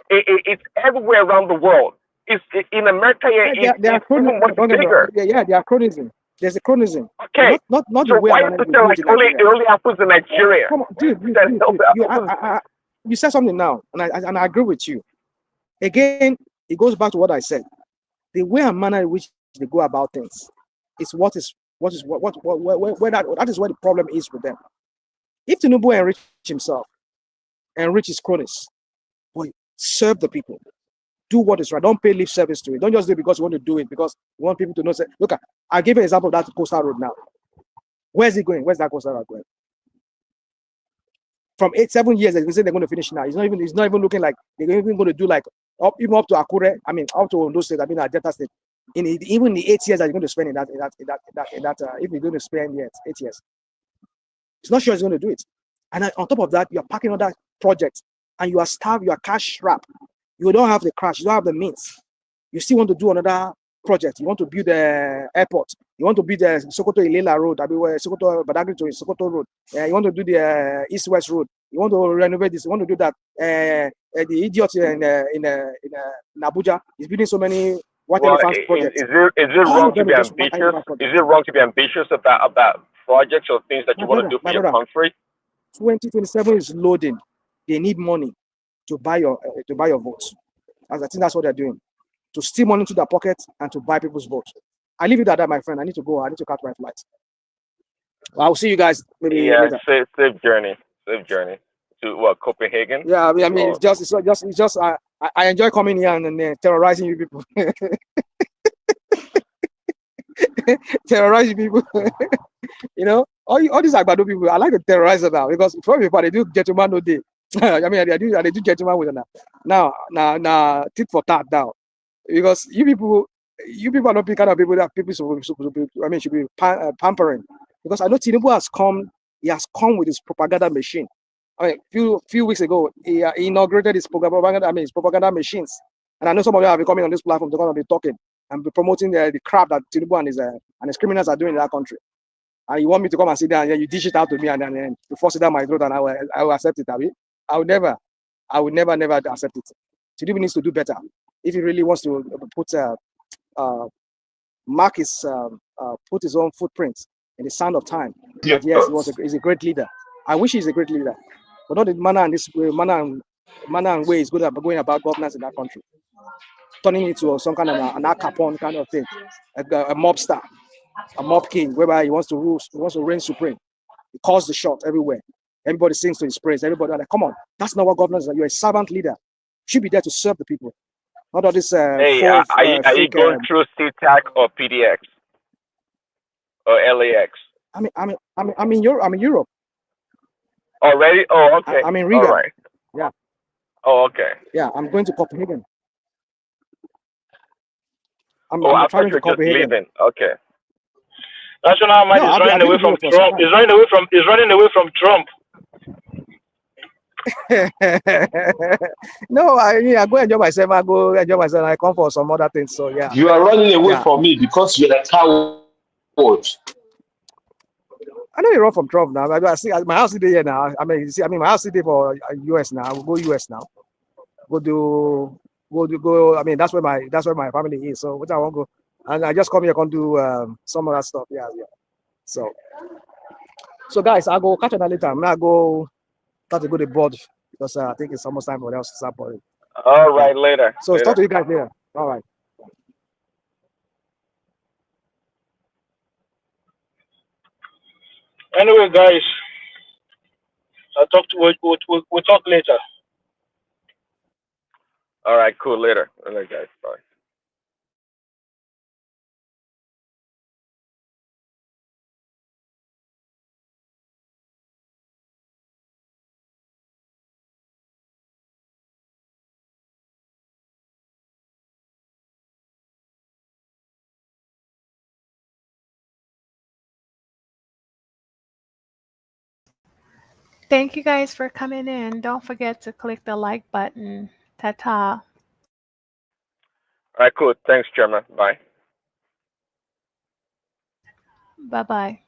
It's everywhere around the world. It's in America. They are It's even much bigger. they are chronism. There's a chronism. Okay, Not the so way why you we pretend do like it in Nigeria. it only happens in Nigeria? Come on, dude. You said something now, and I agree with you. Again, it goes back to what I said. The way and manner in which they go about things is where that is where the problem is with them. If Tinubu enrich himself, enrich his cronies, boy, serve the people. Do what is right. Don't pay lip service to it. Don't just do it because you want to do it because you want people to know. Say, look, I'll give you an example of that coastal road now. Where's it going? Where's that coastal road going? From 7 years, they say they're going to finish now. It's not even looking like they're even going to do like even up to Akure. I mean, up to Ondo State. I mean, at Delta State. Even the 8 years that you're going to spend in that if you're going to spend 8 years, it's not sure it's going to do it. And on top of that, you're packing on that project, and you are starved. You are cash strapped. You don't have the cash. You don't have the means. You still want to do another project. You want to build the airport. You want to build the Sokoto Ilela Road. I mean, Sokoto Badagry to Sokoto Road. You want to do the East-West Road. You want to renovate this. You want to do that. The idiot in Abuja is building so many white elephant projects. Is it wrong to be ambitious? Is it wrong to be ambitious about projects or things that you want to do for your country? 2027 is loading. They need money to buy your votes. I think that's what they're doing. To steal money into their pocket and to buy people's votes. I leave it at that, my friend. I need to go. I need to catch my flight. I'll see you guys maybe later. Safe journey to what, Copenhagen? Yeah, I mean, it's just. I enjoy coming here and terrorizing you people. Terrorizing people. You know, all these Agbado people. I like to terrorize them now because before people they do gentleman no day. I mean, they do gentleman with them now. Tit for tat now. Because you people are not the kind of people that people should be pampering. Because I know Tinubu has come with his propaganda machine. I mean, few weeks ago, he inaugurated his propaganda machines. And I know some of them have been coming on this platform. They're going to be talking and be promoting the crap that Tinubu and his criminals are doing in that country. And you want me to come and sit down and you dish it out to me and then you force it down my throat and I will accept it. I would never accept it. Tinubu needs to do better. If he really wants to put his own footprints in the sand of time, that yes, he's a great leader. I wish he's a great leader, but not the manner and way he's going about governance in that country, turning it to some kind of an Al Capone kind of thing, a mobster, a mob king, whereby he wants to rule, he wants to reign supreme. He calls the shot everywhere. Everybody sings to his praise. Everybody like, come on, that's not what governance is. You're a servant leader. You should be there to serve the people. Not all this. Are you going through CTAC or PDX or LAX? I'm in Europe. Already? Oh, okay. I'm in Riga. All right. Yeah. Oh, okay. Yeah, I'm going to Copenhagen. I'm Oh, I thought trying you to were just comprehend them. leaving. Okay. National Mind No, is running I've been away in the from room for some Trump. time. Is running away from. Is running away from Trump. No, I go enjoy myself. I go enjoy myself. I come for some other things. So yeah, You are running away yeah. from me because you're a coward. I know you run from Trump now. I see my house is there now. I mean, you see, my house is there for US now. We'll go US now. Go. I mean, that's where my family is. So what I want to go, and I just come here, come do some of that stuff. Yeah. So guys, I'll go catch you later. I'm gonna go start to go to board because I think it's almost time for us to start boarding. All Yeah. right, later. So talk to you guys later. All right. Anyway, guys, we'll talk later. All right, cool. Later. Later, guys. Bye. Thank you guys for coming in. Don't forget to click the like button. Ta-ta. All right, cool. Thanks, Chairman. Bye. Bye-bye.